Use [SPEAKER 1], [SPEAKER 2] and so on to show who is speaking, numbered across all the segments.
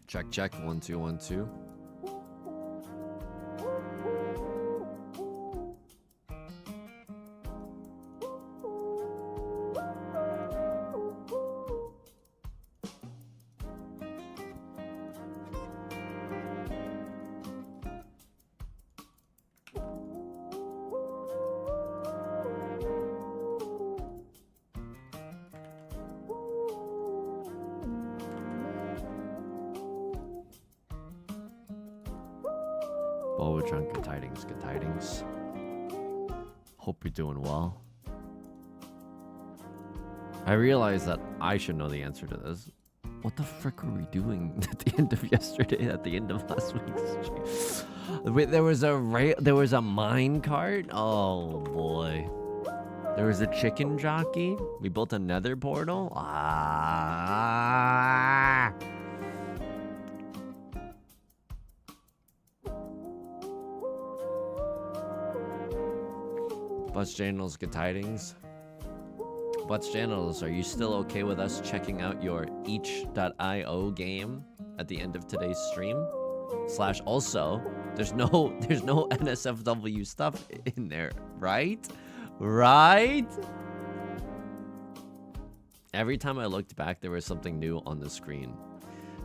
[SPEAKER 1] Check, check. 1 2 1 2. Drunk, good tidings, good tidings. Hope you're doing well. I realize that I should know the answer to this. What the frick were we doing at the end of yesterday, at the end of last week's stream? Wait, there was a mine cart? Oh boy. There was a chicken jockey. We built a nether portal. Ah. Butts Channels, good tidings. Butts Channels, are you still okay with us checking out your each.io game at the end of today's stream? Slash also, there's no NSFW stuff in there, right? Right? Every time I looked back, there was something new on the screen.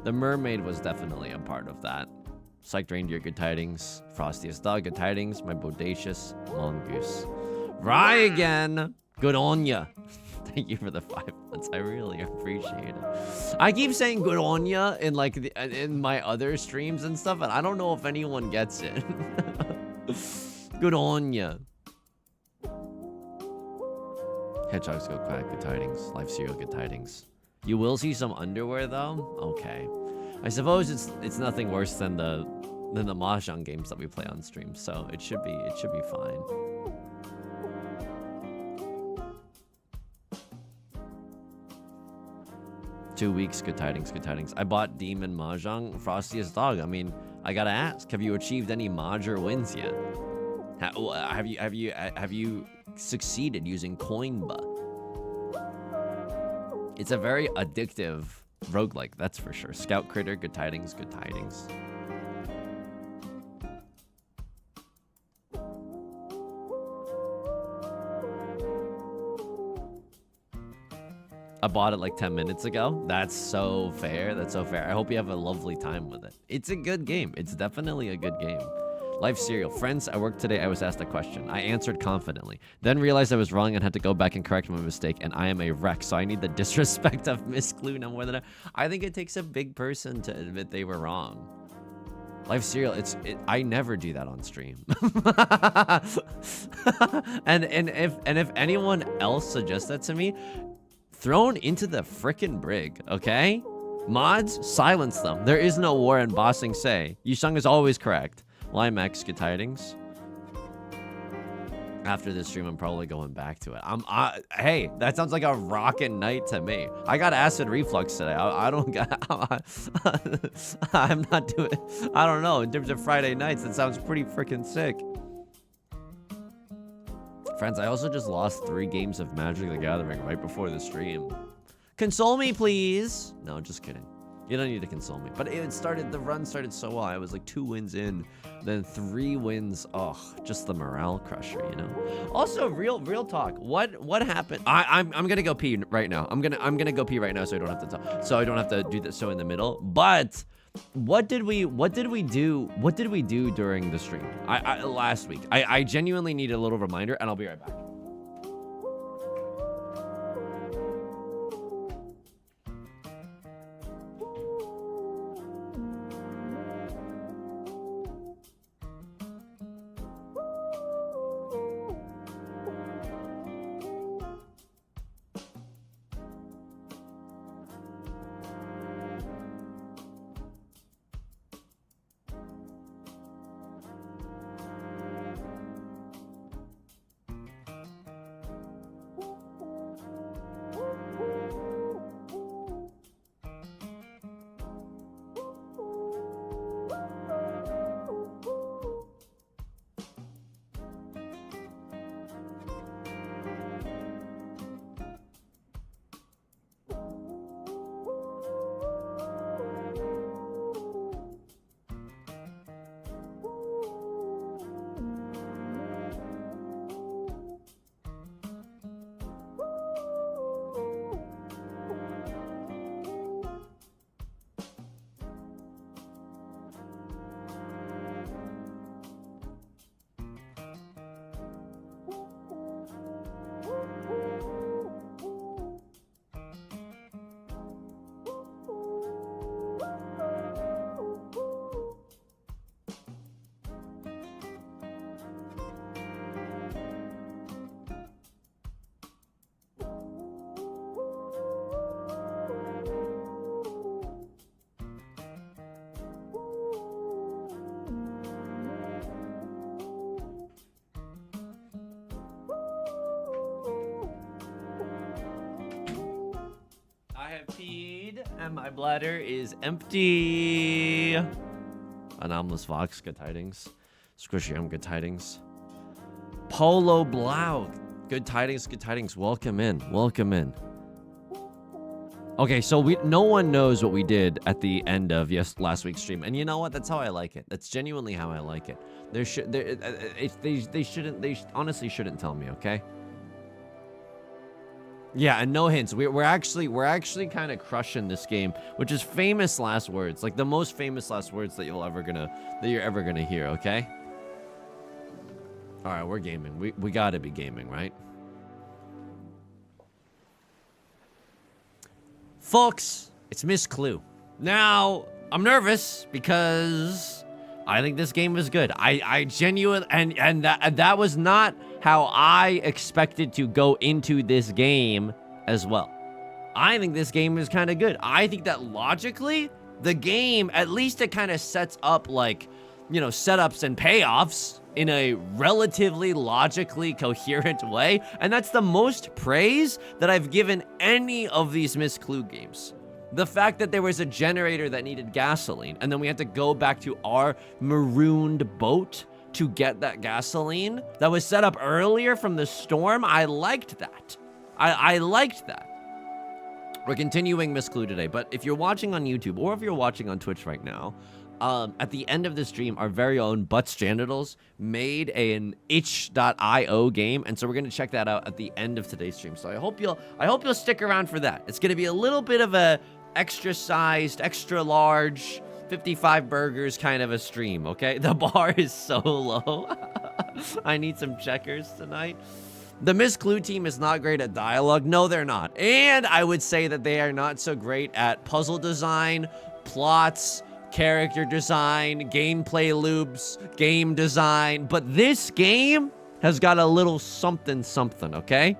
[SPEAKER 1] The mermaid was definitely a part of that. Psyched Reindeer, good tidings. Frostiest Dog, good tidings. My bodacious mongoose. Rye again. Good on ya. Thank you for the 5 months. I really appreciate it. I keep saying good on ya in like in my other streams and stuff, and I don't know if anyone gets it. Good on ya. Hedgehogs go quack, good tidings. Life Cereal, good tidings. You will see some underwear though? Okay. I suppose it's nothing worse than the mahjong games that we play on stream, so it should be fine. Two weeks, good tidings, good tidings. I bought Demon Mahjong, Frostiest Dog. I mean, I gotta ask, have you achieved any Mahjong wins yet? Have you succeeded using Coinba? It's a very addictive roguelike, that's for sure. Scout Critter, good tidings, good tidings. I bought it like 10 minutes ago. That's so fair. That's so fair. I hope you have a lovely time with it. It's a good game. It's definitely a good game. Life Cereal. Friends, at work today, I was asked a question. I answered confidently. Then realized I was wrong and had to go back and correct my mistake. And I am a wreck, so I need the disrespect of Miss Clue no more than I think it takes a big person to admit they were wrong. Life Cereal, I never do that on stream. and if anyone else suggests that to me, thrown into the frickin' brig, okay? Mods, silence them. There is no war in Bossing Say. Yusung is always correct. Limex, good tidings. After this stream, I'm probably going back to it. Hey, that sounds like a rockin' night to me. I got acid reflux today. I don't got... I'm not doing... I don't know. In terms of Friday nights, it sounds pretty frickin' sick. Friends, I also just lost 3 games of Magic the Gathering right before the stream. Console me, please. No, just kidding. You don't need to console me. But the run started so well. I was like 2 wins in, then 3 wins. Oh, just the morale crusher, you know. Also, real talk. What happened? I'm gonna go pee right now. I'm gonna go pee right now, so I don't have to talk. So I don't have to do this. So in the middle. But what did we do during the stream? Last week. I genuinely need a little reminder, and I'll be right back. And my bladder is empty. Anomalous Fox, good tidings. Squishy M, good tidings. Polo Blau, good tidings, good tidings. Welcome in, welcome in. Okay, so no one knows what we did at the end of last week's stream, and you know what? That's how I like it. That's genuinely how I like it. They honestly shouldn't tell me, okay? Yeah, and no hints. We're actually kind of crushing this game, which is famous last words, like the most famous last words that you're ever gonna hear, okay? All right, we're gaming. We gotta be gaming, right? Folks, it's Miss Clue. Now, I'm nervous because I think this game is good. I genuinely, and that was not how I expected to go into this game as well. I think this game is kind of good. I think that logically, the game, at least it kind of sets up like, you know, setups and payoffs in a relatively logically coherent way, and that's the most praise that I've given any of these Miss Clue games. The fact that there was a generator that needed gasoline, and then we had to go back to our marooned boat to get that gasoline that was set up earlier from the storm. I liked that. I liked that. We're continuing Miss Clue today, but if you're watching on YouTube or if you're watching on Twitch right now, at the end of the stream, our very own Butts Genitals made an itch.io game, and so we're gonna check that out at the end of today's stream. So I hope you'll stick around for that. It's gonna be a little bit of a extra-sized, extra-large, 55 burgers kind of a stream, okay? The bar is so low. I need some checkers tonight. The Miss Clue team is not great at dialogue. No, they're not. And I would say that they are not so great at puzzle design, plots, character design, gameplay loops, game design. But this game has got a little something, okay?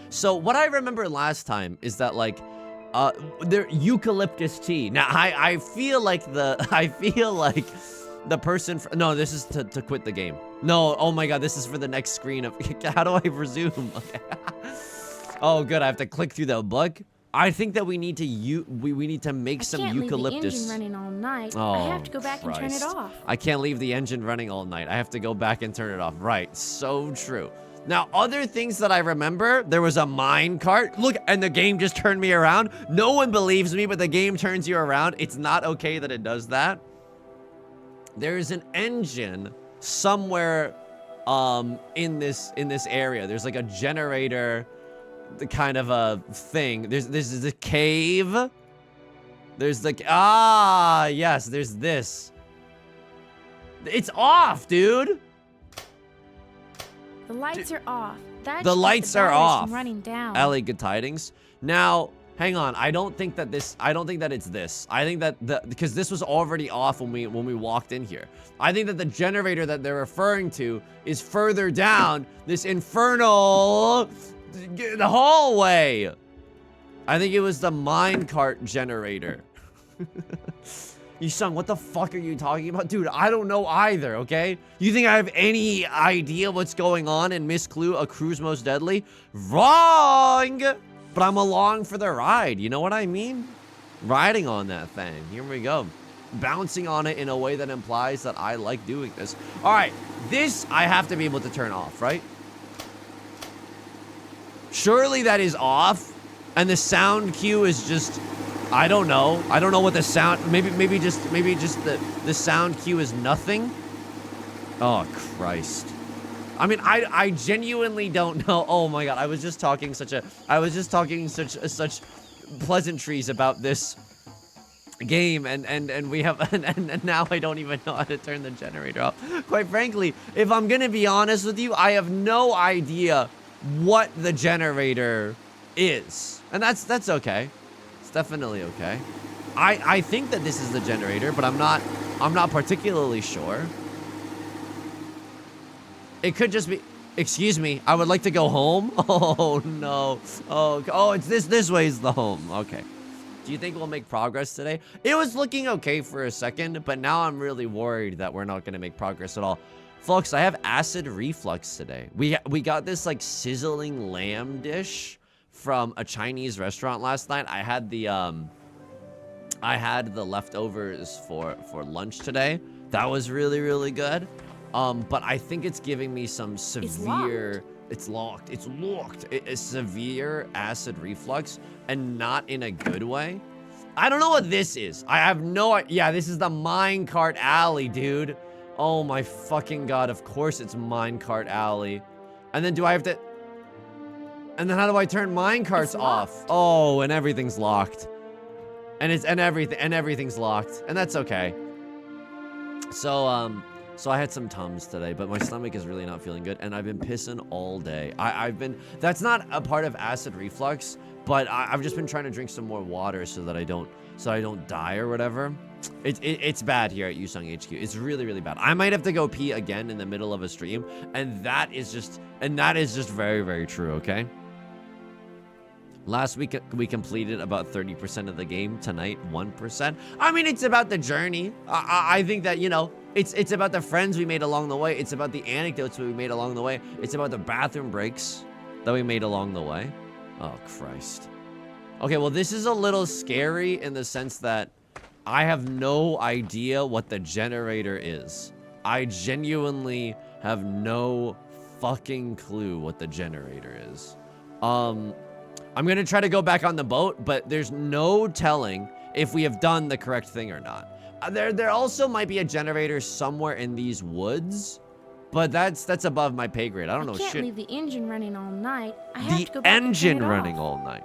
[SPEAKER 1] So what I remember last time is that, like, there eucalyptus tea. Now, I feel like the person no, this is to quit the game. No, oh my god, this is for the next screen of how do I resume? Okay. Oh good, I have to click through the book. I think that we need to we need to make some eucalyptus.
[SPEAKER 2] I can't leave the engine running all night.
[SPEAKER 1] Oh,
[SPEAKER 2] I have to go back and turn it off.
[SPEAKER 1] I can't leave the engine running all night. I have to go back and turn it off. Right, so true. Now, other things that I remember, there was a mine cart. Look, and the game just turned me around. No one believes me, but the game turns you around. It's not okay that it does that. There's an engine somewhere in this area. There's like a generator, the kind of a thing. There's a cave. There's like, yes, there's this. It's off, dude.
[SPEAKER 2] The lights are off.
[SPEAKER 1] The lights are off.
[SPEAKER 2] Running down.
[SPEAKER 1] Ellie, good tidings. Now, hang on. I don't think that it's this. I think that because this was already off when we walked in here. I think that the generator that they're referring to is further down this infernal hallway. I think it was the minecart generator. Yusung, what the fuck are you talking about? Dude, I don't know either, okay? You think I have any idea what's going on in Miss Clue, A Cruise Most Deadly? Wrong! But I'm along for the ride, you know what I mean? Riding on that thing, here we go. Bouncing on it in a way that implies that I like doing this. All right, this I have to be able to turn off, right? Surely that is off, and the sound cue is just... I don't know. I don't know what the sound... Maybe just the sound cue is nothing. Oh, Christ. I mean, I genuinely don't know. Oh my god, I was just talking such pleasantries about this game, and we have... And now I don't even know how to turn the generator off. Quite frankly, if I'm gonna be honest with you, I have no idea what the generator is. And that's okay. Definitely okay. I think that this is the generator, but I'm not particularly sure. It could just be... Excuse me, I would like to go home. Oh no. Oh, it's this way is the home. Okay. Do you think we'll make progress today? It was looking okay for a second, but now I'm really worried that we're not going to make progress at all. Folks, I have acid reflux today. We got this like sizzling lamb dish from a Chinese restaurant last night. I had the leftovers for lunch today. That was really, really good. But I think it's giving me some severe... It's locked. It's locked. It's severe acid reflux, and not in a good way. I don't know what this is. I have no idea. Yeah, this is the minecart alley, dude. Oh my fucking god. Of course it's minecart alley. And then do I have to... And then how do I turn minecarts off? Oh, and everything's locked. And everything's locked. And that's okay. So I had some Tums today, but my stomach is really not feeling good, and I've been pissing all day. That's not a part of acid reflux, but I've just been trying to drink some more water so that I don't die or whatever. It's bad here at Yusung HQ. It's really, really bad. I might have to go pee again in the middle of a stream, and that is just very, very true, okay? Last week, we completed about 30% of the game. Tonight, 1%. I mean, it's about the journey. I think that, you know, it's about the friends we made along the way. It's about the anecdotes we made along the way. It's about the bathroom breaks that we made along the way. Oh, Christ. Okay, well, this is a little scary in the sense that I have no idea what the generator is. I genuinely have no fucking clue what the generator is. I'm gonna try to go back on the boat, but there's no telling if we have done the correct thing or not. There also might be a generator somewhere in these woods, but that's above my pay grade. I don't know shit.
[SPEAKER 2] I can't leave the engine running all night. I have to go
[SPEAKER 1] The
[SPEAKER 2] back and turn
[SPEAKER 1] engine
[SPEAKER 2] it
[SPEAKER 1] running
[SPEAKER 2] off.
[SPEAKER 1] all night.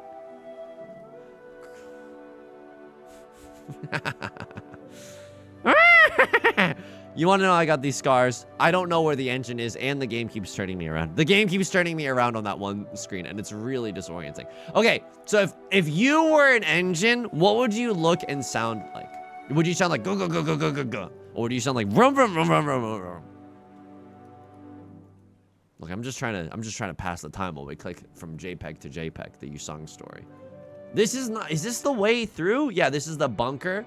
[SPEAKER 1] You want to know I got these scars? I don't know where the engine is, and the game keeps turning me around. The game keeps turning me around on that one screen, and it's really disorienting. Okay, so if you were an engine, what would you look and sound like? Would you sound like go go go go go go go, or would you sound like rum rum rum rum rum rum? Look, I'm just trying to pass the time while we click from JPEG to JPEG, the Yusung story. This is not. Is this the way through? Yeah, this is the bunker.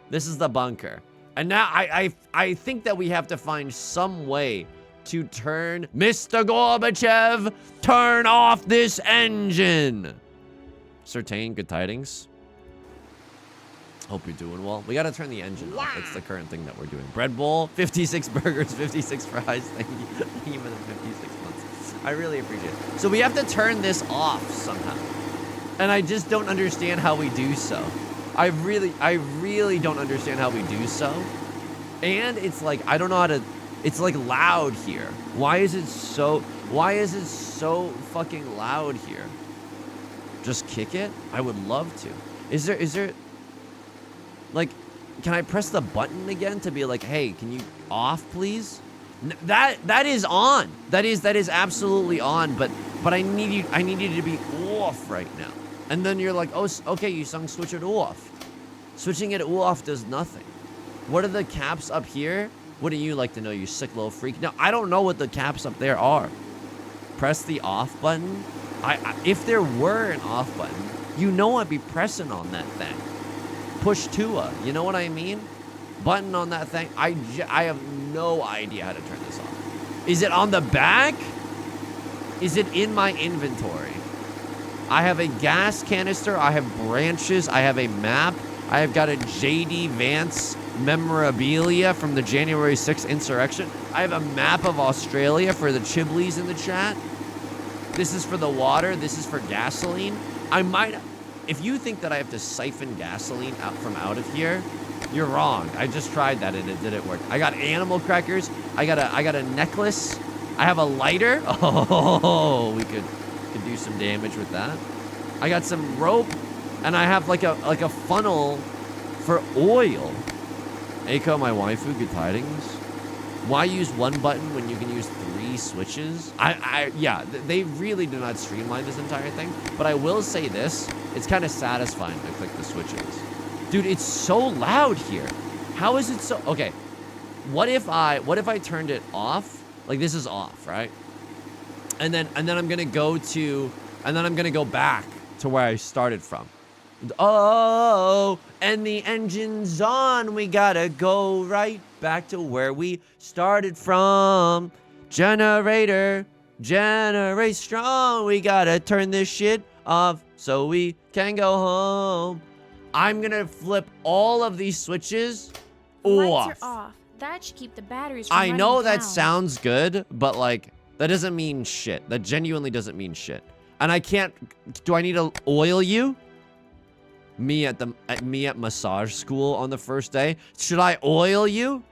[SPEAKER 1] This is the bunker. And now I think that we have to find some way to turn Mr. Gorbachev, turn off this engine. Certain good tidings. Hope you're doing well. We got to turn the engine off. It's the current thing that we're doing. Bread bowl, 56 burgers, 56 fries. Thank you. Thank you for the 56 months. I really appreciate it. So we have to turn this off somehow. And I just don't understand how we do so. I really don't understand how we do so. And it's like, I don't know how to, it's like loud here. Why is it so fucking loud here? Just kick it? I would love to. Is there, like, can I press the button again to be like, hey, can you off, please? That is on. That is absolutely on, but I need you to be off right now. And then you're like, oh, okay, Yusung, switch it off. Switching it off does nothing. What are the caps up here? What do you like to know, you sick little freak? Now, I don't know what the caps up there are. Press the off button. If there were an off button, you know I'd be pressing on that thing. Push 2, you know what I mean? Button on that thing. I have no idea how to turn this off. Is it on the back? Is it in my inventory? I have a gas canister, I have branches, I have a map, I have got a JD Vance memorabilia from the January 6th insurrection. I have a map of Australia for the Chibleys in the chat. This is for the water, this is for gasoline. If you think that I have to siphon gasoline out of here, you're wrong. I just tried that and it didn't work. I got animal crackers, I got a necklace, I have a lighter. Oh, we could do some damage with that. I got some rope, and I have like a funnel for oil. Aiko, my waifu, good tidings. Why use one button when you can use 3 switches? Yeah, they really do not streamline this entire thing. But I will say this: it's kind of satisfying to click the switches. Dude, it's so loud here. How is it so? Okay, what if I turned it off? Like this is off, right? And then I'm gonna go back to where I started from. Oh, and the engine's on. We gotta go right back to where we started from. Generator, generate strong. We gotta turn this shit off so we can go home. I'm gonna flip all of these switches
[SPEAKER 2] Lights are off. That should keep the batteries from
[SPEAKER 1] I
[SPEAKER 2] running
[SPEAKER 1] know that
[SPEAKER 2] down.
[SPEAKER 1] sounds good, but like that doesn't mean shit. That genuinely doesn't mean shit. And I can't. Do I need to oil you? Me at massage school on the first day. Should I oil you?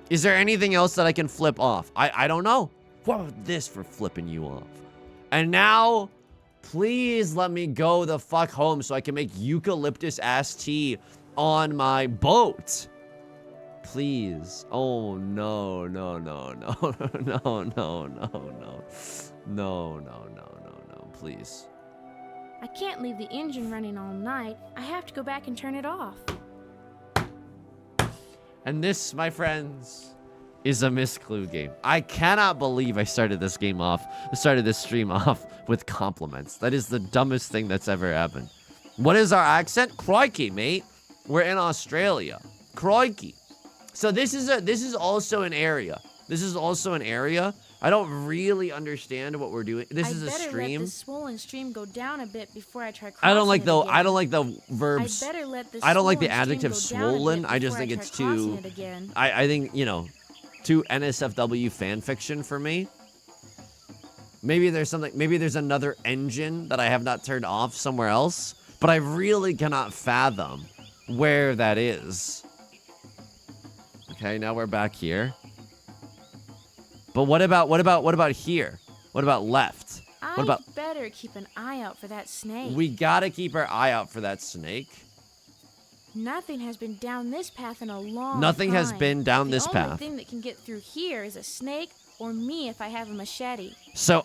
[SPEAKER 1] Is there anything else that I can flip off? I don't know. What about this for flipping you off? And now, please let me go the fuck home so I can make eucalyptus ass tea on my boat. Please. Oh, no, no, no, no, no, no, no, no. No, no, no, no, no, please.
[SPEAKER 2] I can't leave the engine running all night. I have to go back and turn it off.
[SPEAKER 1] And this, my friends, is a Miss Clue game. I cannot believe I started this stream off with compliments. That is the dumbest thing that's ever happened. What is our accent? Crikey, mate. We're in Australia. Crikey. So this is also an area. This is also an area. I don't really understand what we're doing. This is a
[SPEAKER 2] I better
[SPEAKER 1] stream.
[SPEAKER 2] let the swollen stream go down a bit before I try crossing
[SPEAKER 1] I don't like the
[SPEAKER 2] again.
[SPEAKER 1] I don't like the verbs.
[SPEAKER 2] I better let the
[SPEAKER 1] I don't like the
[SPEAKER 2] swollen
[SPEAKER 1] adjective
[SPEAKER 2] stream go down a
[SPEAKER 1] swollen.
[SPEAKER 2] bit
[SPEAKER 1] I just
[SPEAKER 2] before
[SPEAKER 1] think
[SPEAKER 2] try
[SPEAKER 1] it's
[SPEAKER 2] crossing
[SPEAKER 1] too
[SPEAKER 2] it again.
[SPEAKER 1] I think, you know, too NSFW fan fiction for me. Maybe there's something, maybe there's another engine that I have not turned off somewhere else, but I really cannot fathom where that is. Okay, now we're back here. But what about here? What about left? What about
[SPEAKER 2] I better keep an eye out for that snake.
[SPEAKER 1] We gotta keep our eye out for that snake.
[SPEAKER 2] Nothing has been down this path in a long
[SPEAKER 1] Nothing
[SPEAKER 2] time.
[SPEAKER 1] has been down this
[SPEAKER 2] The
[SPEAKER 1] path.
[SPEAKER 2] only thing that can get through here is a snake or me if I have a machete.
[SPEAKER 1] So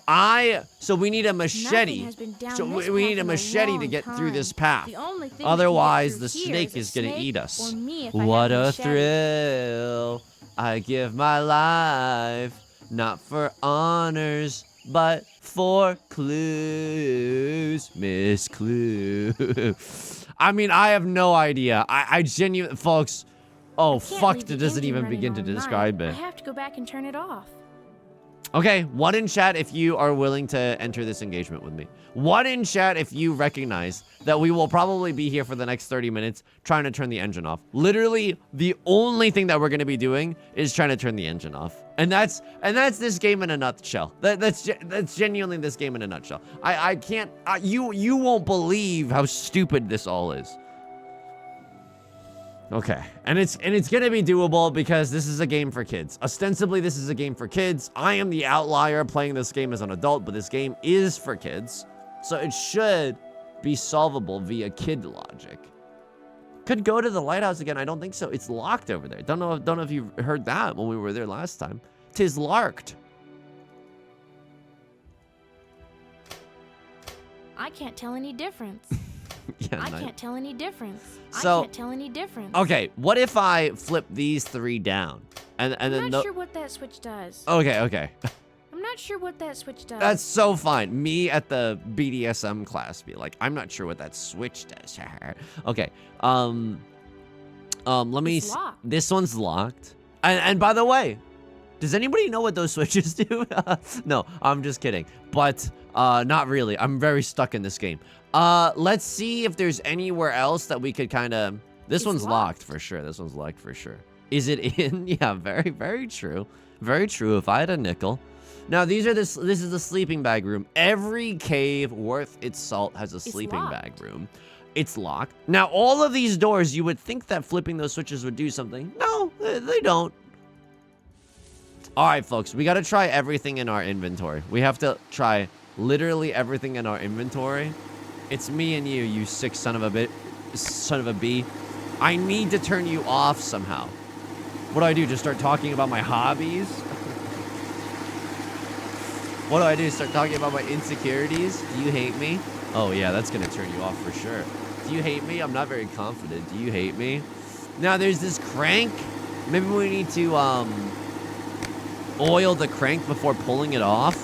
[SPEAKER 1] we need a machete.
[SPEAKER 2] Nothing has been down
[SPEAKER 1] So
[SPEAKER 2] this
[SPEAKER 1] we
[SPEAKER 2] path
[SPEAKER 1] need a
[SPEAKER 2] in
[SPEAKER 1] machete to
[SPEAKER 2] long
[SPEAKER 1] get through
[SPEAKER 2] time.
[SPEAKER 1] this path.
[SPEAKER 2] The only thing
[SPEAKER 1] Otherwise, the
[SPEAKER 2] that can get
[SPEAKER 1] snake
[SPEAKER 2] through here
[SPEAKER 1] is gonna
[SPEAKER 2] snake
[SPEAKER 1] eat us.
[SPEAKER 2] Or me if I
[SPEAKER 1] What
[SPEAKER 2] have
[SPEAKER 1] a
[SPEAKER 2] machete.
[SPEAKER 1] thrill! I give my life, not for honors, but for clues, Miss Clue. I mean, I have no idea. I genuinely, folks. Oh,
[SPEAKER 2] Can't
[SPEAKER 1] fuck,
[SPEAKER 2] leave
[SPEAKER 1] it
[SPEAKER 2] the
[SPEAKER 1] doesn't
[SPEAKER 2] engine
[SPEAKER 1] even
[SPEAKER 2] running
[SPEAKER 1] begin to
[SPEAKER 2] all night.
[SPEAKER 1] describe
[SPEAKER 2] I
[SPEAKER 1] it.
[SPEAKER 2] have to go back and turn it off.
[SPEAKER 1] Okay, one in chat if you are willing to enter this engagement with me. One in chat if you recognize that we will probably be here for the next 30 minutes trying to turn the engine off. Literally, the only thing that we're going to be doing is trying to turn the engine off. And that's this game in a nutshell. That's genuinely this game in a nutshell. I can't, you won't believe how stupid this all is. Okay, and it's gonna be doable because this is a game for kids. Ostensibly, this is a game for kids. I am the outlier playing this game as an adult, but this game is for kids, so it should be solvable via kid logic. Could go to the lighthouse again. I don't think so. It's locked over there. Don't know if you heard that when we were there last time. 'Tis larked.
[SPEAKER 2] I can't tell any difference.
[SPEAKER 1] Yeah,
[SPEAKER 2] I
[SPEAKER 1] nice.
[SPEAKER 2] can't tell any difference.
[SPEAKER 1] So-
[SPEAKER 2] I can't tell any difference.
[SPEAKER 1] Okay, what if I flip these three down? And
[SPEAKER 2] I'm
[SPEAKER 1] then
[SPEAKER 2] not sure what that switch does.
[SPEAKER 1] Okay.
[SPEAKER 2] I'm not sure what that switch does.
[SPEAKER 1] That's so fine. Me at the BDSM class be like, I'm not sure what that switch does. Okay. Let me
[SPEAKER 2] It's locked.
[SPEAKER 1] This one's locked. And by the way, does anybody know what those switches do? No, I'm just kidding. But not really. I'm very stuck in this game. Let's see if there's anywhere else that we could kind of. This
[SPEAKER 2] It's
[SPEAKER 1] one's locked
[SPEAKER 2] locked.
[SPEAKER 1] for sure. This one's locked for sure. Is it in? Yeah, very, very true. Very true. If I had a nickel. Now these are this is the sleeping bag room. Every cave worth its salt has a sleeping
[SPEAKER 2] locked.
[SPEAKER 1] bag room. It's locked. Now all of these doors, you would think that flipping those switches would do something. No, they don't. All right, folks, we got to try everything in our inventory. We have to try literally everything in our inventory. It's me and you sick son of a bee. I need to turn you off somehow. What do I do? Just start talking about my hobbies? What do I do? Start talking about my insecurities? Do you hate me? Oh yeah, that's gonna turn you off for sure. Do you hate me? I'm not very confident. Do you hate me? Now there's this crank. Maybe we need to oil the crank before pulling it off.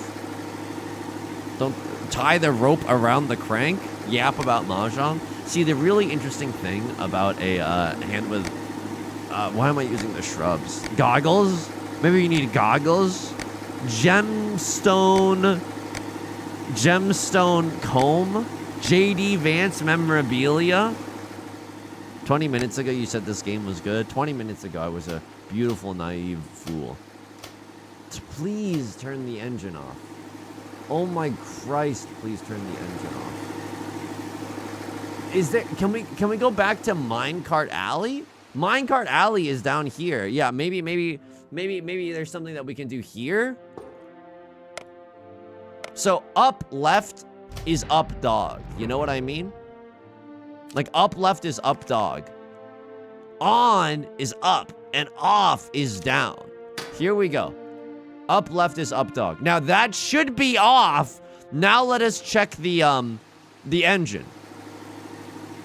[SPEAKER 1] Don't tie the rope around the crank. Yap about mahjong. See, the really interesting thing about a hand with why am I using the shrubs? Goggles? Maybe you need goggles. Gemstone comb. JD Vance memorabilia. 20 minutes ago, you said this game was good. 20 minutes ago, I was a beautiful, naive fool. Please turn the engine off. Oh my Christ, please turn the engine off. Is there, can we go back to Minecart Alley? Minecart Alley is down here. Yeah, maybe there's something that we can do here. So up left is up dog. You know what I mean? Like up left is up dog. On is up and off is down. Here we go. Up left is up dog. Now that should be off. Now let us check the engine.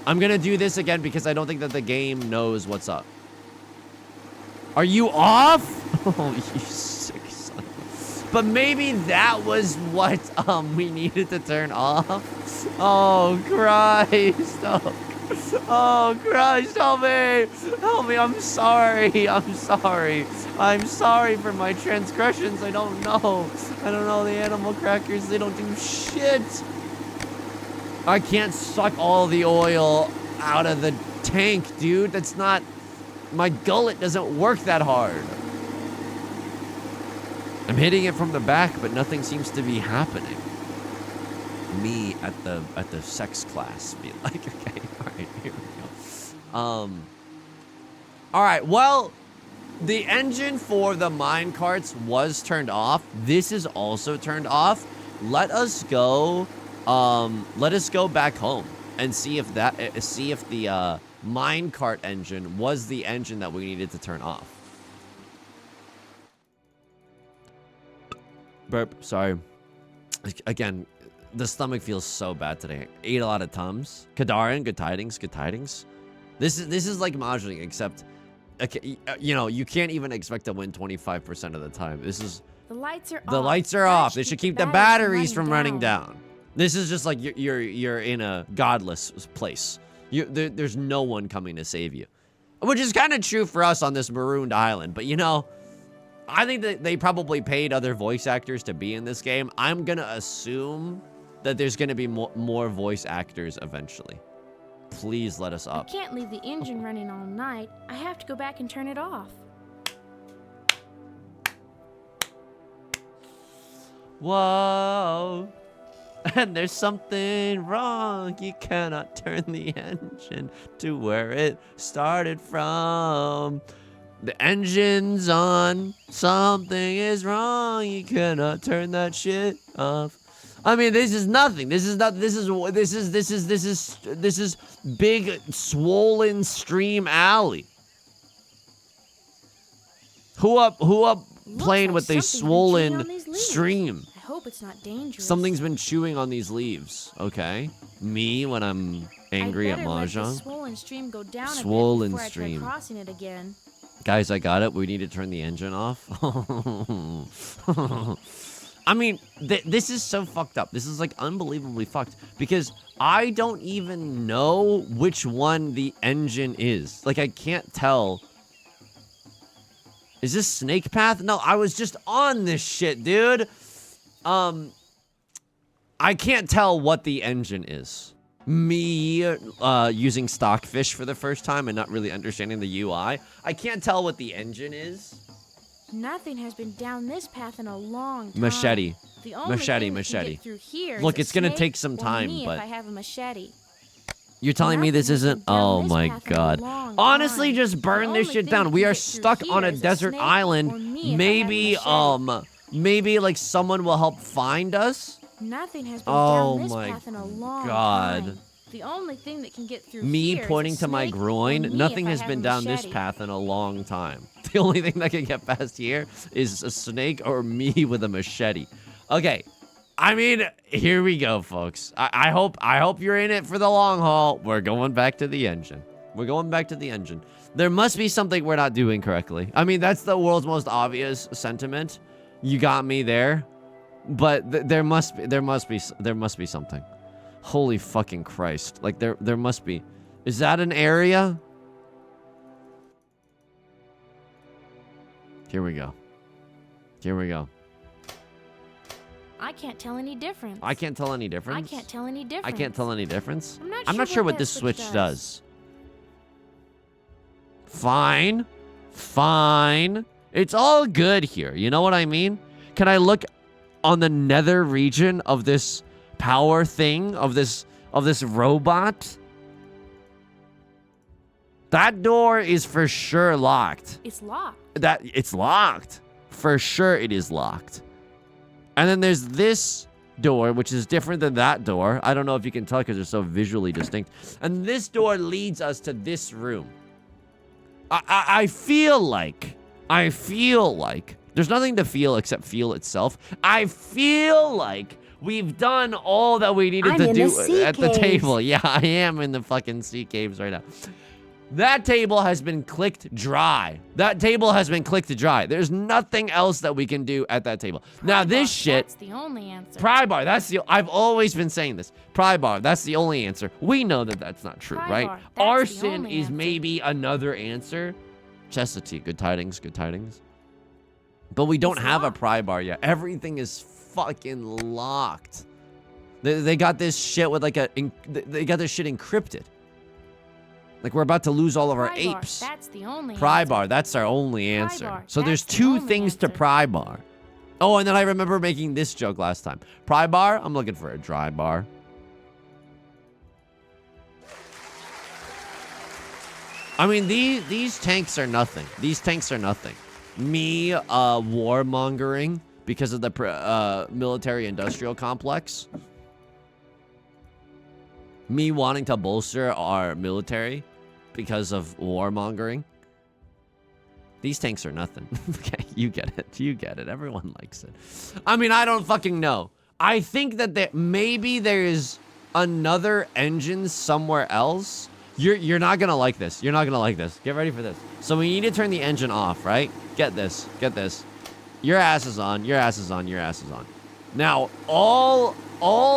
[SPEAKER 1] I'm gonna do this again because I don't think that the game knows what's up. Are you off? Oh, you sick son. But maybe that was what we needed to turn off. Oh Christ. Oh Christ, help me. Help me, I'm sorry. I'm sorry. I'm sorry for my transgressions. I don't know. I don't know the animal crackers. They don't do shit. I can't suck all the oil out of the tank, dude. That's not... My gullet doesn't work that hard. I'm hitting it from the back, but nothing seems to be happening. Me at the sex class be like, okay, all right, here we go. All right, well, the engine for the mine carts was turned off. This is also turned off. Let us go back home and see if the minecart engine was the engine that we needed to turn off. Burp, sorry. Again, the stomach feels so bad today. Ate a lot of Tums. Kadarin, good tidings, good tidings. This is like mahjong, except, okay, you know, you can't even expect to win 25% of the time. This is...
[SPEAKER 2] The lights are off.
[SPEAKER 1] The lights are off. They should keep the batteries from running down. This is just like you're in a godless place. There's no one coming to save you. Which is kind of true for us on this marooned island. But, you know, I think that they probably paid other voice actors to be in this game. I'm going to assume that there's going to be more voice actors eventually. Please let us up.
[SPEAKER 2] I can't leave the engine running all night. I have to go back and turn it off.
[SPEAKER 1] Whoa. And there's something wrong. You cannot turn the engine to where it started from. The engine's on. Something is wrong. You cannot turn that shit off. I mean, this is nothing. This is big swollen stream alley. Who up playing with a swollen stream?
[SPEAKER 2] I hope it's not dangerous.
[SPEAKER 1] Something's been chewing on these leaves. Okay. Me when I'm angry at mahjong.
[SPEAKER 2] Swollen stream go down
[SPEAKER 1] swollen
[SPEAKER 2] a bit before
[SPEAKER 1] stream.
[SPEAKER 2] I try crossing it again.
[SPEAKER 1] Guys, I got it. We need to turn the engine off. I mean, this is so fucked up. This is like unbelievably fucked because I don't even know which one the engine is. Like, I can't tell. Is this Snake Path? No, I was just on this shit, dude. I can't tell what the engine is. Me using Stockfish for the first time and not really understanding the UI. I can't tell what the engine is.
[SPEAKER 2] Nothing has been down this path in a long time.
[SPEAKER 1] Machete.
[SPEAKER 2] The only thing that can get through here Look,
[SPEAKER 1] it's gonna take some time, but
[SPEAKER 2] if I have a machete.
[SPEAKER 1] You're telling me this isn't? Oh my god. Honestly, just burn this shit down. We are stuck on a desert island. Maybe maybe like someone will help find us.
[SPEAKER 2] Nothing has been down this path in a long time. The only thing that can get through
[SPEAKER 1] me
[SPEAKER 2] here
[SPEAKER 1] pointing
[SPEAKER 2] is
[SPEAKER 1] to my groin. Nothing has been down this path in a long time. The only thing that can get past here is a snake or me with a machete. Okay. I mean, here we go, folks. I hope you're in it for the long haul. We're going back to the engine. We're going back to the engine. There must be something we're not doing correctly. I mean, that's the world's most obvious sentiment. You got me there. But there must be something. Holy fucking Christ. Like there must be. Is that an area? Here we go. Here we go.
[SPEAKER 2] I can't tell any difference.
[SPEAKER 1] I can't tell any difference?
[SPEAKER 2] I can't tell any difference.
[SPEAKER 1] I can't tell any difference?
[SPEAKER 2] I'm not sure
[SPEAKER 1] what this switch does. Fine. Fine. It's all good here. You know what I mean? Can I look on the nether region of this power thing, of this robot? That door is for sure locked.
[SPEAKER 2] It's locked.
[SPEAKER 1] It's locked. For sure it is locked. And then there's this door, which is different than that door. I don't know if you can tell because they're so visually distinct. And this door leads us to this room. I feel like there's nothing to feel except feel itself. I feel like we've done all that we needed to do at the table. Yeah, I am in the fucking sea caves right now. That table has been clicked dry. That table has been clicked dry. There's nothing else that we can do at that table. Now this shit.
[SPEAKER 2] That's the only answer.
[SPEAKER 1] Pry bar. I've always been saying this. Pry bar. That's the only answer. We know that that's not true, right? Arson is maybe another answer. Chest of tea. Good tidings. Good tidings. But we don't have a pry bar yet. Everything is fucking locked. They got this shit with like they got this shit encrypted. Like we're about to lose all of our apes.
[SPEAKER 2] That's the only
[SPEAKER 1] pry
[SPEAKER 2] answer.
[SPEAKER 1] bar, that's our only answer.
[SPEAKER 2] Bar,
[SPEAKER 1] so there's two things to pry bar. Oh, and then I remember making this joke last time. Pry bar, I'm looking for a dry bar. I mean, these tanks are nothing. These tanks are nothing. Me warmongering because of the military-industrial complex. Me wanting to bolster our military because of warmongering. These tanks are nothing. Okay, you get it. You get it. Everyone likes it. I mean, I don't fucking know. I think that maybe there is another engine somewhere else. You're not gonna like this. You're not gonna like this. Get ready for this. So we need to turn the engine off, right? Get this. Get this. Your ass is on. Your ass is on. Your ass is on. Now, all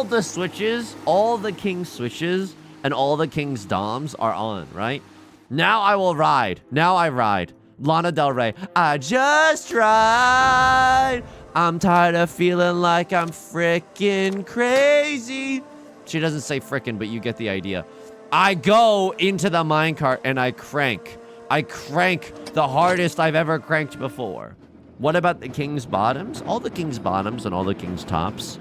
[SPEAKER 1] the switches, all the king's switches, and all the king's doms are on, right? Now I will ride. Now I ride. Lana Del Rey. I just ride. I'm tired of feeling like I'm frickin' crazy. She doesn't say frickin', but you get the idea. I go into the minecart and I crank. I crank the hardest I've ever cranked before. What about the king's bottoms? All the king's bottoms and all the king's tops.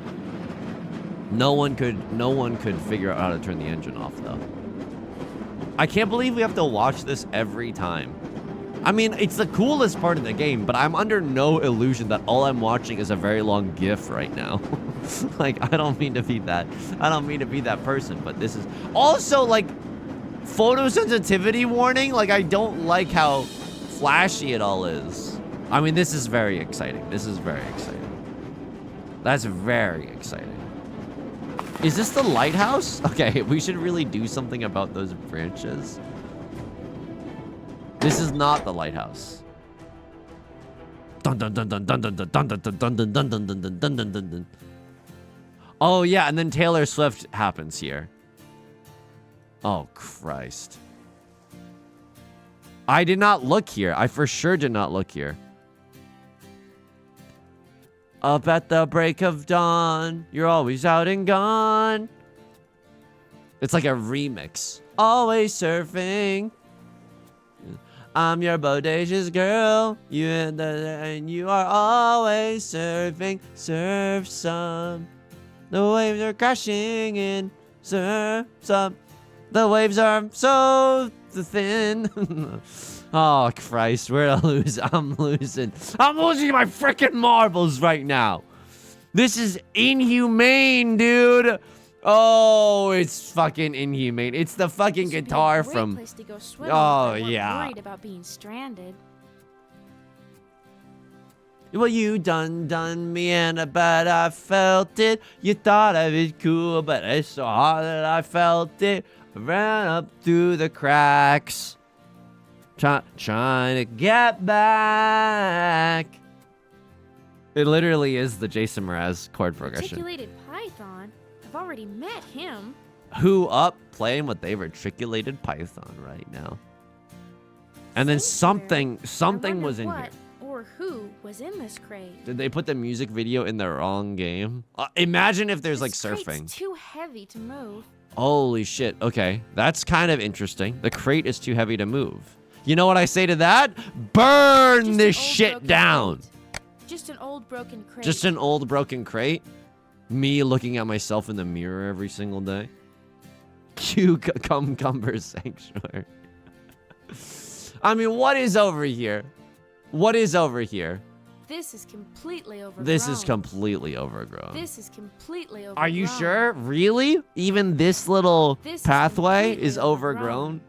[SPEAKER 1] No one could figure out how to turn the engine off, though. I can't believe we have to watch this every time. I mean, it's the coolest part of the game, but I'm under no illusion that all I'm watching is a very long GIF right now. Like, I don't mean to be that. I don't mean to be that person, but this is also like photosensitivity warning. Like, I don't like how flashy it all is. I mean, this is very exciting. This is very exciting. That's very exciting. Is this the lighthouse? Okay, we should really do something about those branches. This is not the lighthouse. Dun dun dun dun dun dun dun dun dun dun dun dun dun dun dun dun dun dun. Oh yeah, and then Taylor Swift happens here. Oh Christ. I did not look here. I for sure did not look here. Up at the break of dawn, you're always out and gone. It's like a remix. Always surfing. I'm your bodacious girl. And you are always surfing. Surf some. The waves are crashing in. Surf some. The waves are so thin. Oh, Christ. We're gonna lose. I'm losing my freaking marbles right now. This is inhumane, dude. Oh, it's fucking inhumane. It's the fucking guitar from...
[SPEAKER 2] Place to go swimming,
[SPEAKER 1] oh, yeah.
[SPEAKER 2] Worried about being stranded.
[SPEAKER 1] Well, you done me and but I felt it. You thought I was cool, but it's so hard that I felt it. I ran up through the cracks. Trying to get back. It literally is the Jason Mraz chord progression.
[SPEAKER 2] Reticulated python? I've already met him.
[SPEAKER 1] Who up playing with a reticulated python right now? And then something was in here.
[SPEAKER 2] Or or who was in this crate.
[SPEAKER 1] Did they put the music video in the wrong game? Imagine if there's like
[SPEAKER 2] This
[SPEAKER 1] surfing.
[SPEAKER 2] crate's too heavy to move.
[SPEAKER 1] Holy shit. Okay, that's kind of interesting. The crate is too heavy to move. You know what I say to that? Burn
[SPEAKER 2] Just
[SPEAKER 1] this
[SPEAKER 2] an old
[SPEAKER 1] shit
[SPEAKER 2] broken
[SPEAKER 1] down.
[SPEAKER 2] crate. Just an old broken crate.
[SPEAKER 1] Just an old broken crate? Me looking at myself in the mirror every single day? Cucumber sanctuary. I mean, what is over here? What is over here?
[SPEAKER 2] This is completely overgrown.
[SPEAKER 1] This is completely overgrown.
[SPEAKER 2] This is completely overgrown.
[SPEAKER 1] Are you sure? Really? Even this little
[SPEAKER 2] This is
[SPEAKER 1] pathway
[SPEAKER 2] completely
[SPEAKER 1] is overgrown?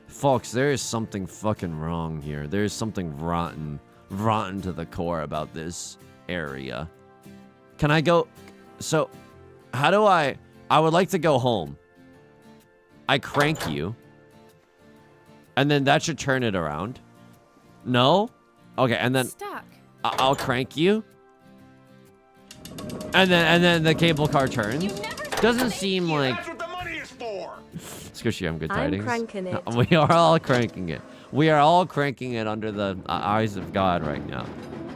[SPEAKER 1] Folks, there is something fucking wrong here. There is something rotten to the core about this area. Can I go? So, how do I would like to go home. I crank you. And then that should turn it around. No? Okay, and then
[SPEAKER 2] Stuck.
[SPEAKER 1] I'll crank you. And then the cable car turns. Doesn't seem like...
[SPEAKER 3] That's what the money is for.
[SPEAKER 1] Squishy, I'm good
[SPEAKER 4] I'm
[SPEAKER 1] tidings.
[SPEAKER 4] cranking it.
[SPEAKER 1] We are all cranking it. We are all cranking it under the eyes of God right now.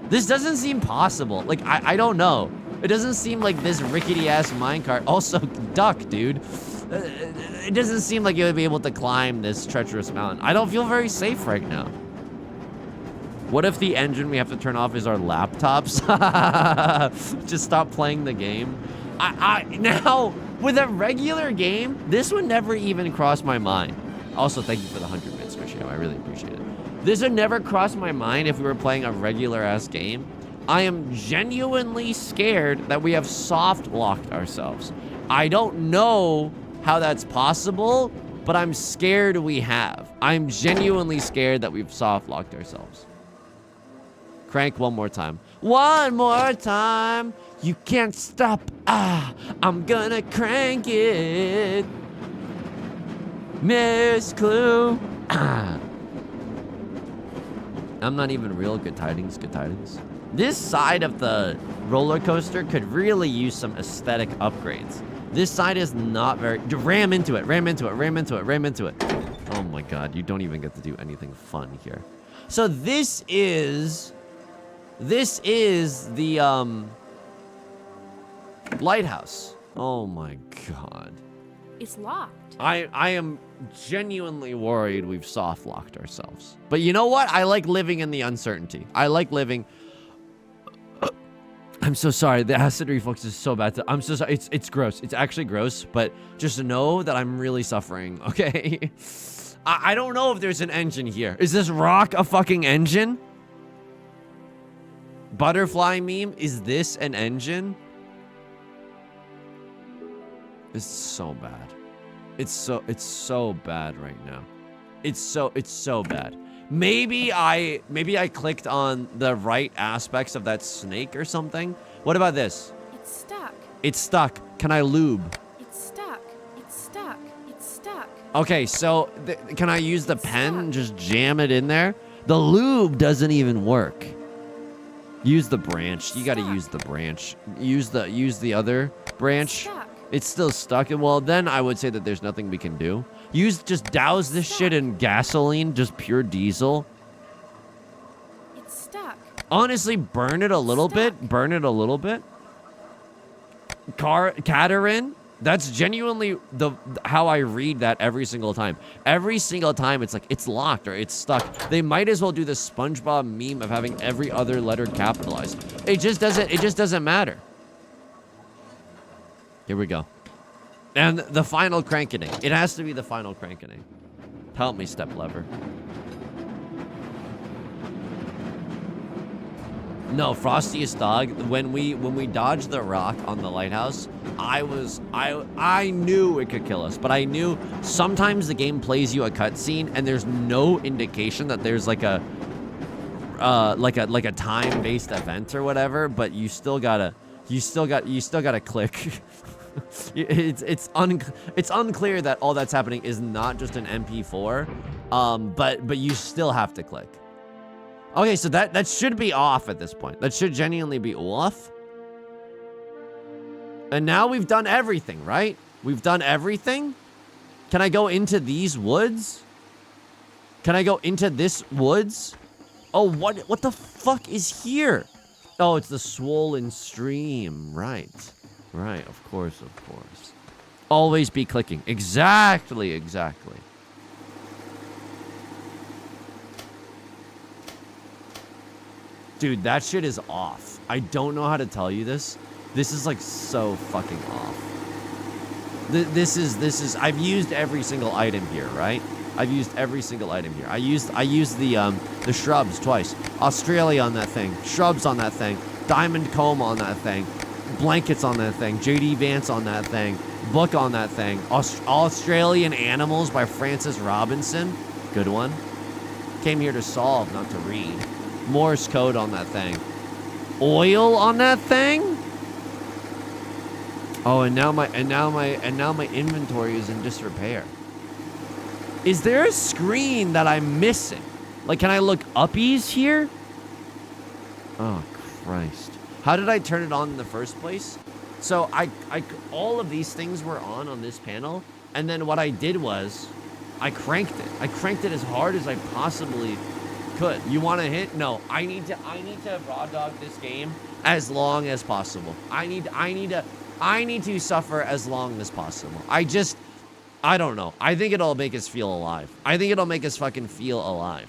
[SPEAKER 1] This doesn't seem possible. Like, I don't know. It doesn't seem like this rickety-ass minecart. Also, duck, dude. It doesn't seem like you would be able to climb this treacherous mountain. I don't feel very safe right now. What if the engine we have to turn off is our laptops? Just stop playing the game. Now, with a regular game, this would never even cross my mind. Also, thank you for the 100 bits, Squishy. I really appreciate it. This would never cross my mind if we were playing a regular-ass game. I am genuinely scared that we have soft-locked ourselves. I don't know how that's possible, but I'm scared we have. I'm genuinely scared that we've soft-locked ourselves. Crank one more time. One more time. You can't stop. I'm gonna crank it. Miss Clue. I'm not even real. Good tidings, good tidings. This side of the roller coaster could really use some aesthetic upgrades. This side is not very... Ram into it, ram into it, ram into it, ram into it. Oh my god, you don't even get to do anything fun here. So this is the, lighthouse. Oh my god.
[SPEAKER 2] It's locked.
[SPEAKER 1] I am genuinely worried we've soft-locked ourselves. But you know what? I like living in the uncertainty. I like living... I'm so sorry. The acid reflux is so bad. I'm so sorry. It's gross. It's actually gross, but just know that I'm really suffering, okay? I don't know if there's an engine here. Is this rock a fucking engine? Butterfly meme, is this an engine? It's so bad. It's so bad right now. It's so bad. Maybe I clicked on the right aspects of that snake or something. What about this?
[SPEAKER 2] It's stuck.
[SPEAKER 1] It's stuck. Can I lube?
[SPEAKER 2] It's stuck. It's stuck. It's stuck.
[SPEAKER 1] Okay, so can I use the pen and just jam it in there? The lube doesn't even work. Use the branch. You gotta use the branch. Use the other branch.
[SPEAKER 2] Stuck.
[SPEAKER 1] It's still stuck. And well, then I would say that there's nothing we can do. Just douse this shit in gasoline, just pure diesel.
[SPEAKER 2] It's stuck.
[SPEAKER 1] Honestly, burn it a little bit. Burn it a little bit. Catarin. That's genuinely how I read that every single time. Every single time it's like, it's locked or it's stuck. They might as well do the SpongeBob meme of having every other letter capitalized. It just doesn't matter. Here we go. And the final crankening. It has to be the final crankening. Help me, step lever. No, Frostiest Dog, when we dodged the rock on the lighthouse, I knew it could kill us, but I knew sometimes the game plays you a cutscene and there's no indication that there's like a time-based event or whatever, but you still gotta click. It's unclear that all that's happening is not just an MP4, but you still have to click. Okay, so that should be off at this point. That should genuinely be off. And now we've done everything, right? We've done everything. Can I go into these woods? Can I go into this woods? Oh, what the fuck is here? Oh, it's the swollen stream. Right. Right, of course, of course. Always be clicking. Exactly, exactly. Dude, that shit is off. I don't know how to tell you this. This is like so fucking off. This is I've used every single item here, right? I've used every single item here. I used the shrubs twice. Australia on that thing. Shrubs on that thing. Diamond comb on that thing. Blankets on that thing. JD Vance on that thing. Book on that thing. Australian Animals by Francis Robinson. Good one. Came here to solve, not to read. Morse code on that thing. Oil on that thing? Oh, and now my inventory is in disrepair. Is there a screen that I'm missing? Like, can I look uppies here? Oh, Christ. How did I turn it on in the first place? So all of these things were on this panel, and then what I did was I cranked it. I cranked it as hard as I possibly could. You want to hit? No. I need to raw dog this game as long as possible. I need to suffer as long as possible. I don't know. I think it'll make us feel alive. I think it'll make us fucking feel alive.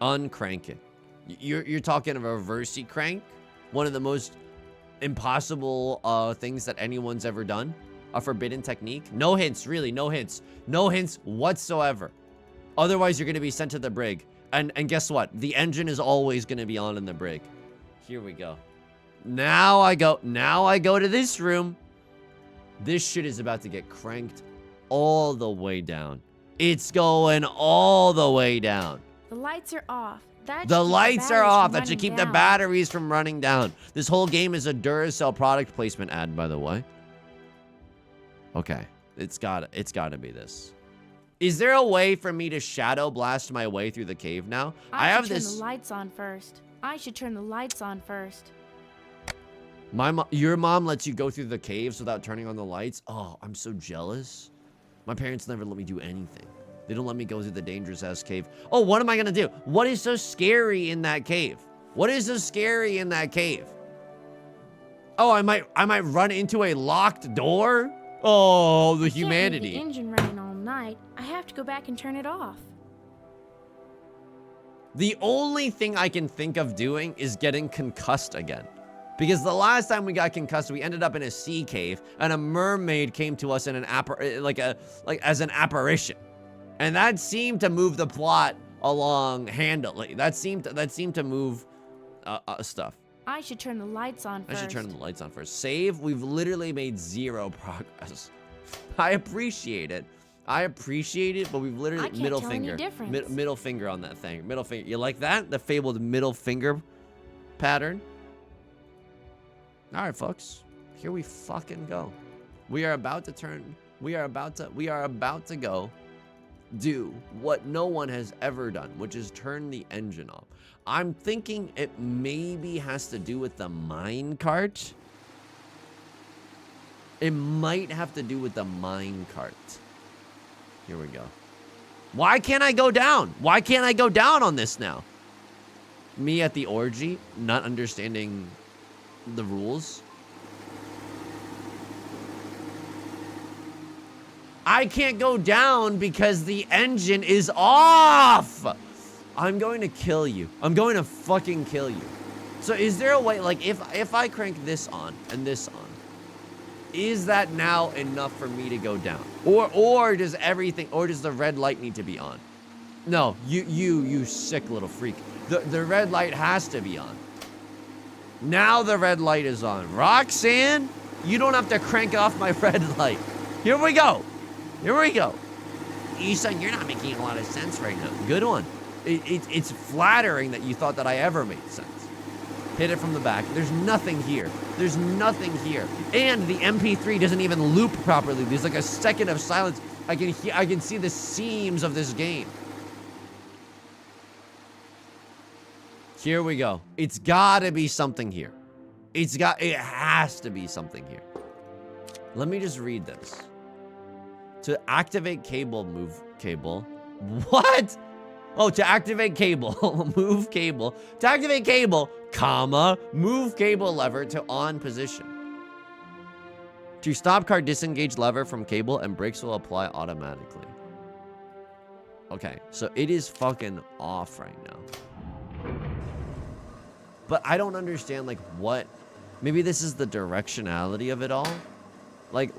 [SPEAKER 1] Uncrank it. You're talking a reversey crank? One of the most impossible things that anyone's ever done? A forbidden technique? No hints, really, no hints. No hints whatsoever. Otherwise, you're going to be sent to the brig. And guess what? The engine is always going to be on in the brig. Here we go. Now I go to this room. This shit is about to get cranked all the way down. It's going all the way down.
[SPEAKER 2] The lights are off.
[SPEAKER 1] The lights are off. That should keep the batteries from running down. This whole game is a Duracell product placement ad, by the way. Okay. It's gotta be this. Is there a way for me to shadow blast my way through the cave now? I have this.
[SPEAKER 2] Turn the lights on first. I should turn the lights on first.
[SPEAKER 1] Your mom lets you go through the caves without turning on the lights? Oh, I'm so jealous. My parents never let me do anything. They don't let me go through the dangerous ass cave. Oh, what am I gonna do? What is so scary in that cave? What is so scary in that cave? Oh, I might run into a locked door? Oh, the humanity.
[SPEAKER 2] I can't leave the engine running all night. I have to go back and turn it off.
[SPEAKER 1] The only thing I can think of doing is getting concussed again. Because the last time we got concussed, we ended up in a sea cave, and a mermaid came to us in an as an apparition, and that seemed to move the plot along handily. That seemed to move stuff.
[SPEAKER 2] I should turn the lights on first.
[SPEAKER 1] I should turn the lights on first. Save. We've literally made zero progress. I appreciate it, but we've literally middle finger on that thing. Middle finger. You like that? The fabled middle finger pattern. All right, folks. Here we fucking go. We are about to go do what no one has ever done, which is turn the engine off. I'm thinking it maybe has to do with the mine cart. It might have to do with the mine cart. Here we go. Why can't I go down? Why can't I go down on this now? Me at the orgy, not understanding the rules. I can't go down because the engine is off. I'm going to kill you. I'm going to fucking kill you. So is there a way, like, if I crank this on and this on, is that now enough for me to go down? Or does the red light need to be on? No, you sick little freak. The red light has to be on. Now the red light is on. Roxanne, you don't have to crank off my red light. Here we go. Here we go. Ethan, you're not making a lot of sense right now. Good one. It's flattering that you thought that I ever made sense. Hit it from the back. There's nothing here. There's nothing here. And the MP3 doesn't even loop properly. There's like a second of silence. I can see the seams of this game. Here we go. It's gotta be something here. It has to be something here. Let me just read this. To activate cable cable. What? Oh, to activate cable. Move cable. To activate cable, comma, move cable lever to on position. To stop car, disengage lever from cable and brakes will apply automatically. Okay, so it is fucking off right now. But I don't understand, like, what... Maybe this is the directionality of it all. Like,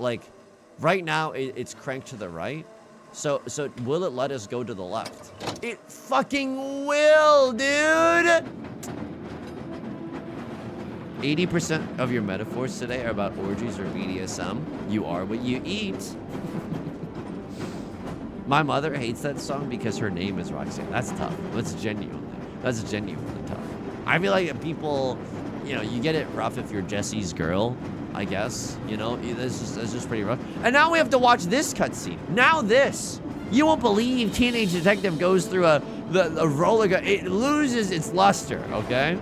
[SPEAKER 1] right now, it's cranked to the right. So will it let us go to the left? It fucking will, dude! 80% of your metaphors today are about orgies or BDSM. You are what you eat. My mother hates that song because her name is Roxanne. That's tough. That's genuinely tough. I feel like people, you know, you get it rough if you're Jesse's girl, I guess. You know, that's just pretty rough. And now we have to watch this cutscene. Now this. You won't believe Teenage Detective goes through a roller coaster. It loses its luster, okay?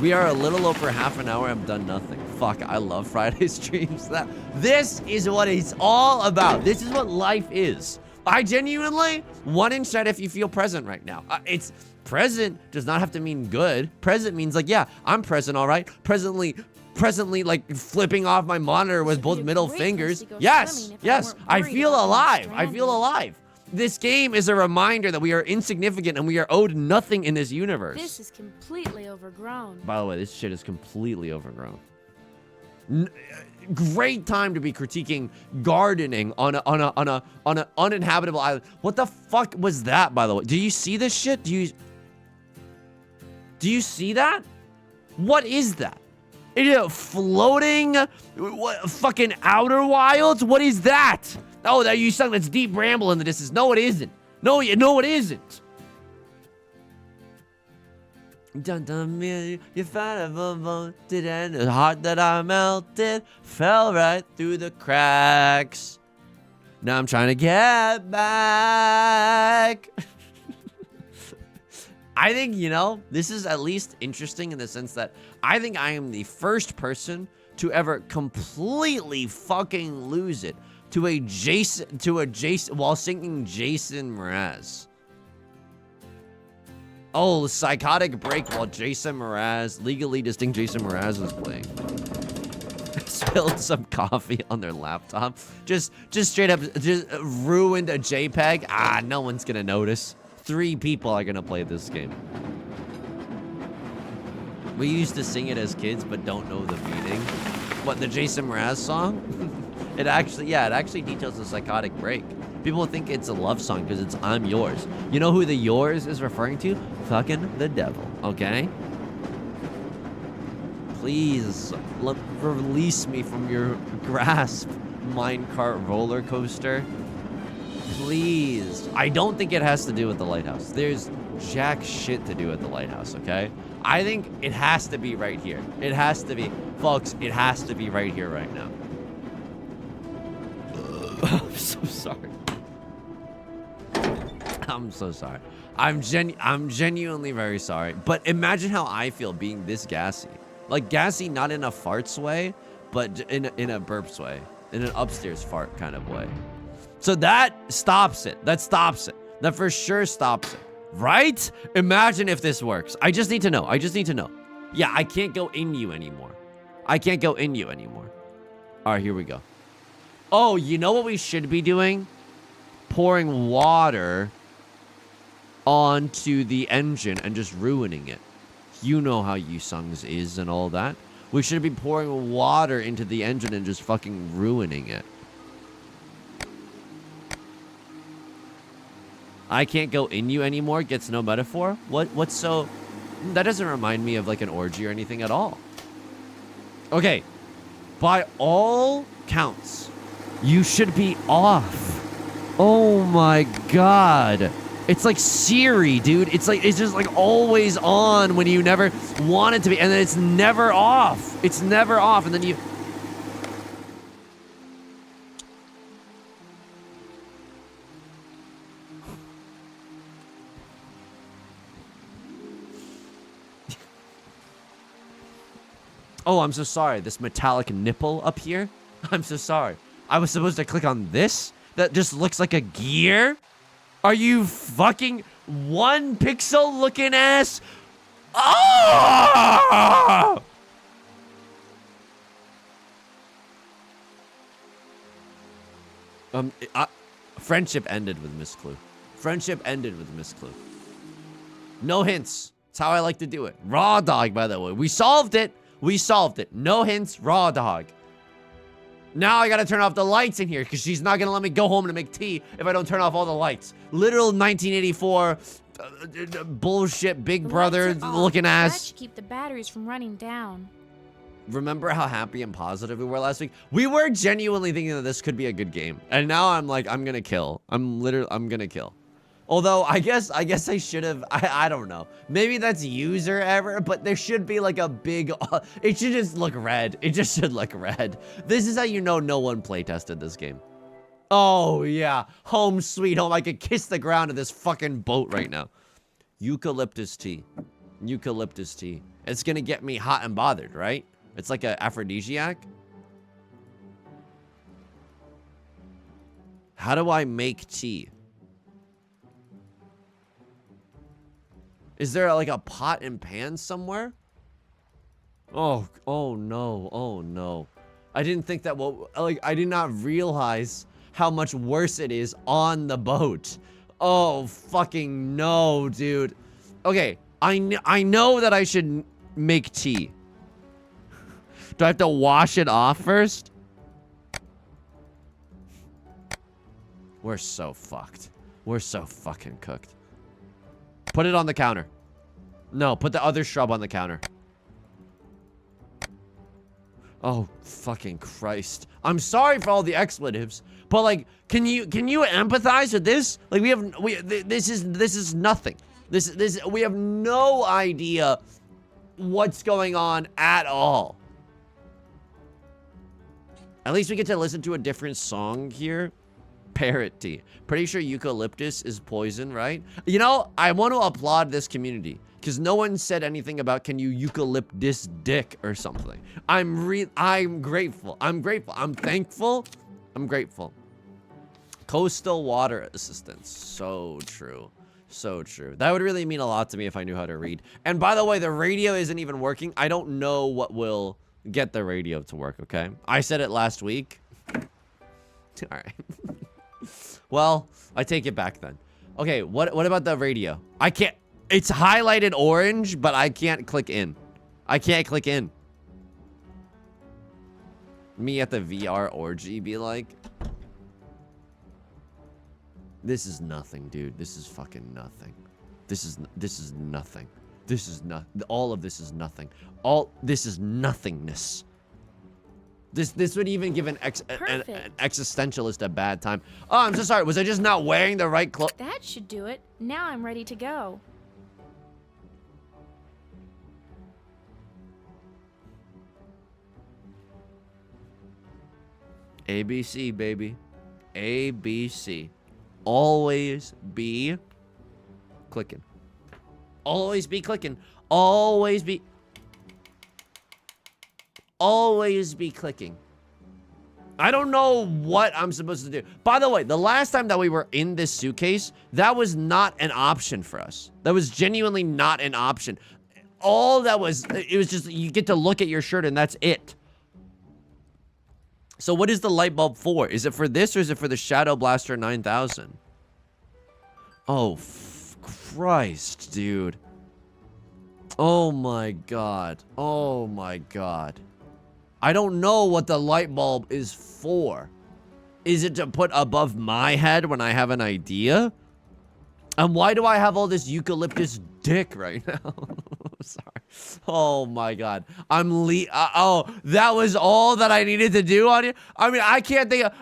[SPEAKER 1] We are a little over half an hour. I've done nothing. Fuck, I love Friday streams. This is what it's all about. This is what life is. I genuinely, 1 inch that if you feel present right now. It's present does not have to mean good. Present means like, yeah, I'm present, all right. Presently like flipping off my monitor with both middle fingers. Yes, I feel alive. I feel alive. This game is a reminder that we are insignificant and we are owed nothing in this universe.
[SPEAKER 2] This is completely overgrown.
[SPEAKER 1] By the way, this shit is completely overgrown. Great time to be critiquing gardening on an uninhabitable island. What the fuck was that, by the way? Do you see this shit? Do you see that? What is that? Is it floating? What, fucking outer wilds? What is that? Oh, that you sung that's deep ramble in the distance. No, it isn't. No, it isn't. Dun dun me, you found a wanted and the heart that I melted fell right through the cracks. Now I'm trying to get back. I think, you know, this is at least interesting in the sense that I think I am the first person to ever completely fucking lose it to a Jason while singing Jason Mraz. Oh, psychotic break while Jason Mraz, legally distinct Jason Mraz was playing. Spilled some coffee on their laptop. Just straight up, just ruined a JPEG. Ah, no one's gonna notice. 3 people are gonna play this game. We used to sing it as kids, but don't know the meaning. What, the Jason Mraz song? It actually details the psychotic break. People think it's a love song because it's I'm yours. You know who the yours is referring to? Fucking the devil, okay? Please, release me from your grasp, minecart roller coaster. Please. I don't think it has to do with the lighthouse. There's jack shit to do with the lighthouse, okay? I think it has to be right here. It has to be. Folks, it has to be right here right now. I'm so sorry. I'm so sorry. I'm genuinely very sorry. But imagine how I feel being this gassy. Like gassy, not in a farts way, but in a burps way. In an upstairs fart kind of way. So that stops it. That stops it. That for sure stops it. Right? Imagine if this works. I just need to know. I just need to know. Yeah, I can't go in you anymore. I can't go in you anymore. All right, here we go. Oh, you know what we should be doing? Pouring water onto the engine and just ruining it. You know how you songs is and all that. We should be pouring water into the engine and just fucking ruining it. I can't go in you anymore gets no metaphor? What's so... That doesn't remind me of like an orgy or anything at all. Okay. By all counts, you should be off. Oh my god. It's like Siri, dude. It's just like always on when you never want it to be. And then it's never off. It's never off. And then you... Oh, I'm so sorry. This metallic nipple up here. I'm so sorry. I was supposed to click on this? That just looks like a gear? Are you fucking 1 pixel looking ass? Oh! Friendship ended with Miss Clue. Friendship ended with Miss Clue. No hints. That's how I like to do it. Raw dog, by the way. We solved it. We solved it. No hints. Raw dog. Now I gotta turn off the lights in here because she's not gonna let me go home to make tea if I don't turn off all the lights. Literal 1984 bullshit Big Brother looking ass.
[SPEAKER 2] That should keep the batteries from running down.
[SPEAKER 1] Remember how happy and positive we were last week? We were genuinely thinking that this could be a good game. And now I'm like, I'm gonna kill. I'm gonna kill. Although, I guess I should have, I don't know. Maybe that's user error, but there should be like a big, it should just look red. It just should look red. This is how you know no one play tested this game. Oh yeah, home sweet home. I could kiss the ground of this fucking boat right now. Eucalyptus tea. Eucalyptus tea. It's gonna get me hot and bothered, right? It's like an aphrodisiac. How do I make tea? Is there like a pot and pan somewhere? Oh no. I didn't think that, I did not realize how much worse it is on the boat. Oh, fucking no, dude. Okay, I know that I should make tea. Do I have to wash it off first? We're so fucked. We're so fucking cooked. Put it on the counter. No, put the other shrub on the counter. Oh, fucking Christ. I'm sorry for all the expletives, but like, can you empathize with this? Like, this is nothing. We have no idea what's going on at all. At least we get to listen to a different song here. Parrot tea. Pretty sure eucalyptus is poison, right? You know, I want to applaud this community because no one said anything about can you eucalyptus dick or something. I'm grateful. I'm grateful. I'm thankful. I'm grateful. Coastal water assistance. So true. So true. That would really mean a lot to me if I knew how to read. And by the way, the radio isn't even working. I don't know what will get the radio to work, okay? I said it last week. All right. Well, I take it back then. Okay, what about the radio? I can't. It's highlighted orange, but I can't click in. I can't click in. Me at the VR orgy be like, this is nothing, dude. This is fucking nothing. This is nothing. This is not. All of this is nothing. All this is nothingness. This would even give an existentialist a bad time. Oh, I'm so sorry. Was I just not wearing the right clothes?
[SPEAKER 2] That should do it. Now I'm ready to go.
[SPEAKER 1] ABC, baby. ABC. Always be clicking. Always be clicking. Always be clicking. I don't know what I'm supposed to do. By the way, the last time that we were in this suitcase, that was not an option for us. That was genuinely not an option. All that was, it was just, you get to look at your shirt and that's it. So what is the light bulb for? Is it for this or is it for the Shadow Blaster 9000? Oh, Christ, dude. Oh my God. Oh my God. I don't know what the light bulb is for. Is it to put above my head when I have an idea? And why do I have all this eucalyptus dick right now? Sorry. Oh my God. Oh, that was all that I needed to do on you? I mean, I can't think of...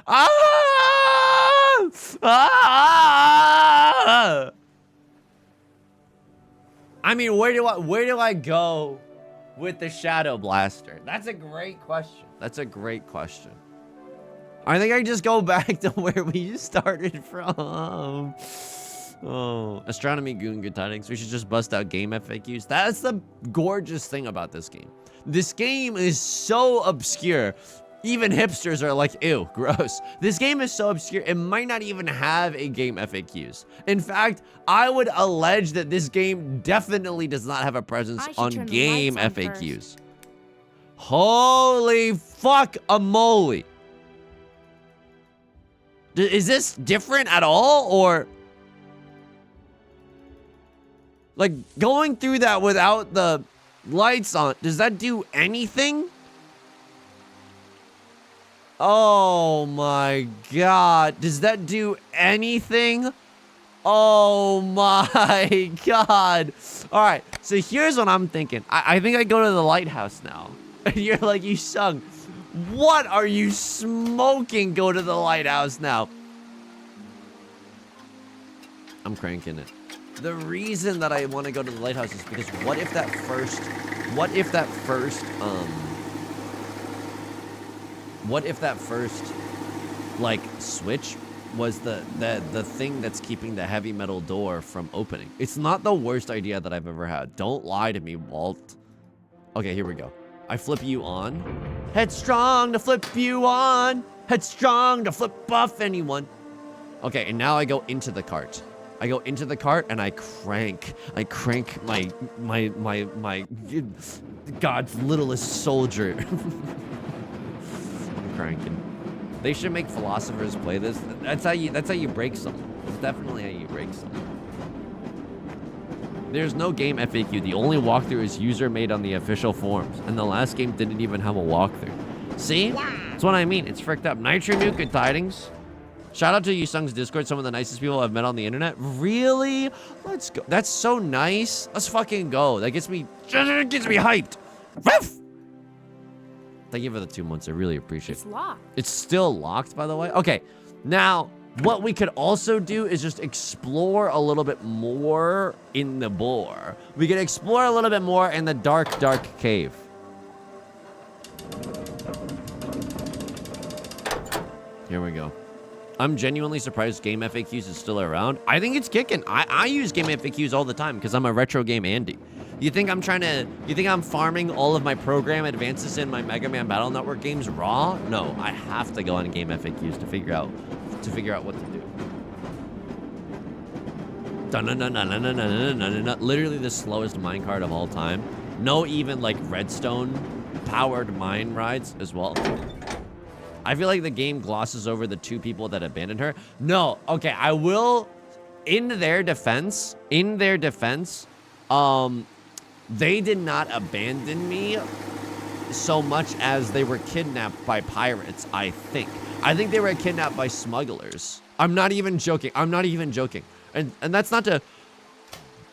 [SPEAKER 1] I mean, where do I go with the Shadow Blaster? That's a great question. That's a great question. I think I just go back to where we started from. Oh, Astronomy Goon, good tidings. We should just bust out game FAQs. That's the gorgeous thing about this game. This game is so obscure. Even hipsters are like, ew, gross. This game is so obscure, it might not even have a game FAQs. In fact, I would allege that this game definitely does not have a presence on game FAQs. Holy fuck a moly. Is this different at all, or? Like, going through that without the lights on, does that do anything? Oh my god. Does that do anything? Oh my god. Alright, so here's what I'm thinking. I think I go to the lighthouse now. And you're like, you sung. What are you smoking? Go to the lighthouse now. I'm cranking it. The reason that I want to go to the lighthouse is because what if that first, like, switch was the thing that's keeping the heavy metal door from opening. It's not the worst idea that I've ever had. Don't lie to me, Walt. Okay, here we go. I flip you on. Headstrong to flip you on. Headstrong to flip off anyone. Okay, and now I go into the cart. I go into the cart and I crank my God's littlest soldier. I'm cranking. They should make philosophers play this. That's how you break someone. It's definitely how you break someone. There's no game FAQ. The only walkthrough is user made on the official forums, and the last game didn't even have a walkthrough. See? That's what I mean. It's fricked up. Nitro Nuke, good tidings. Shout out to Yusung's Discord, some of the nicest people I've met on the internet. Really? Let's go. That's so nice. Let's fucking go. That gets me hyped. Ruff! Thank you for the 2 months. I really appreciate it.
[SPEAKER 2] It's locked.
[SPEAKER 1] It's still locked, by the way. Okay. Now, what we could also do is just explore a little bit more in the bore. We could explore a little bit more in the dark, dark cave. Here we go. I'm genuinely surprised Game FAQs is still around. I think it's kicking. I use Game FAQs all the time because I'm a retro game Andy. You think I'm farming all of my program advances in my Mega Man Battle Network games raw? No, I have to go on Game FAQs to figure out what to do. Literally the slowest minecart of all time. No even like redstone powered mine rides as well. I feel like the game glosses over the 2 people that abandoned her. No, okay, I will, in their defense, they did not abandon me so much as they were kidnapped by pirates, I think. I think they were kidnapped by smugglers. I'm not even joking. And that's not to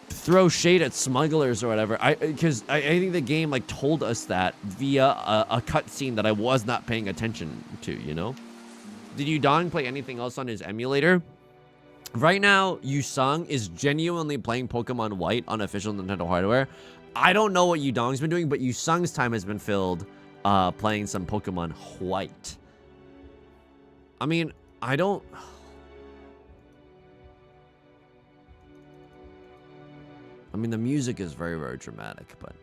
[SPEAKER 1] throw shade at smugglers or whatever. Because I think the game like told us that via a cutscene that I was not paying attention to, you know? Did Yudong play anything else on his emulator? Right now, Yusung is genuinely playing Pokemon White on official Nintendo hardware. I don't know what Yudong's been doing, but Yusung's time has been filled playing some Pokemon White. I mean, I mean, the music is very, very dramatic, but...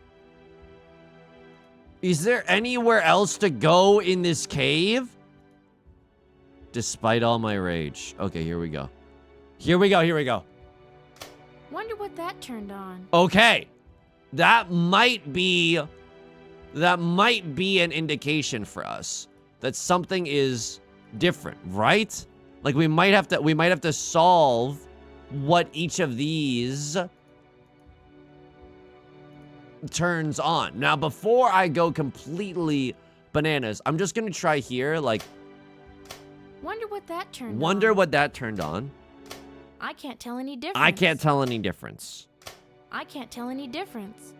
[SPEAKER 1] Is there anywhere else to go in this cave? Despite all my rage. Okay, here we go. Here we go.
[SPEAKER 2] Wonder what that turned on.
[SPEAKER 1] Okay. That might be an indication for us that something is different, right? Like we might have to solve what each of these turns on. Now, before I go completely bananas, I'm just gonna try here, like...
[SPEAKER 2] Wonder what that turned on. I can't tell any difference.
[SPEAKER 1] I can't tell any difference.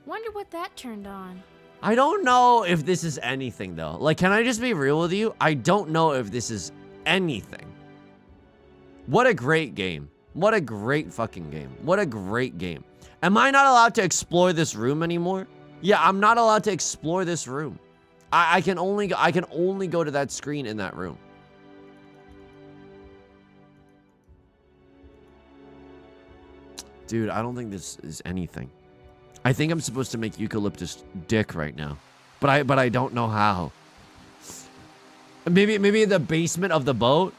[SPEAKER 2] Wonder what that turned on.
[SPEAKER 1] I don't know if this is anything, though. Like, can I just be real with you? I don't know if this is anything. What a great game. What a great fucking game. What a great game. Am I not allowed to explore this room anymore? Yeah, I'm not allowed to explore this room. I can only go to that screen in that room. Dude, I don't think this is anything. I think I'm supposed to make eucalyptus dick right now. But I don't know how. Maybe the basement of the boat.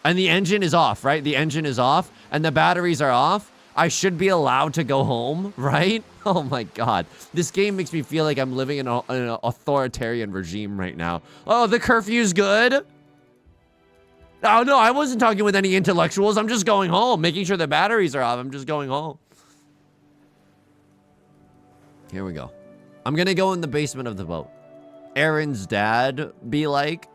[SPEAKER 1] And the engine is off, right? The engine is off and the batteries are off. I should be allowed to go home, right? Oh my God. This game makes me feel like I'm living in an authoritarian regime right now. Oh, the curfew's good. Oh no, I wasn't talking with any intellectuals. I'm just going home, making sure the batteries are off. I'm just going home. Here we go. I'm gonna go in the basement of the boat. Aaron's dad be like.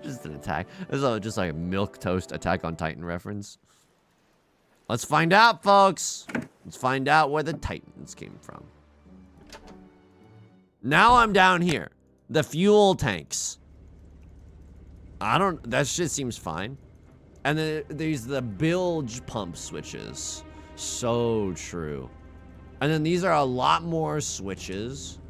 [SPEAKER 1] Just an attack. This is just like a milquetoast Attack on Titan reference. Let's find out, folks. Let's find out where the Titans came from. Now I'm down here. The fuel tanks. That shit seems fine. And then there's the bilge pump switches. So true. And then these are a lot more switches.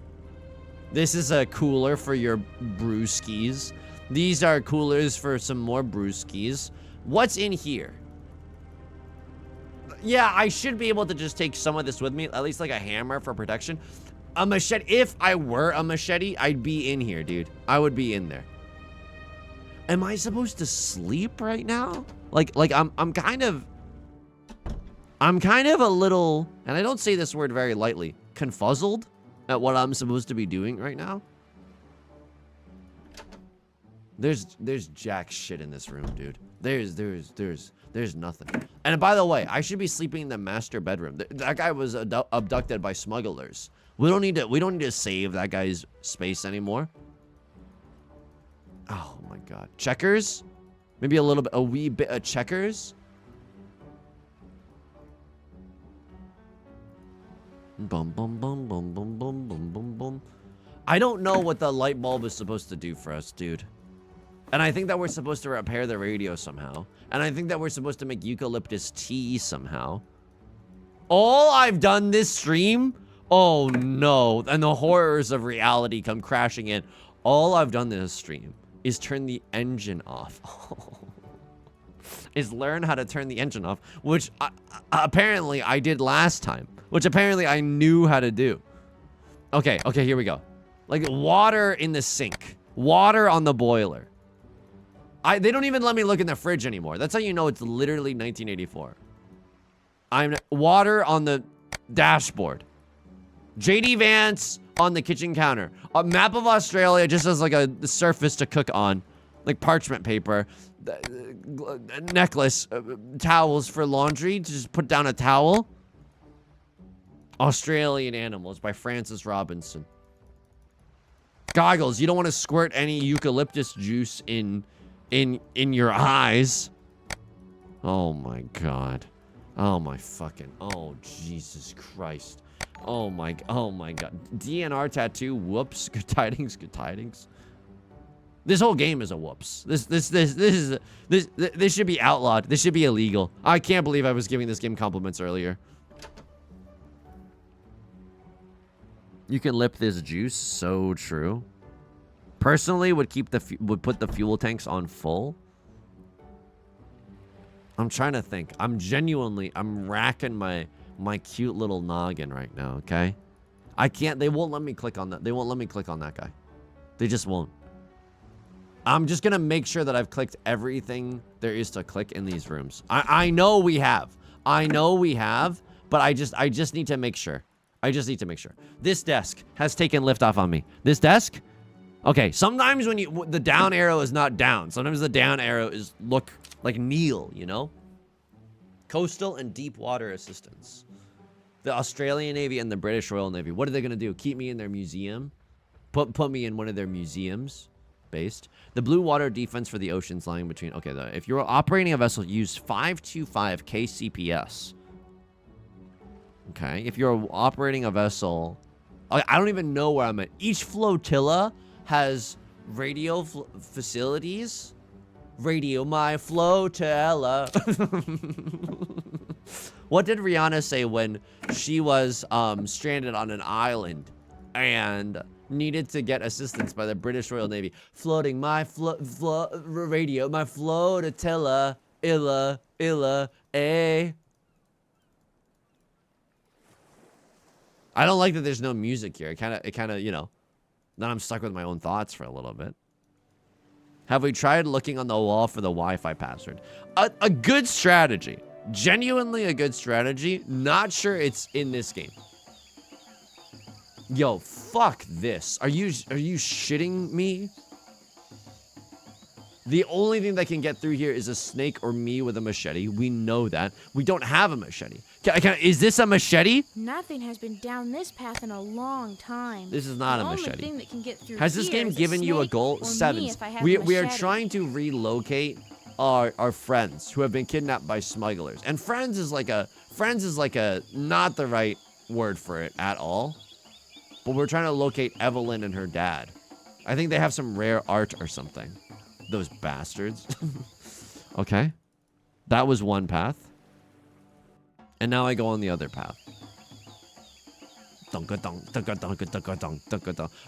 [SPEAKER 1] This is a cooler for your brewskis. These are coolers for some more brewskis. What's in here? Yeah, I should be able to just take some of this with me. At least like a hammer for protection. A machete. If I were a machete, I'd be in here, dude. I would be in there. Am I supposed to sleep right now? Like I'm kind of a little, and I don't say this word very lightly, confuzzled at what I'm supposed to be doing right now. There's jack shit in this room, dude. There's nothing. And by the way, I should be sleeping in the master bedroom. That guy was abducted by smugglers. We don't need to save that guy's space anymore. Oh my God. Checkers? Maybe a wee bit of checkers? Bum bum bum bum bum bum bum bum bum. I don't know what the light bulb is supposed to do for us, dude. And I think that we're supposed to repair the radio somehow. And I think that we're supposed to make eucalyptus tea somehow. All I've done this stream? Oh no. And the horrors of reality come crashing in. All I've done this stream is turn the engine off. Is learn how to turn the engine off, which apparently I did last time. Which apparently I knew how to do. Okay, here we go. Like water in the sink. Water on the boiler. They don't even let me look in the fridge anymore. That's how you know it's literally 1984. Water on the dashboard. JD Vance on the kitchen counter. A map of Australia just as like a surface to cook on. Like parchment paper. Necklace. Towels for laundry. Just put down a towel. Australian Animals by Francis Robinson. Goggles. You don't want to squirt any eucalyptus juice in your eyes. Oh my God. Oh my fucking. Oh Jesus Christ. Oh my God. DNR tattoo. Whoops. Good tidings. Good tidings. This whole game is a whoops. This should be outlawed. This should be illegal. I can't believe I was giving this game compliments earlier. You can lip this juice. So true. Personally, would put the fuel tanks on full. I'm trying to think. I'm racking my cute little noggin right now. Okay, I can't. They won't let me click on that. They won't let me click on that guy. They just won't. I'm just gonna make sure that I've clicked everything there is to click in these rooms. I know we have. But I just need to make sure. This desk has taken liftoff on me. This desk? Okay, sometimes when the down arrow is not down. Sometimes the down arrow is look like kneel, you know? Coastal and deep water assistance. The Australian Navy and the British Royal Navy. What are they going to do? Keep me in their museum? Put me in one of their museums? Based. The blue water defense for the oceans lying between... Okay, if you're operating a vessel, use 525 KCPS. Okay, if you're operating a vessel... I don't even know where I'm at. Each flotilla has radio facilities. Radio my flotilla. What did Rihanna say when she was stranded on an island and needed to get assistance by the British Royal Navy? Floating my radio, my flotilla, illa, eh. I don't like that there's no music here. It kind of, you know, Then I'm stuck with my own thoughts for a little bit. Have we tried looking on the wall for the Wi-Fi password? A good strategy. Genuinely a good strategy. Not sure it's in this game. Yo, fuck this. Are you shitting me? The only thing that can get through here is a snake or me with a machete. We know that. We don't have a machete. Is this a machete?
[SPEAKER 2] Nothing has been down this path in a long time.
[SPEAKER 1] This is not a
[SPEAKER 2] The
[SPEAKER 1] machete.
[SPEAKER 2] only thing that can get through
[SPEAKER 1] Has this
[SPEAKER 2] here
[SPEAKER 1] game
[SPEAKER 2] is a
[SPEAKER 1] given you a
[SPEAKER 2] snake
[SPEAKER 1] goal?
[SPEAKER 2] or me
[SPEAKER 1] 7.
[SPEAKER 2] if I have a
[SPEAKER 1] We are
[SPEAKER 2] machete.
[SPEAKER 1] trying to relocate our friends who have been kidnapped by smugglers. And friends is like a not the right word for it at all. But we're trying to locate Evelyn and her dad. I think they have some rare art or something. Those bastards. Okay. That was one path. And now I go on the other path.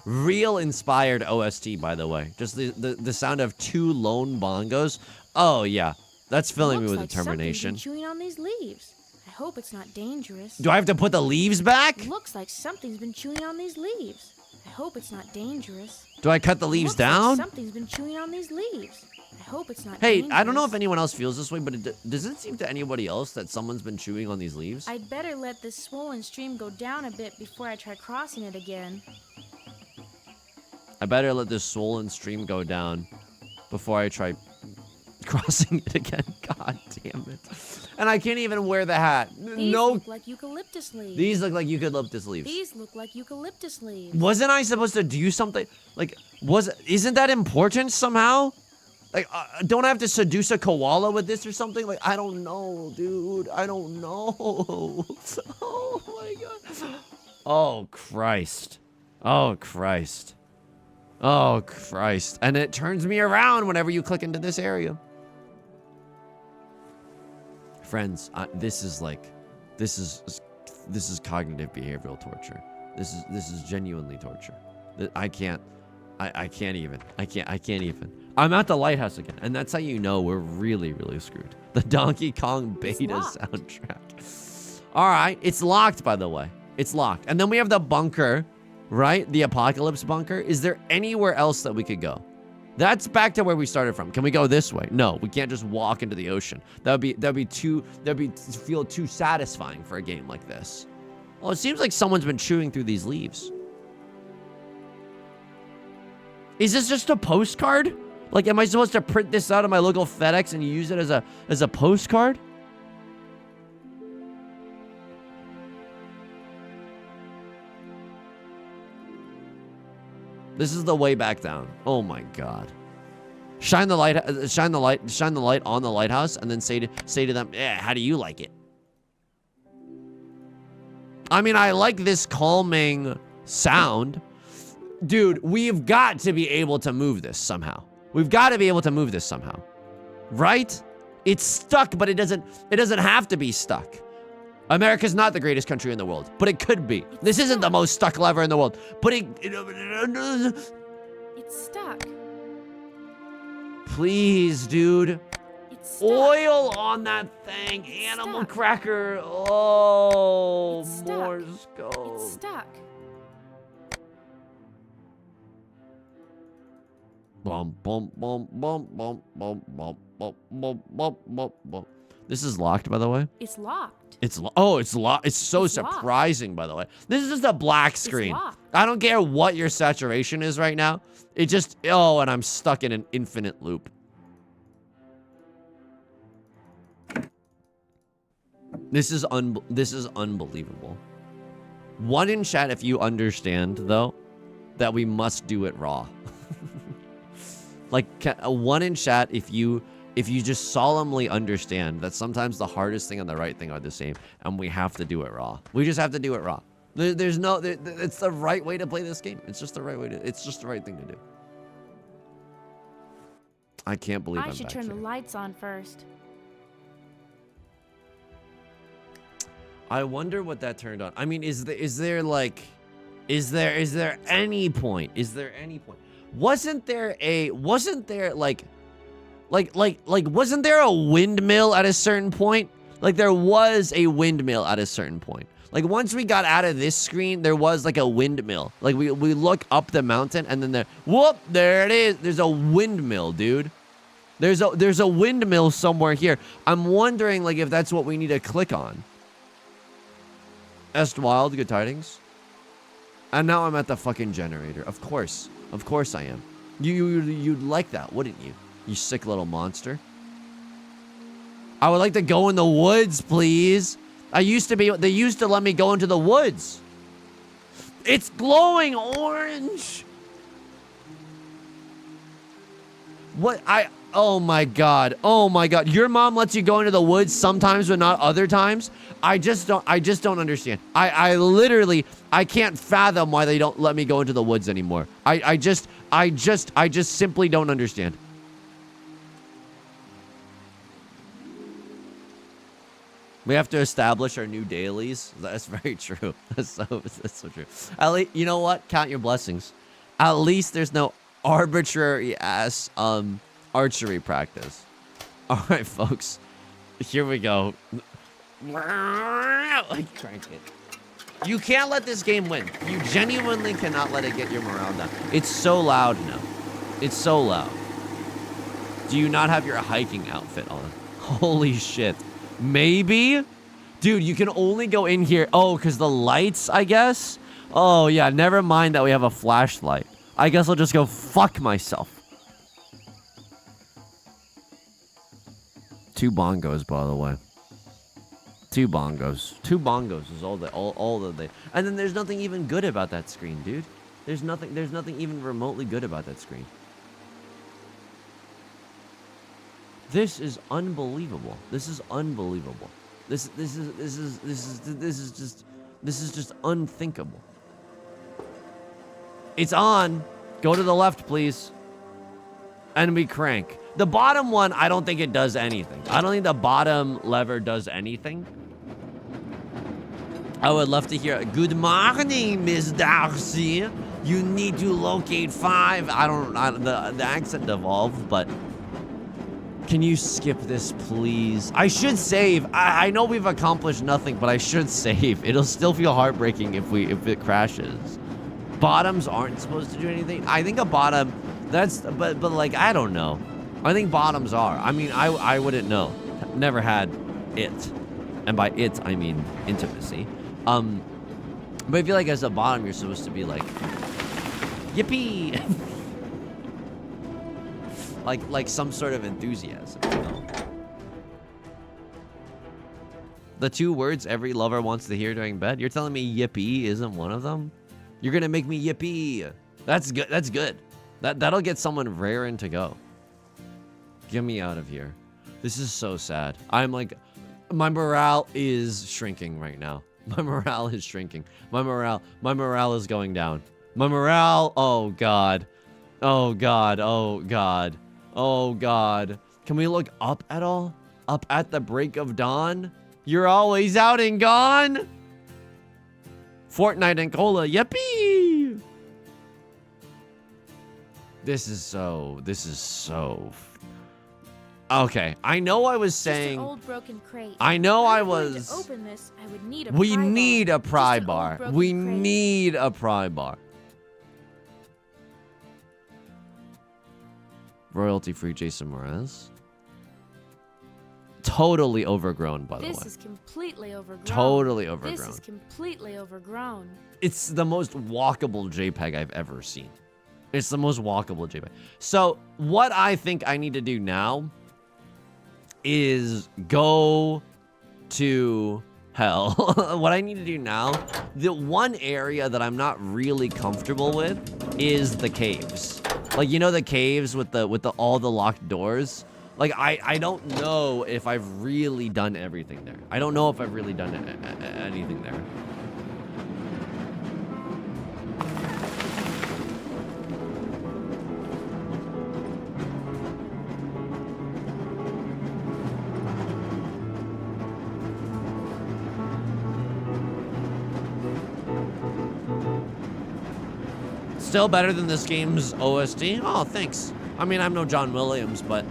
[SPEAKER 1] Real inspired OST, by the way. Just the sound of 2 lone bongos. Oh, yeah. That's filling me with determination.
[SPEAKER 2] Looks like something's been chewing on these leaves. I hope it's not dangerous.
[SPEAKER 1] Do I have to put the leaves back?
[SPEAKER 2] Looks like something's been chewing on these leaves. I hope it's not dangerous.
[SPEAKER 1] Do I cut the leaves
[SPEAKER 2] Looks
[SPEAKER 1] down?
[SPEAKER 2] Like something's been chewing on these leaves. I hope it's not
[SPEAKER 1] Hey,
[SPEAKER 2] dangerous.
[SPEAKER 1] I don't know if anyone else feels this way, but does it seem to anybody else that someone's been chewing on these leaves?
[SPEAKER 2] I'd better let this swollen stream go down a bit before I try crossing it again.
[SPEAKER 1] I better let this swollen stream go down before I try crossing it again. God damn it. And I can't even wear the hat.
[SPEAKER 2] These look like eucalyptus leaves.
[SPEAKER 1] These look like eucalyptus leaves.
[SPEAKER 2] These look like eucalyptus leaves.
[SPEAKER 1] Wasn't I supposed to do something? Like, isn't that important somehow? Like, don't I have to seduce a koala with this or something? Like, I don't know, dude. I don't know. Oh, my God. Oh, Christ. Oh, Christ. Oh, Christ. And it turns me around whenever you click into this area. Friends, this is cognitive behavioral torture. This is genuinely torture. I can't even. I'm at the lighthouse again, and that's how you know we're really, really screwed. The Donkey Kong beta soundtrack. All right, it's locked, by the way. It's locked. And then we have the bunker, right? The apocalypse bunker. Is there anywhere else that we could go? That's back to where we started from. Can we go this way? No, we can't just walk into the ocean. That'd feel too satisfying for a game like this. Well, it seems like someone's been chewing through these leaves. Is this just a postcard? Like, am I supposed to print this out of my local FedEx and use it as a postcard? This is the way back down. Oh my God. Shine the light on the lighthouse, and then say to them, yeah, how do you like it? I mean, I like this calming sound. Dude, we've got to be able to move this somehow. We've got to be able to move this somehow. Right? It's stuck, but it doesn't have to be stuck. America's not the greatest country in the world, but it could be. This isn't the most stuck lever in the world, but
[SPEAKER 2] It's stuck.
[SPEAKER 1] Please, dude.
[SPEAKER 2] It's stuck.
[SPEAKER 1] Oil on that thing.
[SPEAKER 2] It's
[SPEAKER 1] Animal
[SPEAKER 2] stuck.
[SPEAKER 1] cracker. Oh,
[SPEAKER 2] It's stuck.
[SPEAKER 1] more
[SPEAKER 2] It's
[SPEAKER 1] skulls.
[SPEAKER 2] stuck.
[SPEAKER 1] Bum, bum, bum, bum, bum, bum, bum, bum, bum, bum, bum, bum. This is locked, by the way.
[SPEAKER 2] It's locked.
[SPEAKER 1] It's locked. It's so
[SPEAKER 2] It's locked.
[SPEAKER 1] surprising, by the way. This is just a black screen.
[SPEAKER 2] locked.
[SPEAKER 1] I don't care what your saturation is right now. It just, and I'm stuck in an infinite loop. This is unbelievable. One in chat if you understand, though, that we must do it raw. Like, one in chat if you just solemnly understand that sometimes the hardest thing and the right thing are the same, and we have to do it raw. We just have to do it raw. It's the right way to play this game. It's just the right way it's just the right thing to do. I can't believe I'm
[SPEAKER 2] I should
[SPEAKER 1] back
[SPEAKER 2] turn the
[SPEAKER 1] here.
[SPEAKER 2] lights on first.
[SPEAKER 1] I wonder what that turned on. I mean, is there any point? Wasn't there a windmill at a certain point? Like, there was a windmill at a certain point. Like, once we got out of this screen, there was, like, a windmill. Like, we look up the mountain, and then there it is. There's a windmill, dude. There's a windmill somewhere here. I'm wondering, like, if that's what we need to click on. Est Wild, good tidings. And now I'm at the fucking generator. Of course. Of course I am. You'd like that, wouldn't you? You sick little monster. I would like to go in the woods, please. They used to let me go into the woods. It's glowing orange. Oh my god. Oh my god. Your mom lets you go into the woods sometimes but not other times? I just don't understand. I literally can't fathom why they don't let me go into the woods anymore. I just simply don't understand. We have to establish our new dailies. That's very true. That's so true. At least, you know what? Count your blessings. At least there's no arbitrary ass archery practice. All right, folks. Here we go. Crank it. You can't let this game win. You genuinely cannot let it get your morale down. It's so loud now. It's so loud. Do you not have your hiking outfit on? Holy shit. Maybe? Dude, you can only go in here. Oh, because the lights, I guess? Oh, yeah. Never mind that we have a flashlight. I guess I'll just go fuck myself. 2 bongos, by the way. 2 bongos. 2 bongos is all that they. And then there's nothing even good about that screen, dude. There's nothing even remotely good about that screen. This is unbelievable. This is unbelievable. This is just unthinkable. It's on. Go to the left, please. And we crank. The bottom one, I don't think it does anything. I don't think the bottom lever does anything. I would love to hear, good morning, Miss Darcy. You need to locate 5. The accent evolved, but can you skip this, please? I should save. I know we've accomplished nothing, but I should save. It'll still feel heartbreaking if it crashes. Bottoms aren't supposed to do anything. I think a bottom, but like, I don't know. I think bottoms are. I mean, I wouldn't know. Never had it. And by it, I mean intimacy. But I feel like as a bottom, you're supposed to be like, yippee! like some sort of enthusiasm, you know? The 2 words every lover wants to hear during bed. You're telling me yippee isn't one of them? You're gonna make me yippee. That's good. That's good. That'll get someone raring to go. Get me out of here. This is so sad. I'm like, my morale is shrinking right now. My morale is shrinking. My morale is going down. My morale, oh god. Oh god, oh god. Oh god. Can we look up at all? Up at the break of dawn? You're always out and gone? Fortnite and cola, yippee! This is so... Okay, I know I was saying...
[SPEAKER 2] Just an old broken crate.
[SPEAKER 1] I know I
[SPEAKER 2] If wanted
[SPEAKER 1] was...
[SPEAKER 2] to open this, I would need a
[SPEAKER 1] We
[SPEAKER 2] pry
[SPEAKER 1] need
[SPEAKER 2] bar.
[SPEAKER 1] a pry
[SPEAKER 2] Just an old
[SPEAKER 1] bar.
[SPEAKER 2] broken
[SPEAKER 1] We
[SPEAKER 2] crate.
[SPEAKER 1] need a pry bar. Royalty-free Jason Mraz. Totally overgrown, by the way.
[SPEAKER 2] This is completely overgrown.
[SPEAKER 1] Totally overgrown.
[SPEAKER 2] This is completely overgrown.
[SPEAKER 1] It's the most walkable JPEG I've ever seen. It's the most walkable JPEG. So what I think I need to do now is go to hell. What I need to do now, the one area that I'm not really comfortable with is the caves. Like, you know, the caves with all the locked doors? Like, I don't know if I've really done everything there. I don't know if I've really done anything there. Still better than this game's OST? Oh, thanks. I mean, I'm no John Williams, but...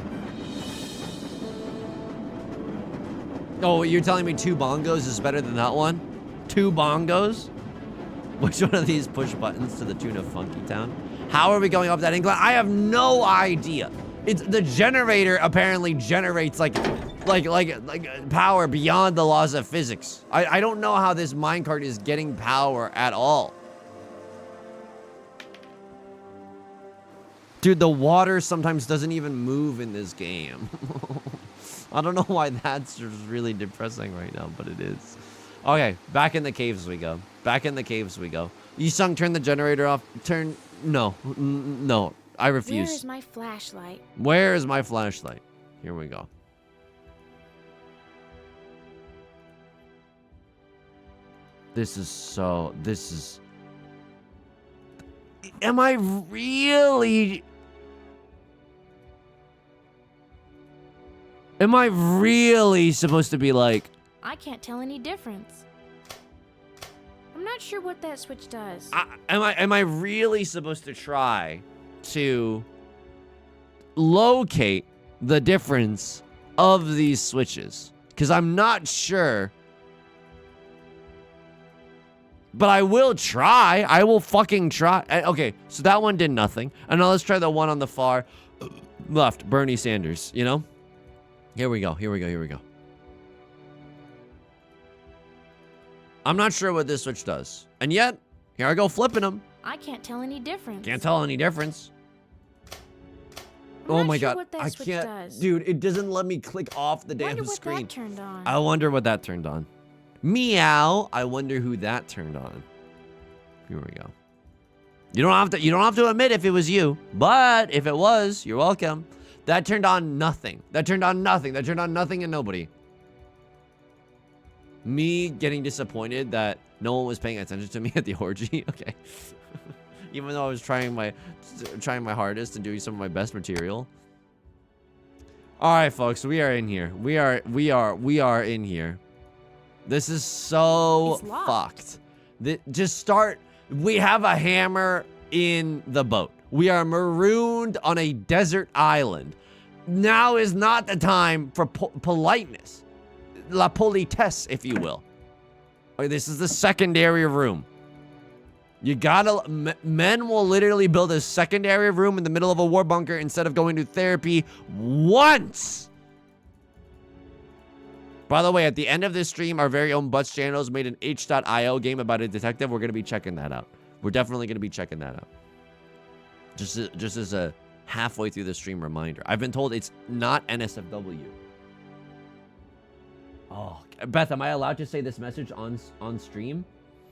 [SPEAKER 1] Oh, you're telling me 2 bongos is better than that one? 2 bongos? Which one of these push buttons to the tune of Funky Town? How are we going up that incline? I have no idea. It's the generator apparently generates like power beyond the laws of physics. I don't know how this minecart is getting power at all. Dude, the water sometimes doesn't even move in this game. I don't know why that's just really depressing right now, but it is. Okay, back in the caves we go. Back in the caves we go. Yisung, turn the generator off. No, no, I refuse.
[SPEAKER 2] Where is my flashlight?
[SPEAKER 1] Where is my flashlight? Here we go. This is... Am I really... Am I really supposed to be like...
[SPEAKER 2] I can't tell any difference. I'm not sure what that switch does.
[SPEAKER 1] Am I really supposed to try to locate the difference of these switches? Because I'm not sure. But I will try. I will fucking try. Okay, so that one did nothing. And now let's try the one on the far left. Bernie Sanders, you know? Here we go. Here we go. Here we go. I'm not sure what this switch does. And yet, here I go flipping them.
[SPEAKER 2] I can't tell any difference.
[SPEAKER 1] Can't tell any difference.
[SPEAKER 2] I'm
[SPEAKER 1] Oh
[SPEAKER 2] not
[SPEAKER 1] my
[SPEAKER 2] sure
[SPEAKER 1] god.
[SPEAKER 2] what that
[SPEAKER 1] I
[SPEAKER 2] switch
[SPEAKER 1] can't.
[SPEAKER 2] does.
[SPEAKER 1] Dude, it doesn't let me click off the
[SPEAKER 2] Wonder
[SPEAKER 1] damn
[SPEAKER 2] what
[SPEAKER 1] screen.
[SPEAKER 2] that turned on.
[SPEAKER 1] I wonder what that turned on. Meow. I wonder who that turned on. Here we go. You don't have to admit if it was you, but if it was, you're welcome. That turned on nothing. That turned on nothing. That turned on nothing and nobody. Me getting disappointed that no one was paying attention to me at the orgy. Okay. Even though I was trying my hardest and doing some of my best material. All right, folks, we are in here. We are in here. This is so fucked. Just start. We have a hammer in the boat. We are marooned on a desert island. Now is not the time for politeness. La politesse, if you will. Okay, this is the secondary room. You gotta... Men will literally build a secondary room in the middle of a war bunker instead of going to therapy once. By the way, at the end of this stream, our very own Butts Channels made an H.io game about a detective. We're going to be checking that out. We're definitely going to be checking that out. Just as a halfway through the stream reminder. I've been told it's not NSFW. Oh, Beth, am I allowed to say this message on stream?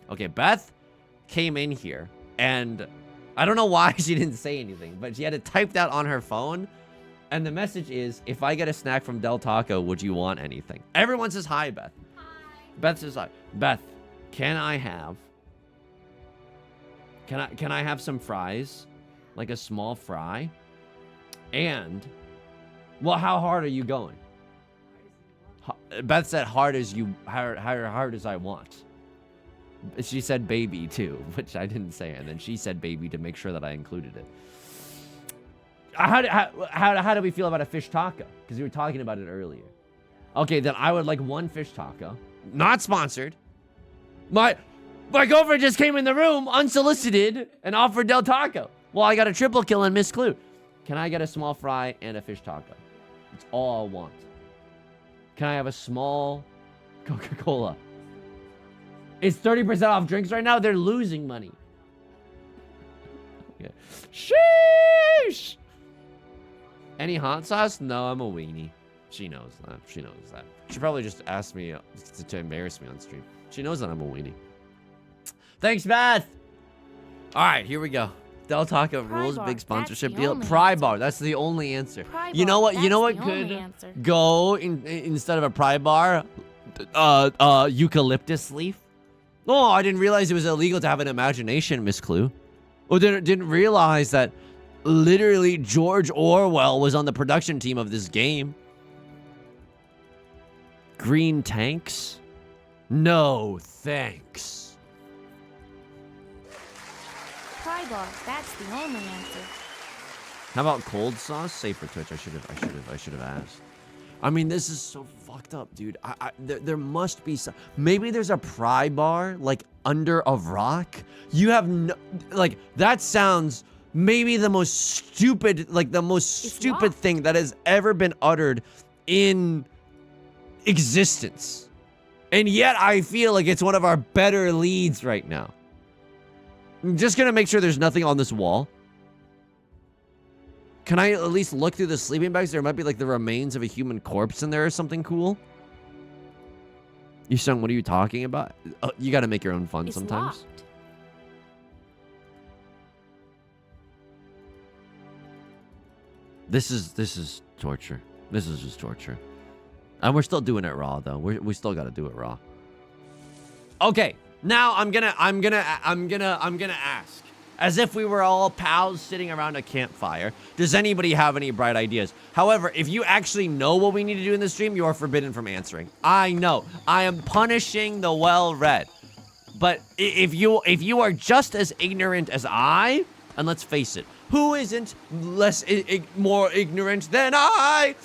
[SPEAKER 1] Okay, Beth came in here, and I don't know why she didn't say anything, but she had it typed out on her phone, and the message is, if I get a snack from Del Taco, would you want anything? Everyone says hi, Beth. Hi. Beth says hi. Beth, can I have some fries? Like a small fry? And, well, how hard are you going? Beth said hard as I want. She said baby too, which I didn't say, and then she said baby to make sure that I included it. How do we feel about a fish taco? Because we were talking about it earlier. Okay, then I would like 1 fish taco. Not sponsored. My girlfriend just came in the room unsolicited and offered Del Taco. Well, I got a triple kill and Miss Clue. Can I get a small fry and a fish taco? It's all I want. Can I have a small Coca-Cola? It's 30% off drinks right now. They're losing money. Yeah. Sheesh. Any hot sauce? No, I'm a weenie. She knows that. She knows that. She probably just asked me to embarrass me on stream. She knows that I'm a weenie. Thanks, Beth. All right, here we go. Del Taco rules, big sponsorship deal. Pry bar, that's the only answer. You know what? You know what could go instead of a pry bar? Eucalyptus leaf. Oh, I didn't realize it was illegal to have an imagination, Miss Clue. Oh, didn't realize that literally George Orwell was on the production team of this game. Green tanks? No, thanks.
[SPEAKER 2] Pry bar, that's the only answer.
[SPEAKER 1] How about cold sauce? Safe for Twitch. I should have asked. I mean, this is so fucked up, dude. There must be some. Maybe there's a pry bar like under a rock. You have no, like, that sounds maybe the most stupid, like the most stupid thing that has ever been uttered in existence. And yet I feel like it's one of our better leads right now. I'm just gonna make sure there's nothing on this wall. Can I at least look through the sleeping bags? There might be like the remains of a human corpse in there or something cool. Yusung, what are you talking about? Oh, you gotta make your own fun sometimes.
[SPEAKER 2] Locked.
[SPEAKER 1] This is torture. This is just torture. And we're still doing it raw though. We still gotta do it raw. Okay, now I'm gonna ask. As if we were all pals sitting around a campfire. Does anybody have any bright ideas? However, if you actually know what we need to do in this stream, you are forbidden from answering. I know. I am punishing the well-read. But if you are just as ignorant as I, and let's face it, who isn't more ignorant than I?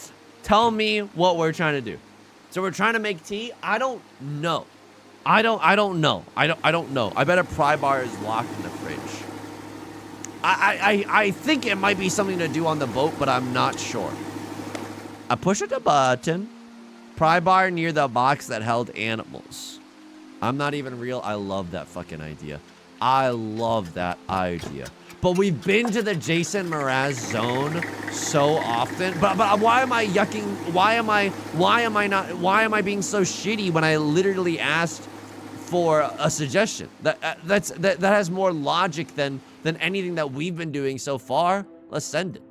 [SPEAKER 1] Tell me what we're trying to do. So we're trying to make tea? I don't know. I don't know. I don't know. I bet a pry bar is locked in the fridge. I think it might be something to do on the boat, but I'm not sure. I push the button. Pry bar near the box that held animals. I'm not even real. I love that fucking idea. I love that idea. But we've been to the Jason Mraz zone so often. But why am I yucking? Why am I being so shitty when I literally asked for a suggestion? That has more logic than anything that we've been doing so far. Let's send it.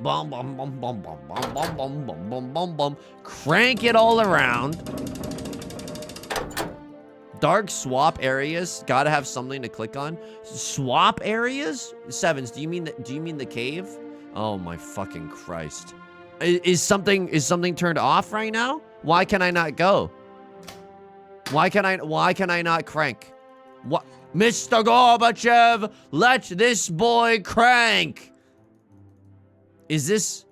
[SPEAKER 1] Bum bum bum bum bum bum bum bum bum bum bum bum. Crank it all around. Dark swap areas. Gotta have something to click on. Swap areas? Sevens, do you mean the cave? Oh my fucking Christ. Is something turned off right now? Why can I not go? Why can I not crank? What? Mr. Gorbachev, let this boy crank. Is this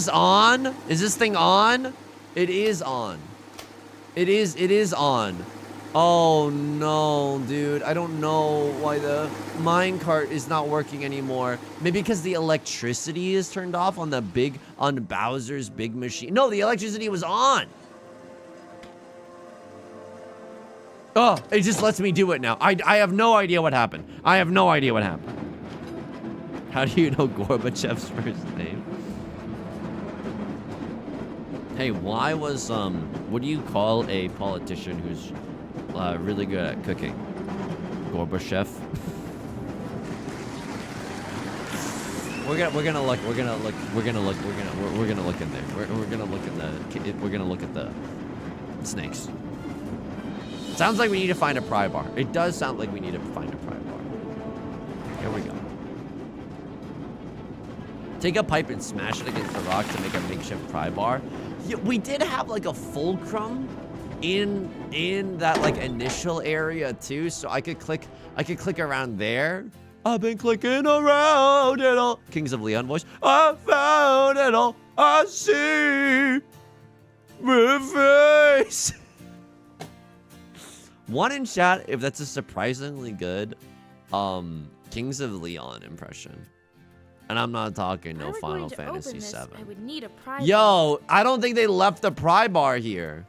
[SPEAKER 1] on? Is this thing on? It is on. It is on. Oh no, dude. I don't know why the minecart is not working anymore. Maybe because the electricity is turned off on Bowser's big machine. No, the electricity was on. Oh, it just lets me do it now. I have no idea what happened. I have no idea what happened. How do you know Gorbachev's first name? Hey, why was, what do you call a politician who's really good at cooking? Gorbachev? We're gonna look in there. We're gonna look at the snakes. Sounds like we need to find a pry bar. It does sound like we need to find a pry bar. Here we go. Take a pipe and smash it against the rock to make a makeshift pry bar. Yeah, we did have like a fulcrum in that like initial area too, so I could click around there. I've been clicking around it all. Kings of Leon voice. I found it all. I see my face. One in chat if that's a surprisingly good Kings of Leon impression. And I'm not talking no Final Fantasy VII.
[SPEAKER 2] I would need a pry
[SPEAKER 1] Yo, I don't think they left the pry bar here.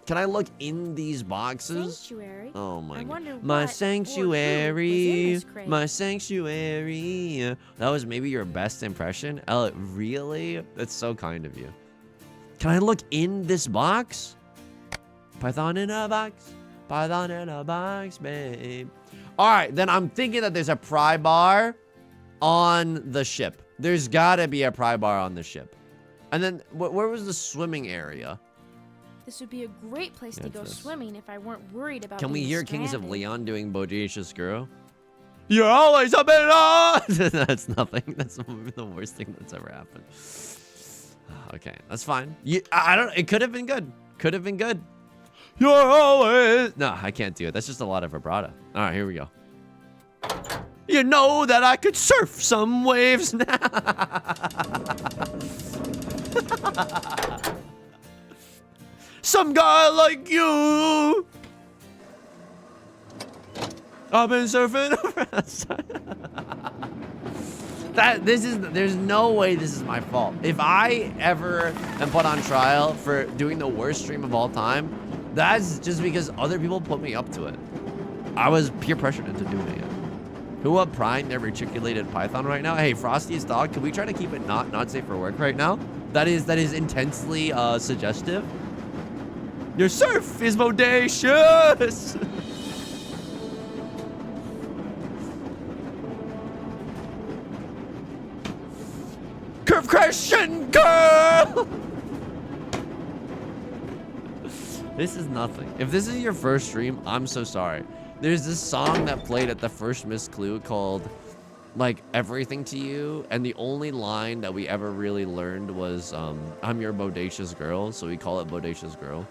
[SPEAKER 1] Can I look in these boxes?
[SPEAKER 2] Sanctuary.
[SPEAKER 1] Oh my god.
[SPEAKER 2] My
[SPEAKER 1] sanctuary. My sanctuary. That was maybe your best impression? Elliot, really? That's so kind of you. Can I look in this box? Python in a box. Python in a box, babe. All right, then I'm thinking that there's a pry bar on the ship. There's gotta be a pry bar on the ship. And then where was the swimming area?
[SPEAKER 2] This would be a great place to go swimming if I weren't worried about.
[SPEAKER 1] Can we
[SPEAKER 2] being
[SPEAKER 1] hear
[SPEAKER 2] stranded.
[SPEAKER 1] Kings of Leon doing Bodacious Girl? You're always up and on. That's nothing. That's the worst thing that's ever happened. Okay, that's fine. I don't. It could have been good. Could have been good. You're always. No, I can't do it. That's just a lot of vibrato. All right, here we go. You know that I could surf some waves now. Some guy like you. I've been surfing around. There's no way this is my fault. If I ever am put on trial for doing the worst stream of all time, that's just because other people put me up to it. I was peer pressured into doing it. Who up Prime never articulated Python right now? Hey, Frosty's dog, can we try to keep it not safe for work right now? That is intensely suggestive. Your surf is bodacious. Curve crashing girl. This is nothing. If this is your first stream, I'm so sorry. There's this song that played at the first Miss Clue called like Everything to You, and the only line that we ever really learned was I'm your bodacious girl, so we call it Bodacious Girl.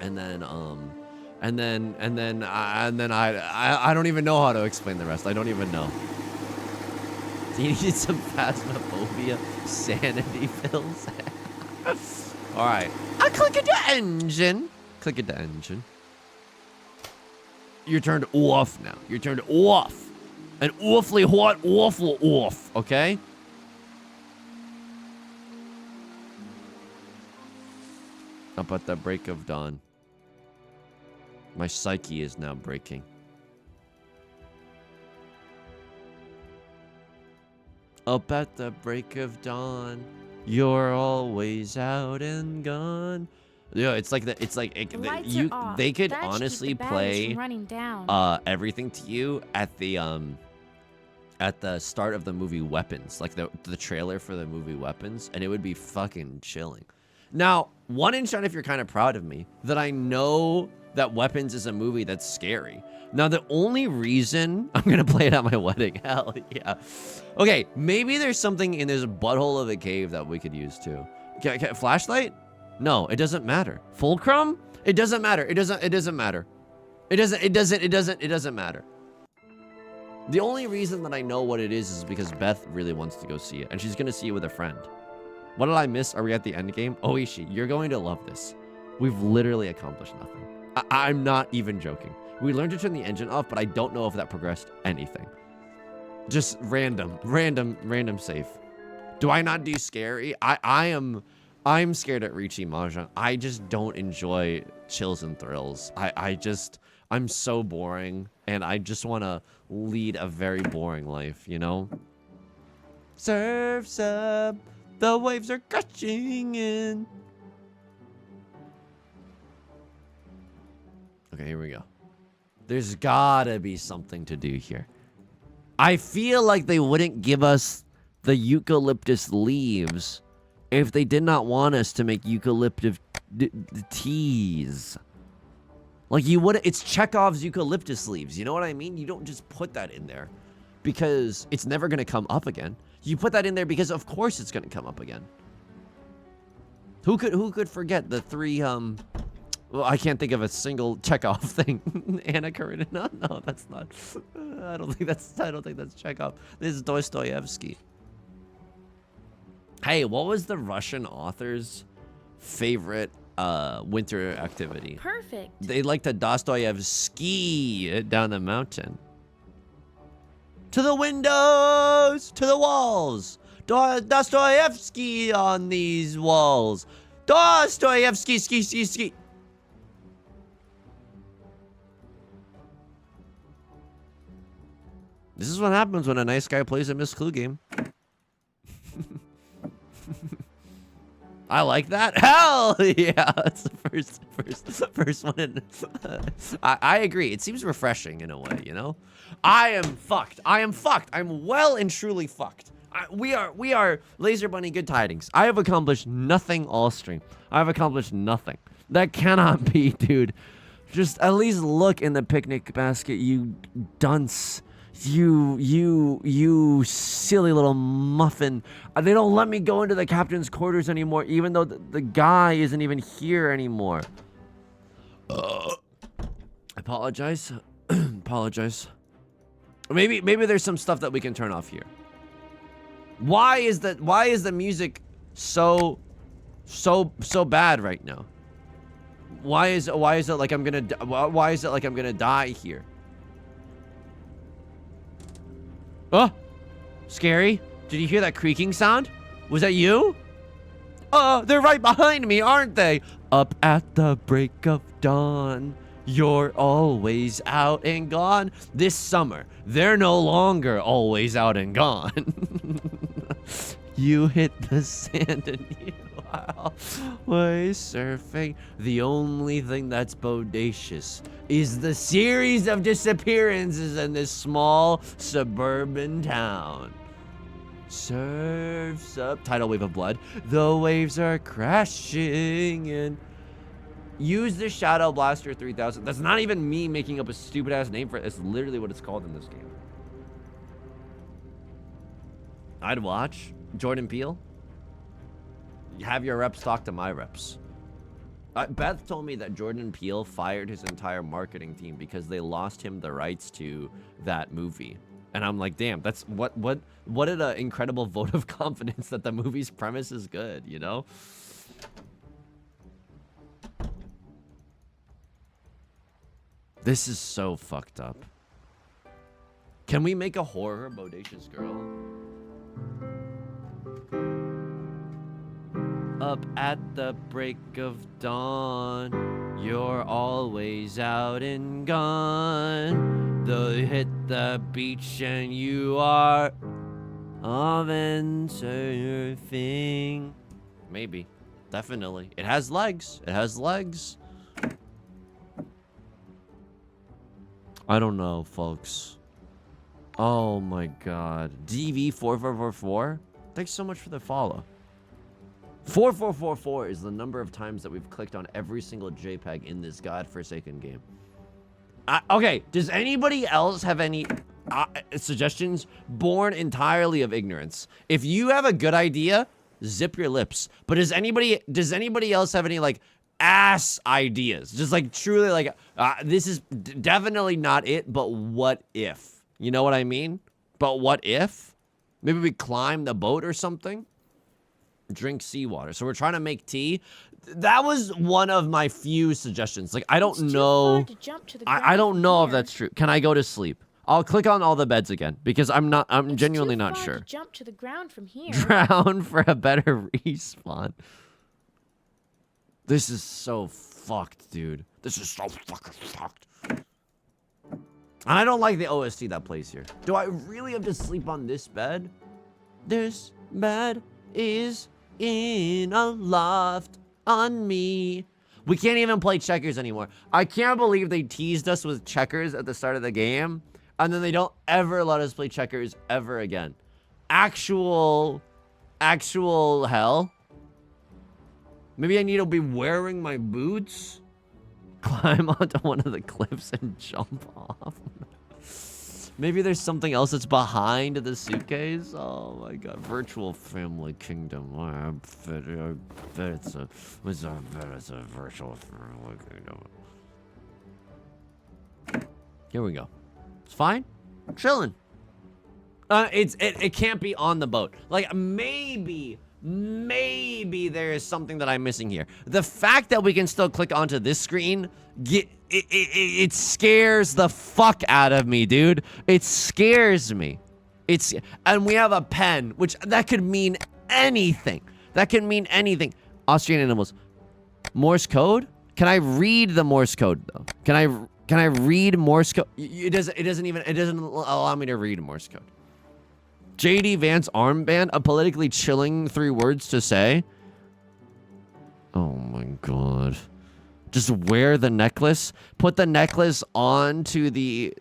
[SPEAKER 1] And then I don't even know how to explain the rest. I don't even know. Do you need some phasmophobia sanity pills? All right. I click at the engine. Click at the engine. You're turned off now. You're turned off. An awfully hot, awful off. Okay? Up at the break of dawn. My psyche is now breaking. Up at the break of dawn, you're always out and gone. Yeah, it's like they could honestly play Everything to You at the start of the movie Weapons, like the trailer for the movie Weapons, and it would be fucking chilling. Now, 1 inch on if you're kind of proud of me that I know that Weapons is a movie that's scary. Now, the only reason I'm gonna play it at my wedding, hell yeah. Okay, maybe there's something in this butthole of a cave that we could use too. Flashlight? No, it doesn't matter. Fulcrum? It doesn't matter. It doesn't matter. It doesn't matter. The only reason that I know what it is because Beth really wants to go see it, and she's gonna see it with a friend. What did I miss? Are we at the end game? Oishi, you're going to love this. We've literally accomplished nothing. I'm not even joking. We learned to turn the engine off, but I don't know if that progressed anything. Just random save. Do I not do scary? I'm scared at reaching Mahjong. I just don't enjoy chills and thrills. I'm so boring, and I just want to lead a very boring life, you know? Surf's up, the waves are crashing in. Okay, here we go. There's gotta be something to do here. I feel like they wouldn't give us the eucalyptus leaves if they did not want us to make eucalyptus teas. Like you would, it's Chekhov's eucalyptus leaves. You know what I mean? You don't just put that in there because it's never gonna come up again. You put that in there because of course it's gonna come up again. Who could forget the three well, I can't think of a single Chekhov thing. Anna Karenina? No, that's not. I don't think that's Chekhov. This is Dostoevsky. Hey, what was the Russian author's favorite winter activity?
[SPEAKER 2] Perfect.
[SPEAKER 1] They like to Dostoevsky down the mountain. To the windows, to the walls. Dostoevsky on these walls. Dostoevsky, ski. This is what happens when a nice guy plays a Miss Clue game. I like that. Hell yeah, that's the first one. I agree. It seems refreshing in a way, you know. I am fucked. I'm well and truly fucked. We are Laser Bunny good tidings. I have accomplished nothing all stream. I have accomplished nothing. That cannot be, dude. Just at least look in the picnic basket, you dunce. You silly little muffin. They don't let me go into the captain's quarters anymore, even though the guy isn't even here anymore. Apologize. Apologize. Maybe there's some stuff that we can turn off here. Why is the music so bad right now? Why is it like I'm gonna die here? Oh, scary. Did you hear that creaking sound? Was that you? They're right behind me, aren't they? Up at the break of dawn, you're always out and gone. This summer, they're no longer always out and gone. You hit the sand and you are always surfing. The only thing that's bodacious is the series of disappearances in this small suburban town. Surfs up, tidal wave of blood. The waves are crashing and use the Shadow Blaster 3000. That's not even me making up a stupid ass name for it. It's literally what it's called in this game. I'd watch Jordan Peele. Have your reps talk to my reps. Beth told me that Jordan Peele fired his entire marketing team because they lost him the rights to that movie. And I'm like, damn, that's what an incredible vote of confidence that the movie's premise is good, you know? This is so fucked up. Can we make a horror bodacious girl? Up at the break of dawn, you're always out and gone. They hit the beach and you are oven surfing. Maybe. Definitely. It has legs. It has legs. I don't know, folks. Oh my god. DV4444? Thanks so much for the follow. 4444 is the number of times that we've clicked on every single JPEG in this godforsaken game. Okay, does anybody else have any suggestions born entirely of ignorance? If you have a good idea, zip your lips. But does anybody else have any like ass ideas? Just like truly like this is definitely not it, but what if? You know what I mean? But what if? Maybe we climb the boat or something? Drink seawater. So we're trying to make tea. That was one of my few suggestions. Like, I don't know. I don't know if that's true. Can I go to sleep? I'll click on all the beds again because I'm genuinely not sure.
[SPEAKER 2] To jump to the ground from here.
[SPEAKER 1] Drown for a better respawn. This is so fucked, dude. This is so fucking fucked. I don't like the OST that plays here. Do I really have to sleep on this bed? This bed is in a loft on me. We can't even play checkers anymore. I can't believe they teased us with checkers at the start of the game, and then they don't ever let us play checkers ever again. Actual hell. Maybe I need to be wearing my boots, climb onto one of the cliffs and jump off. Maybe there's something else that's behind the suitcase. Oh my god. Virtual family kingdom. I bet it's a virtual family kingdom. Here we go. It's fine. I'm chilling. It can't be on the boat. Like, maybe there is something that I'm missing here. The fact that we can still click onto this screen, it scares the fuck out of me, dude. It scares me. And we have a pen, which that could mean anything. That can mean anything. Austrian animals. Morse code? Can I read the Morse code though? Can I read Morse code? It doesn't allow me to read Morse code. JD Vance armband, a politically chilling 3 words to say. Oh my god. Just wear the necklace. Put the necklace onto the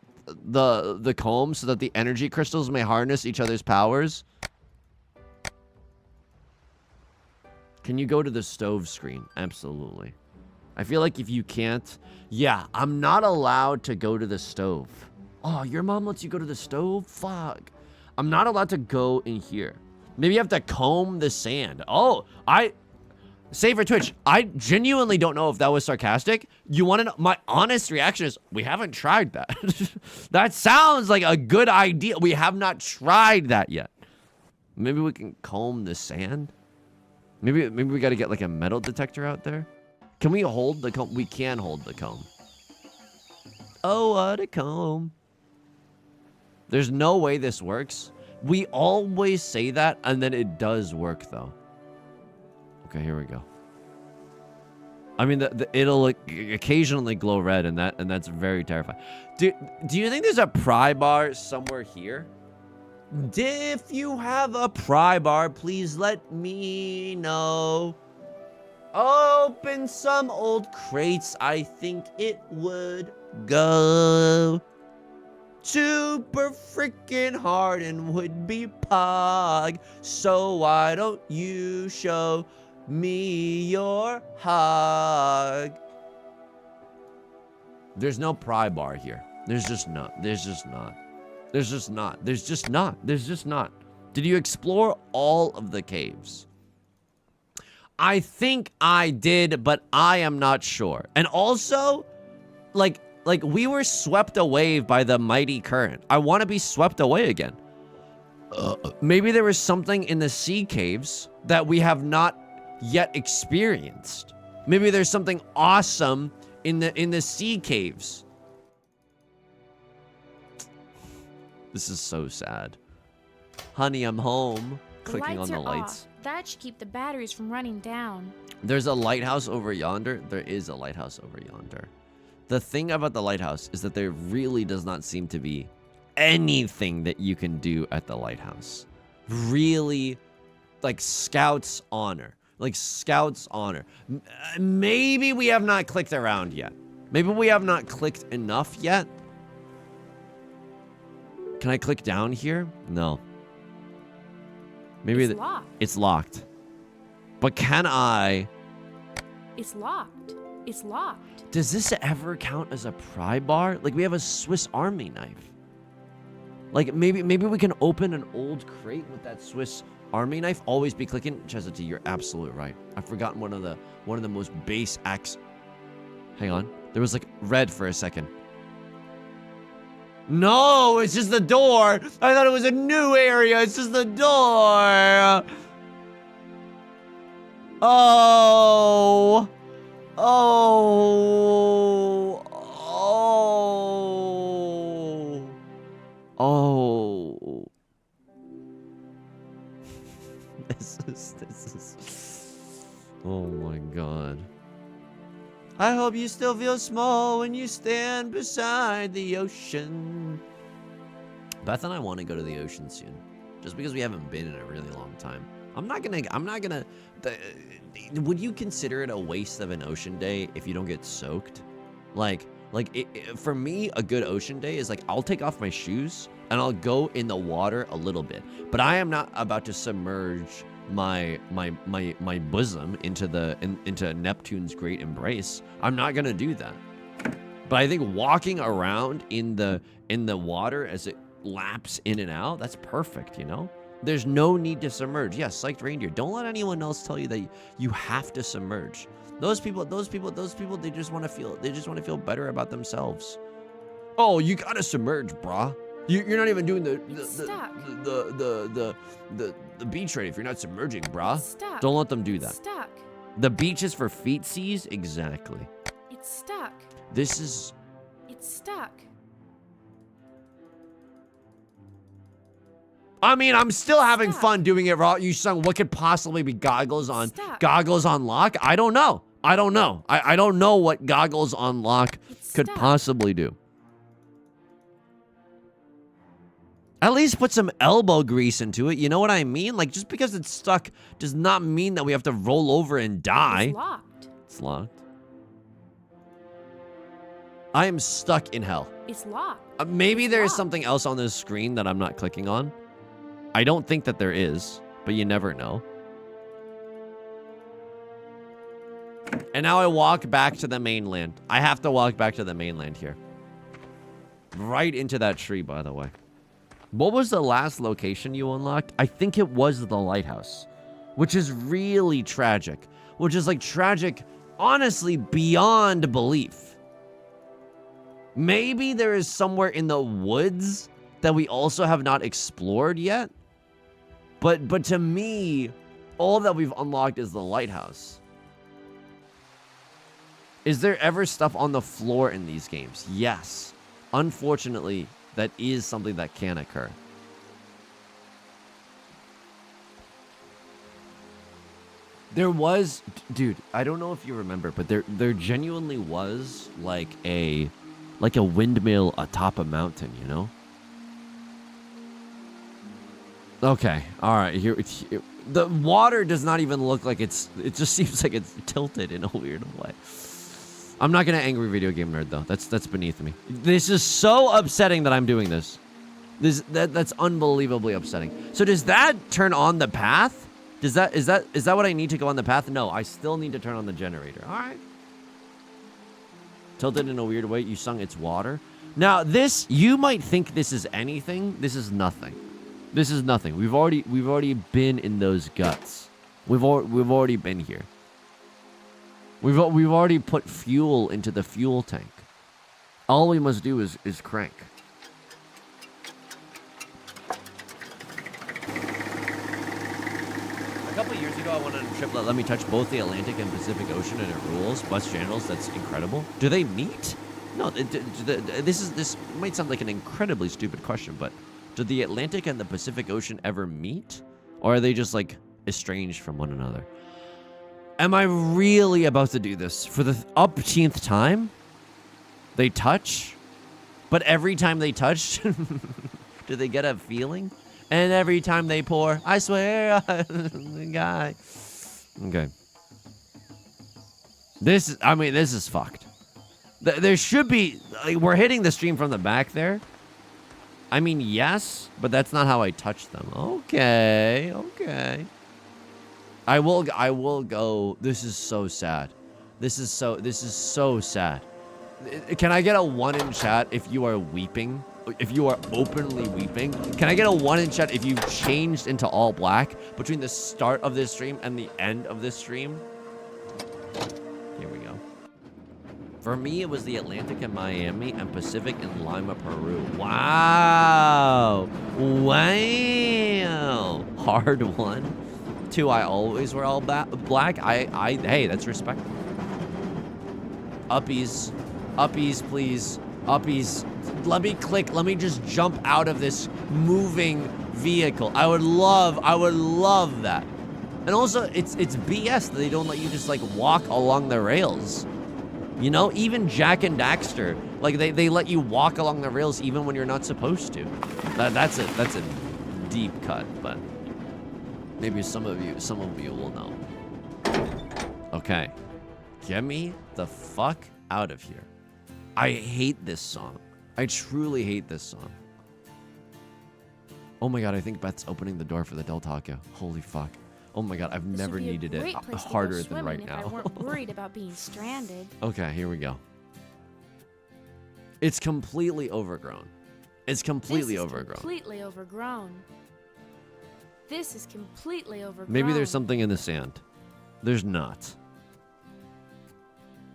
[SPEAKER 1] comb so that the energy crystals may harness each other's powers. Can you go to the stove screen? Absolutely. I feel like if you can't... Yeah, I'm not allowed to go to the stove. Oh, your mom lets you go to the stove? Fuck. I'm not allowed to go in here. Maybe you have to comb the sand. Oh, Save for Twitch. I genuinely don't know if that was sarcastic. You want to know? My honest reaction is we haven't tried that. That sounds like a good idea. We have not tried that yet. Maybe we can comb the sand. Maybe we got to get like a metal detector out there. Can we hold the comb? We can hold the comb. Oh, what a comb. There's no way this works. We always say that, and then it does work, though. Okay, here we go. I mean, it'll occasionally glow red, and that's very terrifying. Do you think there's a pry bar somewhere here? If you have a pry bar, please let me know. Open some old crates. I think it would go super freaking hard and would be pog. So why don't you show me your hug? There's no pry bar here. There's just not. There's just not. There's just not. There's just not. There's just not. Did you explore all of the caves? I think I did, but I am not sure. And also, like we were swept away by the mighty current. I want to be swept away again. Maybe there was something in the sea caves that we have not yet experienced. Maybe there's something awesome in the sea caves. This is so sad. Honey, I'm home. Clicking on the lights.
[SPEAKER 2] Off. That should keep the batteries from running down.
[SPEAKER 1] There's a lighthouse over yonder. There is a lighthouse over yonder. The thing about the lighthouse is that there really does not seem to be anything that you can do at the lighthouse. Really, like Scout's honor. Like Scout's honor. Maybe we have not clicked around yet. Maybe we have not clicked enough yet. Can I click down here? No. Maybe
[SPEAKER 2] it's locked.
[SPEAKER 1] It's locked. But can I?
[SPEAKER 2] It's locked. It's locked.
[SPEAKER 1] Does this ever count as a pry bar? Like we have a Swiss Army knife. Like maybe we can open an old crate with that Swiss Army knife. Always be clicking. Chesity, you're absolutely right. I've forgotten one of the most base acts. Hang on. There was like red for a second. No, it's just the door. I thought it was a new area. It's just the door. Oh. Oh. Oh. Oh. This is. Oh my God. I hope you still feel small when you stand beside the ocean. Beth and I want to go to the ocean soon, just because we haven't been in a really long time. I'm not gonna. Would you consider it a waste of an ocean day if you don't get soaked? For me, a good ocean day is like I'll take off my shoes and I'll go in the water a little bit, but I am not about to submerge my bosom into Neptune's great embrace. I'm not gonna do that. But I think walking around in the water as it laps in and out, that's perfect, you know? There's no need to submerge. Yes, psyched reindeer. Don't let anyone else tell you that you have to submerge. Those people, they just want to feel better about themselves. Oh, you gotta submerge, brah. You're not even doing the beach right if you're not submerging, brah.
[SPEAKER 2] Stuck.
[SPEAKER 1] Don't let them do that.
[SPEAKER 2] It's stuck.
[SPEAKER 1] The beach is for feet seas? Exactly.
[SPEAKER 2] It's stuck.
[SPEAKER 1] This is...
[SPEAKER 2] It's stuck.
[SPEAKER 1] I mean, I'm still having fun doing it raw. You sung, what could possibly be goggles on lock? I don't know. I don't know what goggles on lock could possibly do. At least put some elbow grease into it. You know what I mean? Like, just because it's stuck does not mean that we have to roll over and die.
[SPEAKER 2] It's locked.
[SPEAKER 1] It's locked. I am stuck in hell.
[SPEAKER 2] It's locked.
[SPEAKER 1] Maybe there is something else on this screen that I'm not clicking on. I don't think that there is, but you never know. And now I walk back to the mainland. I have to walk back to the mainland here. Right into that tree, by the way. What was the last location you unlocked? I think it was the lighthouse. which is really tragic, which is like tragic, honestly, beyond belief. Maybe there is somewhere in the woods that we also have not explored yet. But to me, all that we've unlocked is the lighthouse. Is there ever stuff on the floor in these games? Yes. Unfortunately, that is something that can occur. There was, dude, I don't know if you remember, but there genuinely was like a windmill atop a mountain, you know? Okay, all right. Here, the water does not even look like it just seems like it's tilted in a weird way. I'm not gonna angry video game nerd though. That's beneath me. This is so upsetting that I'm doing this. That's unbelievably upsetting. So does that turn on the path? Is that what I need to go on the path? No, I still need to turn on the generator. All right. Tilted in a weird way. You sung it's water. Now this, you might think this is anything. This is nothing. This is nothing. We've already been in those guts. We've already been here. We've already put fuel into the fuel tank. All we must do is crank. A couple of years ago, I went on a trip that let me touch both the Atlantic and Pacific Ocean, and it rules. Bus channels, that's incredible. Do they meet? No, this might sound like an incredibly stupid question, but do the Atlantic and the Pacific Ocean ever meet? Or are they just, like, estranged from one another? Am I really about to do this? For the umpteenth time? They touch? But every time they touch, do they get a feeling? And every time they pour, I swear, guy. Okay. This is fucked. There should be, like, we're hitting the stream from the back there. I mean, yes, but that's not how I touch them. Okay. I will go. This is so sad. This is so sad. Can I get a 1 in chat if you are weeping? If you are openly weeping? Can I get a 1 in chat if you've changed into all black between the start of this stream and the end of this stream? Here we go. For me, it was the Atlantic in Miami and Pacific in Lima, Peru. Wow. Hard one. 2, I always wear all black. Hey, that's respectable. Uppies, please. Uppies. Let me click. Let me just jump out of this moving vehicle. I would love that. And also, it's BS that they don't let you just, like, walk along the rails. You know, even Jack and Daxter, like, they let you walk along the rails even when you're not supposed to. That's a deep cut, but maybe some of you will know. Okay. Get me the fuck out of here. I hate this song. I truly hate this song. Oh my god, I think Beth's opening the door for the Del Taco. Holy fuck. Oh my god, I've never needed it harder than right now.
[SPEAKER 2] If I weren't worried about being stranded.
[SPEAKER 1] Okay, here we go. It's completely overgrown. It's completely overgrown.
[SPEAKER 2] Completely overgrown. This is completely overgrown.
[SPEAKER 1] Maybe there's something in the sand. There's not.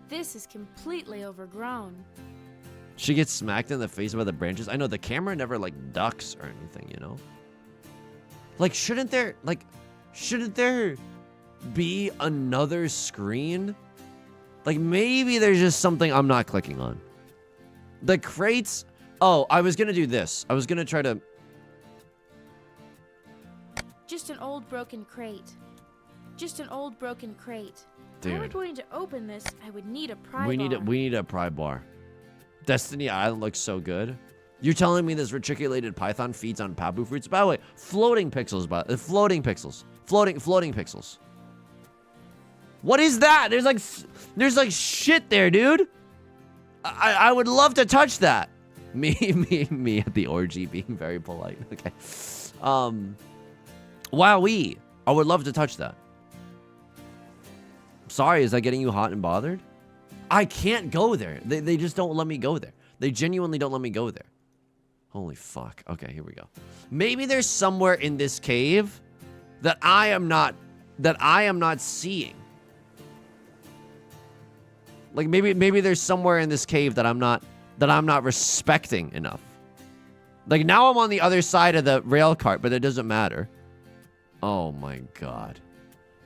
[SPEAKER 2] This is completely overgrown.
[SPEAKER 1] She gets smacked in the face by the branches. I know the camera never, like, ducks or anything, you know? Like, shouldn't there be another screen? Like, maybe there's just something I'm not clicking on. The crates. Oh, I was gonna do this. I was gonna try to.
[SPEAKER 2] Just an old broken crate. Just an old broken crate.
[SPEAKER 1] Dude.
[SPEAKER 2] If I were going to open this, I would need a pry bar.
[SPEAKER 1] We need a pry bar. Destiny Island looks so good. You're telling me this reticulated python feeds on pabu fruits? By the way, floating pixels. Floating pixels. What is that? There's like shit there, dude. I would love to touch that. Me at the orgy being very polite. Okay. Wowee. I would love to touch that. Sorry, is that getting you hot and bothered? I can't go there. They just don't let me go there. They genuinely don't let me go there. Holy fuck. Okay, here we go. Maybe there's somewhere in this cave that I am not that I am not seeing? Like maybe there's somewhere in this cave that I'm not respecting enough. Like now I'm on the other side of the rail cart, but it doesn't matter. Oh my god.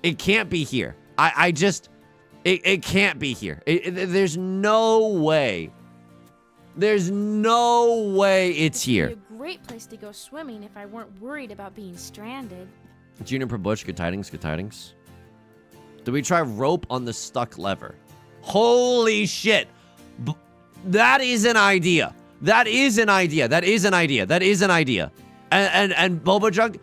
[SPEAKER 1] It can't be here. It can't be here. There's no way. There's no way it's here.
[SPEAKER 2] It'd be a great place to go swimming if I weren't worried about being stranded.
[SPEAKER 1] Juniper Bush, good tidings, good tidings. Do we try rope on the stuck lever? Holy shit. That is an idea. That is an idea. That is an idea. That is an idea. And Boba Jug,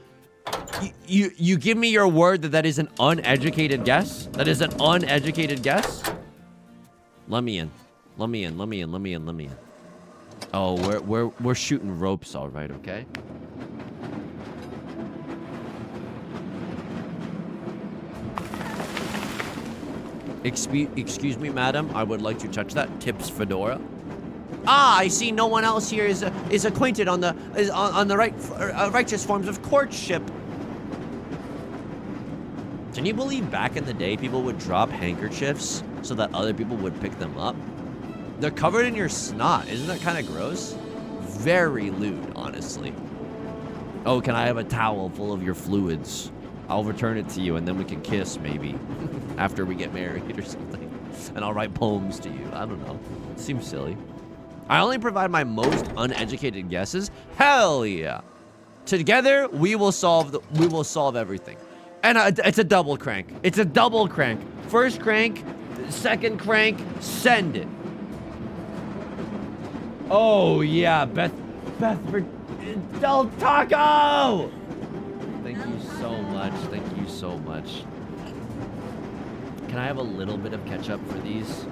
[SPEAKER 1] you give me your word that that is an uneducated guess? That is an uneducated guess? Let me in. Let me in. Let me in. Let me in. Let me in. Oh, we're shooting ropes, all right, okay? Excuse me, madam. I would like to touch that. Tips fedora. Ah, I see. No one else here is acquainted on the righteous forms of courtship. Can you believe back in the day people would drop handkerchiefs so that other people would pick them up? They're covered in your snot. Isn't that kind of gross? Very lewd, honestly. Oh, can I have a towel full of your fluids? I'll return it to you, and then we can kiss, maybe. After we get married or something. And I'll write poems to you. I don't know. Seems silly. I only provide my most uneducated guesses. Hell yeah. Together, we will solve everything. And it's a double crank. It's a double crank. First crank, second crank, send it. Oh yeah, Beth Del Taco! Thank you so much. Thank you so much. Can I have a little bit of ketchup for these?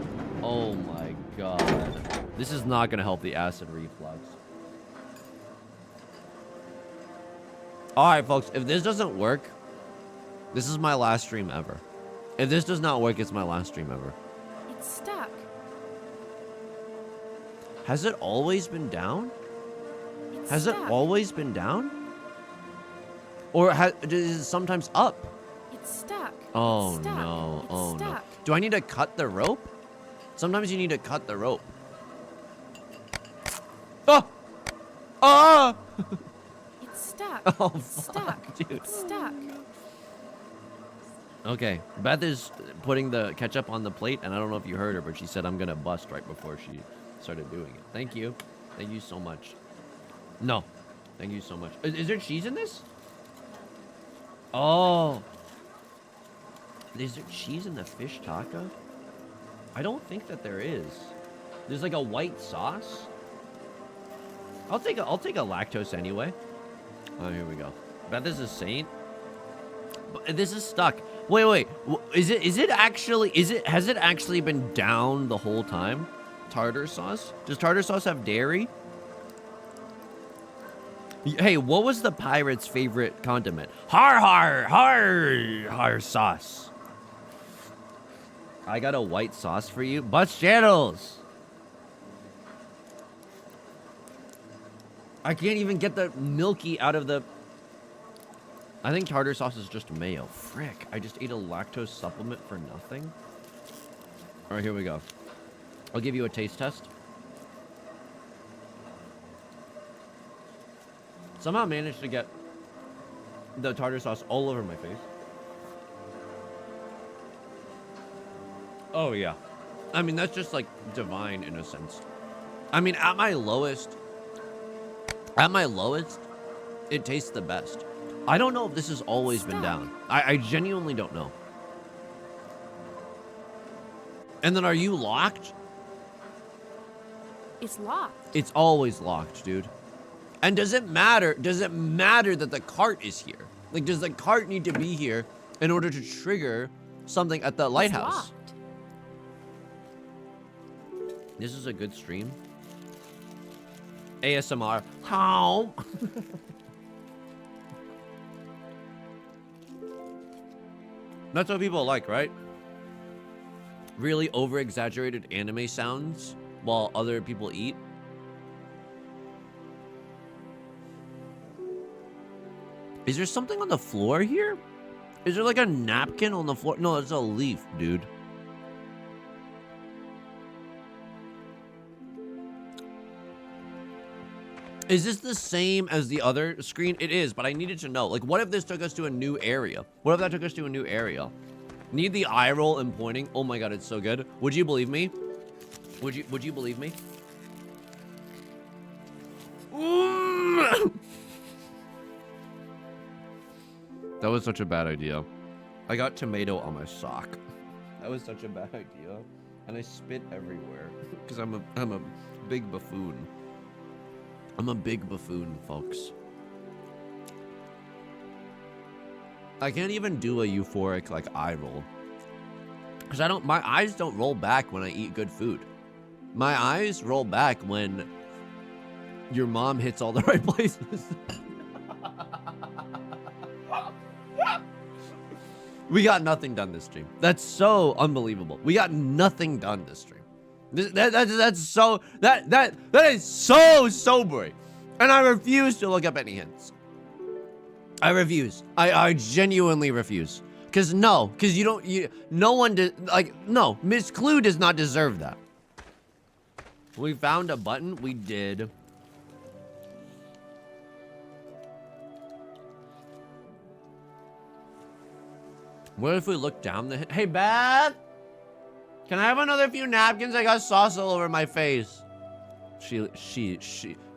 [SPEAKER 1] Oh my god. This is not gonna help the acid reflux. Alright folks, if this doesn't work, this is my last stream ever. If this does not work, it's my last stream ever.
[SPEAKER 2] It's stuck.
[SPEAKER 1] Has it always been down? Has it
[SPEAKER 2] stuck.
[SPEAKER 1] always been down? Or is it sometimes up?
[SPEAKER 2] It's stuck.
[SPEAKER 1] Oh
[SPEAKER 2] It's stuck.
[SPEAKER 1] no,
[SPEAKER 2] It's
[SPEAKER 1] oh no.
[SPEAKER 2] stuck.
[SPEAKER 1] Do I need to cut the rope? Sometimes you need to cut the rope. Oh! Ah!
[SPEAKER 2] It's stuck.
[SPEAKER 1] Oh,
[SPEAKER 2] It's
[SPEAKER 1] fuck,
[SPEAKER 2] stuck.
[SPEAKER 1] dude.
[SPEAKER 2] It's stuck.
[SPEAKER 1] Okay, Beth is putting the ketchup on the plate, and I don't know if you heard her, but she said I'm gonna bust right before she started doing it. Thank you. Thank you so much. No. Thank you so much. Is there cheese in this? Oh. Is there cheese in the fish taco? I don't think that there is. There's like a white sauce. I'll take a lactose anyway. Oh, here we go. Beth is a saint. But this is stuck. Wait. Has it actually been down the whole time? Tartar sauce? Does tartar sauce have dairy? Hey, what was the pirate's favorite condiment? Har sauce. I got a white sauce for you. Busteros. I can't even get the milky out of the... I think tartar sauce is just mayo. Frick, I just ate a lactose supplement for nothing. All right, here we go. I'll give you a taste test. Somehow managed to get the tartar sauce all over my face. Oh, yeah. I mean, that's just like divine in a sense. I mean, at my lowest, it tastes the best. I don't know if this has always been down. I genuinely don't know. And then are you locked?
[SPEAKER 2] It's locked.
[SPEAKER 1] It's always locked, dude. And does it matter that the cart is here? Like, does the cart need to be here in order to trigger something at the lighthouse?
[SPEAKER 2] It's locked.
[SPEAKER 1] This is a good stream. ASMR. How? That's what people like, right? Really over-exaggerated anime sounds while other people eat. Is there something on the floor here? Is there like a napkin on the floor? No, it's a leaf, dude. Is this the same as the other screen? It is, but I needed to know. Like, what if this took us to a new area? What if that took us to a new area? Need the eye roll and pointing. Oh my god, it's so good. Would you believe me? Would you believe me? That was such a bad idea. I got tomato on my sock. That was such a bad idea. And I spit everywhere. Because I'm a big buffoon. I'm a big buffoon, folks. I can't even do a euphoric, like, eye roll. Because my eyes don't roll back when I eat good food. My eyes roll back when your mom hits all the right places. We got nothing done this stream. That's so unbelievable. We got nothing done this stream. That is so sobering. And I refuse to look up any hints. I refuse. I genuinely refuse. Cause no one did, like, no, Miss Clue does not deserve that. We found a button, we did. What if we look down the Hey, Beth? Can I have another few napkins? I got sauce all over my face.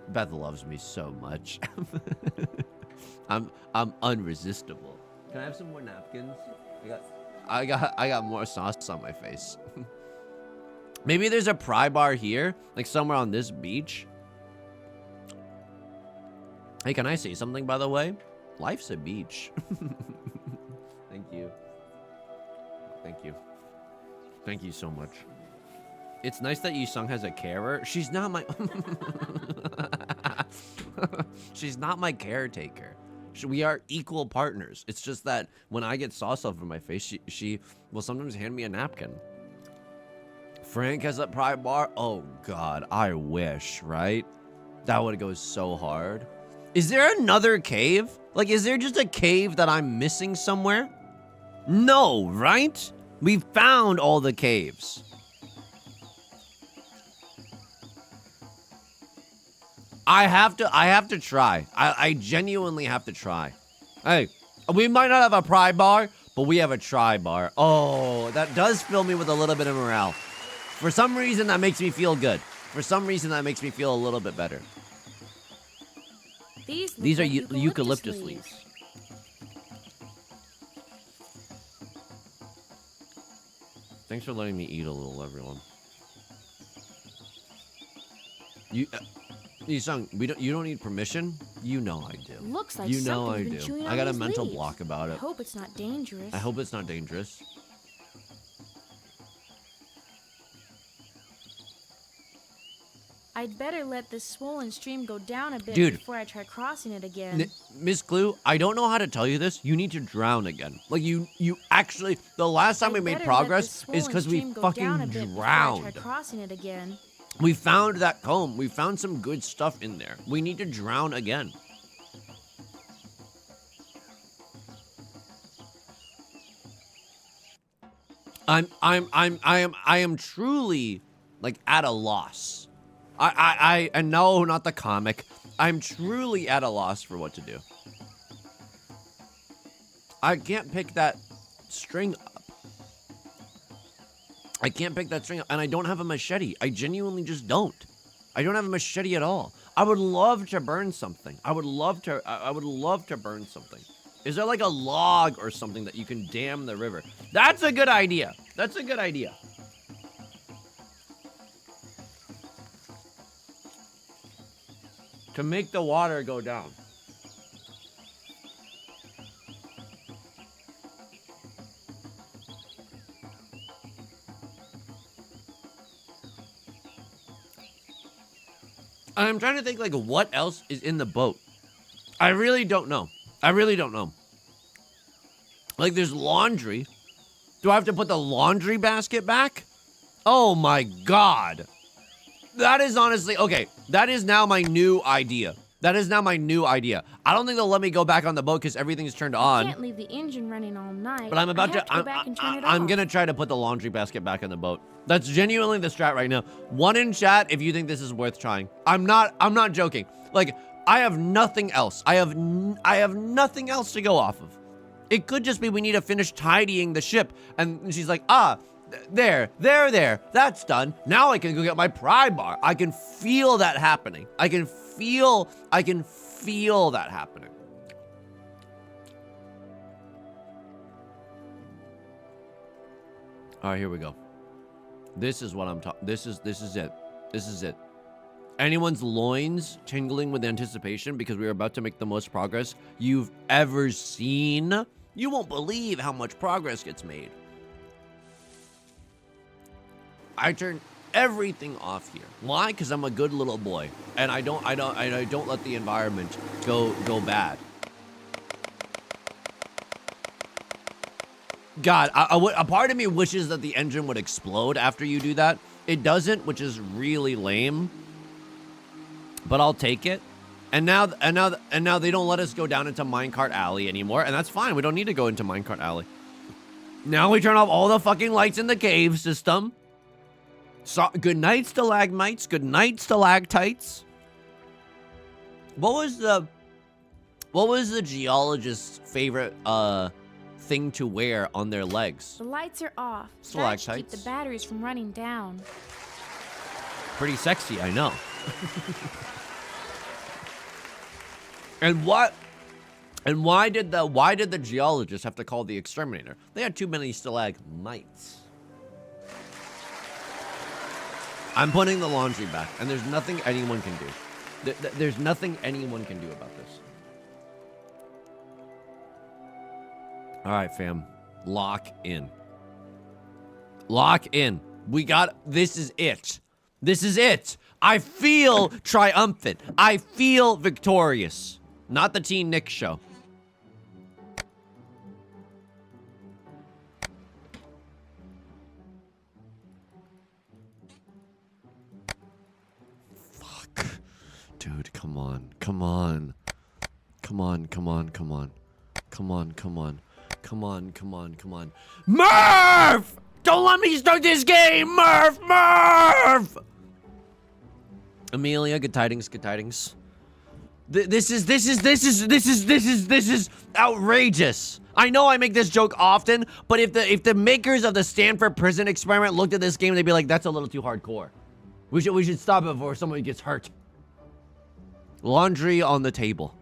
[SPEAKER 1] Beth loves me so much. I'm unresistible. Can I have some more napkins? I got more sauce on my face. Maybe there's a pry bar here, like somewhere on this beach. Hey, can I say something, by the way? Life's a beach. Thank you. Thank you. Thank you so much. It's nice that Yusung has a carer. She's not my... She's not my caretaker. We are equal partners. It's just that when I get sauce over my face, she will sometimes hand me a napkin. Frank has a pry bar. Oh, God. I wish, right? That would go so hard. Is there another cave? Like, is there just a cave that I'm missing somewhere? No, right? We found all the caves. I have to try. I genuinely have to try. Hey, we might not have a pry bar, but we have a try bar. Oh, that does fill me with a little bit of morale. For some reason, that makes me feel good. For some reason, that makes me feel a little bit better. These are eucalyptus leaves. Thanks for letting me eat a little, everyone. Yusung, you don't need permission. You know I do.
[SPEAKER 2] Looks like
[SPEAKER 1] you know I
[SPEAKER 2] something's been
[SPEAKER 1] do.
[SPEAKER 2] chewing
[SPEAKER 1] I
[SPEAKER 2] on
[SPEAKER 1] got a
[SPEAKER 2] these
[SPEAKER 1] mental
[SPEAKER 2] leaves.
[SPEAKER 1] block about
[SPEAKER 2] I
[SPEAKER 1] it.
[SPEAKER 2] hope it's not dangerous.
[SPEAKER 1] I hope it's not dangerous.
[SPEAKER 2] I'd better let this swollen stream go down a bit
[SPEAKER 1] Dude.
[SPEAKER 2] before I try crossing it again.
[SPEAKER 1] Miss Clue, I don't know how to tell you this. You need to drown again. Like, you actually, the last time we made progress is because we fucking drowned.
[SPEAKER 2] Crossing it again.
[SPEAKER 1] We found that comb. We found some good stuff in there. We need to drown again. I am truly, like, at a loss. And no, not the comic. I'm truly at a loss for what to do. I can't pick that string up. I can't pick that string up, and I don't have a machete. I genuinely just don't. I don't have a machete at all. I would love to burn something. I would love to burn something. Is there like a log or something that you can dam the river? That's a good idea. That's a good idea. To make the water go down. I'm trying to think, like, what else is in the boat. I really don't know. I really don't know. Like, there's laundry. Do I have to put the laundry basket back? Oh my god. That is honestly, okay, that is now my new idea. That is now my new idea. I don't think they'll let me go back on the boat because everything's turned on.
[SPEAKER 2] Can't leave the engine running all night.
[SPEAKER 1] But I'm about
[SPEAKER 2] I have to go back and turn it
[SPEAKER 1] I'm
[SPEAKER 2] off.
[SPEAKER 1] gonna try to put the laundry basket back in the boat. That's genuinely the strat right now. One in chat if you think this is worth trying. I'm not joking. Like, I have nothing else. I have nothing else to go off of. It could just be we need to finish tidying the ship. And she's like, there. That's done. Now I can go get my pry bar. I can feel that happening. I can feel that happening. All right, here we go. This is what I'm talking. This is it. This is it. Anyone's loins tingling with anticipation because we are about to make the most progress you've ever seen. You won't believe how much progress gets made. I turn everything off here. Why? Because I'm a good little boy, and I don't let the environment go bad. God, a part of me wishes that the engine would explode after you do that. It doesn't, which is really lame. But I'll take it. And now they don't let us go down into Minecart Alley anymore, and that's fine. We don't need to go into Minecart Alley. Now we turn off all the fucking lights in the cave system. So, good night, stalagmites. Good night, stalactites. What was the geologist's favorite thing to wear on their legs?
[SPEAKER 2] The lights are off.
[SPEAKER 1] Stalactites.
[SPEAKER 2] That should keep the batteries from running down.
[SPEAKER 1] Pretty sexy, I know. And why did the geologist have to call the exterminator? They had too many stalagmites. I'm putting the laundry back, and there's nothing anyone can do. There's nothing anyone can do about this. All right, fam. Lock in. Lock in. This is it. This is it. I feel triumphant. I feel victorious. Not the Teen Nick show. Fuck. Dude, come on. Come on. Come on, come on, come on. Come on, come on. Come on, come on, come on. Murph! Don't let me start this game! Murph! Murph! Amelia, good tidings, good tidings. This is outrageous. I know I make this joke often, but if the makers of the Stanford prison experiment looked at this game, they'd be like, that's a little too hardcore. We should stop it before someone gets hurt. Laundry on the table.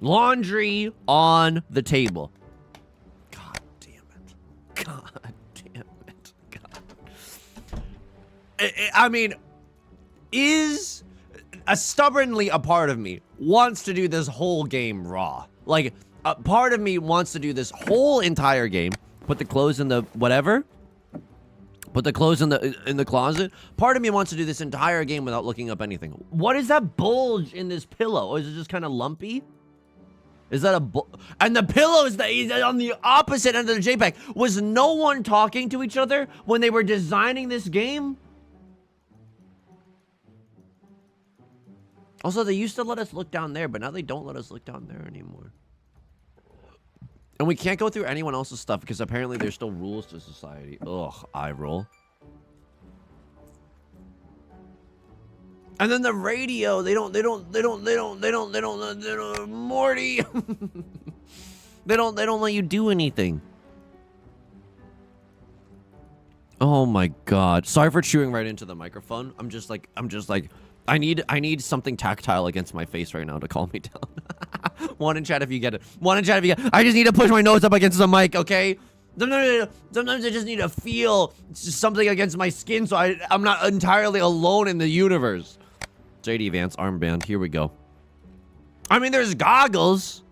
[SPEAKER 1] Laundry on the table. God damn it. God damn it. God. I mean, is stubbornly a part of me wants to do this whole game raw. Like, a part of me wants to do this whole entire game. Put the clothes in the whatever. Put the clothes in the closet. Part of me wants to do this entire game without looking up anything. What is that bulge in this pillow? Or is it just kind of lumpy? Is that and the pillow is on the opposite end of the JPEG. Was no one talking to each other when they were designing this game? Also, they used to let us look down there, but now they don't let us look down there anymore. And we can't go through anyone else's stuff because apparently there's still rules to society. Ugh, eye roll. And then the radio, they don't, Morty. they don't let you do anything. Oh my God. Sorry for chewing right into the microphone. I'm just like, I need something tactile against my face right now to calm me down. One in chat if you get it. One in chat if you get it. I just need to push my nose up against the mic, okay? Sometimes I just need to feel something against my skin so I'm not entirely alone in the universe. JD Vance armband. Here we go. I mean, there's goggles.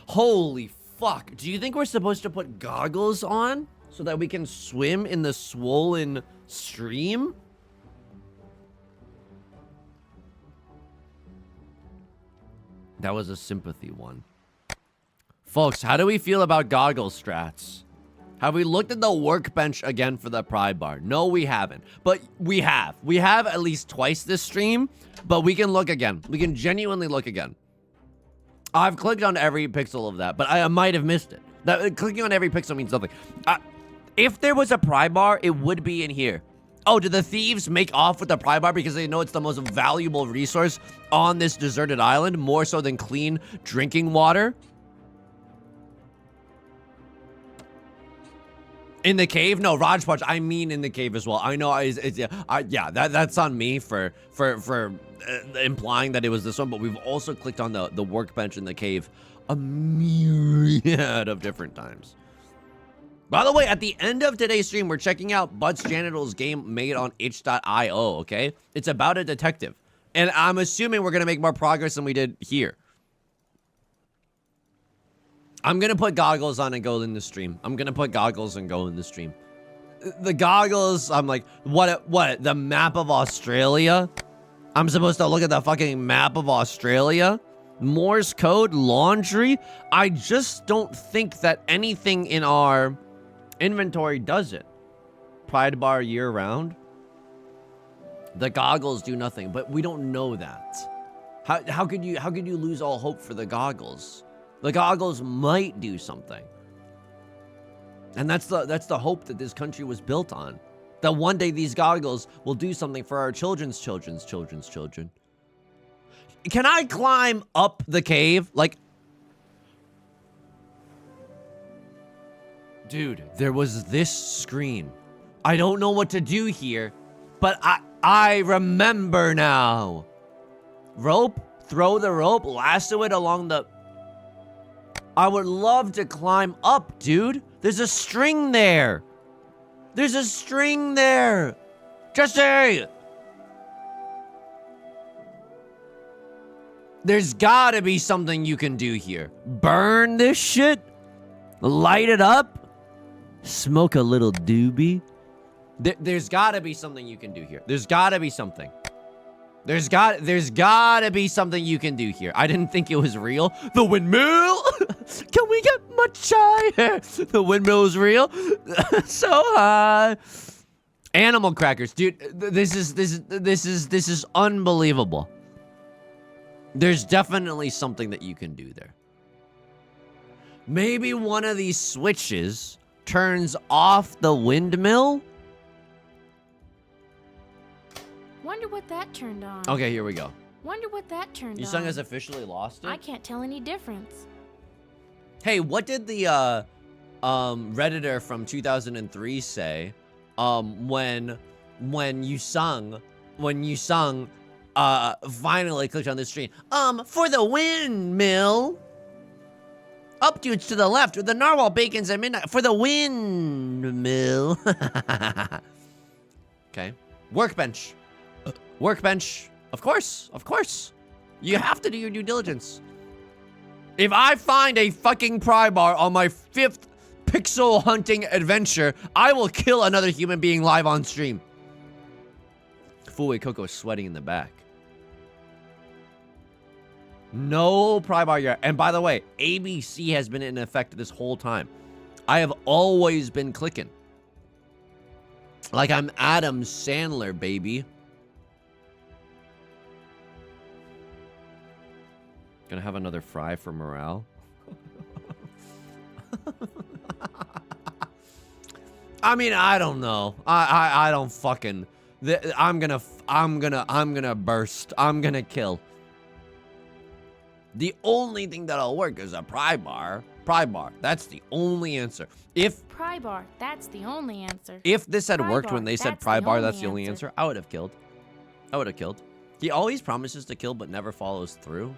[SPEAKER 1] Holy fuck. Do you think we're supposed to put goggles on so that we can swim in the swollen stream? That was a sympathy one. Folks, how do we feel about goggle strats? Have we looked at the workbench again for the pry bar? No, we haven't. But we have. We have at least twice this stream, but we can look again. We can genuinely look again. I've clicked on every pixel of that, but I might have missed it. Clicking on every pixel means nothing. If there was a pry bar, it would be in here. Oh, did the thieves make off with the pry bar because they know it's the most valuable resource on this deserted island, more so than clean drinking water? In the cave? No, Raj Punch, I mean in the cave as well. I know, yeah, that's on me for implying that it was this one, but we've also clicked on the workbench in the cave a myriad of different times. By the way, at the end of today's stream, we're checking out Butts Janital's game made on itch.io, okay? It's about a detective. And I'm assuming we're going to make more progress than we did here. I'm going to put goggles on and go in the stream. I'm going to put goggles and go in the stream. The goggles, I'm like, what, the map of Australia? I'm supposed to look at the fucking map of Australia? Morse code, laundry? I just don't think that anything in our inventory does it. Pride bar year round. The goggles do nothing, but we don't know that. How could you lose all hope for the goggles? The goggles might do something. And that's the hope that this country was built on. That one day these goggles will do something for our children's children. Can I climb up the cave? Like, dude, there was this screen. I don't know what to do here, but I remember now. Rope, throw the rope, lasso it along the... I would love to climb up, dude. There's a string there. There's a string there. Jesse! There's gotta be something you can do here. Burn this shit? Light it up? Smoke a little doobie? There's gotta be something you can do here. There's gotta be something. There's gotta be something you can do here. I didn't think it was real. The windmill? Can we get much higher? The windmill is real? So high. Animal crackers, dude. This is unbelievable. There's definitely something that you can do there. Maybe one of these switches turns off the windmill?
[SPEAKER 2] Wonder what that turned on.
[SPEAKER 1] Okay, here we go.
[SPEAKER 2] Wonder what that turned on.
[SPEAKER 1] Your son has officially lost it?
[SPEAKER 2] I can't tell any difference.
[SPEAKER 1] Hey, what did the Redditor from 2003 say when you sung finally clicked on this stream? For the windmill. Up dudes to the left with the narwhal bacons at midnight for the windmill. Okay. Workbench. Workbench. Of course. Of course. You have to do your due diligence. If I find a fucking pry bar on my 5th pixel hunting adventure, I will kill another human being live on stream. Fooey Coco is sweating in the back. No pry bar yet. And by the way, ABC has been in effect this whole time. I have always been clicking. Like I'm Adam Sandler, baby. Gonna have another fry for morale. I mean, I don't know. I don't fucking... I'm gonna burst. I'm gonna kill. The only thing that'll work is a pry bar. Pry bar. That's the only answer. If
[SPEAKER 2] pry bar, that's the only answer.
[SPEAKER 1] If this had
[SPEAKER 2] Pry
[SPEAKER 1] worked
[SPEAKER 2] bar,
[SPEAKER 1] when they said
[SPEAKER 2] that's
[SPEAKER 1] pry
[SPEAKER 2] the
[SPEAKER 1] bar,
[SPEAKER 2] only
[SPEAKER 1] that's the only answer, I would have killed. I would have killed. He always promises to kill but never follows through.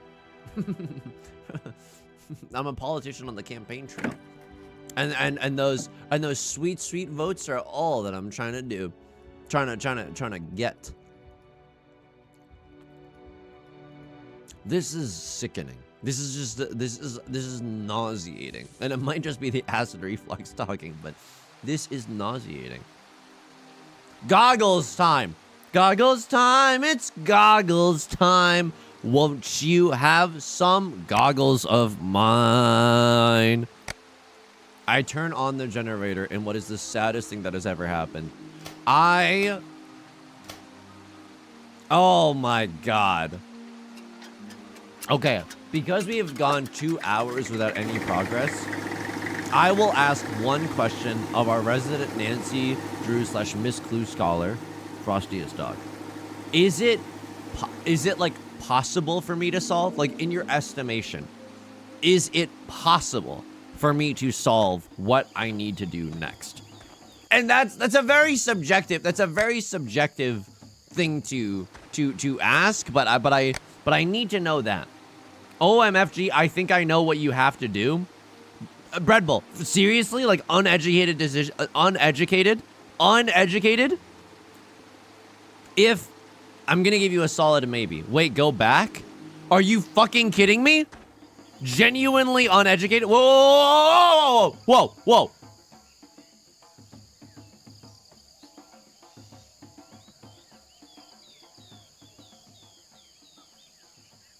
[SPEAKER 1] I'm a politician on the campaign trail. And those sweet votes are all that I'm trying to do. Trying to get. This is sickening. This is nauseating. And it might just be the acid reflux talking, but this is nauseating. Goggles time. Goggles time. It's goggles time. Won't you have some goggles of mine? I turn on the generator, and what is the saddest thing that has ever happened? Oh my god. Okay, because we have gone 2 hours without any progress, I will ask one question of our resident Nancy Drew / Miss Clue scholar, Frostiest Dog. Is it like possible for me to solve? Like, in your estimation, is it possible for me to solve what I need to do next? And that's a very subjective thing to ask, but I need to know that. OMFG, I think I know what you have to do. Bread Bowl, seriously? Like, uneducated decision, uneducated? If, I'm gonna give you a solid maybe. Wait, go back? Are you fucking kidding me? Genuinely uneducated? Whoa, whoa, whoa, whoa.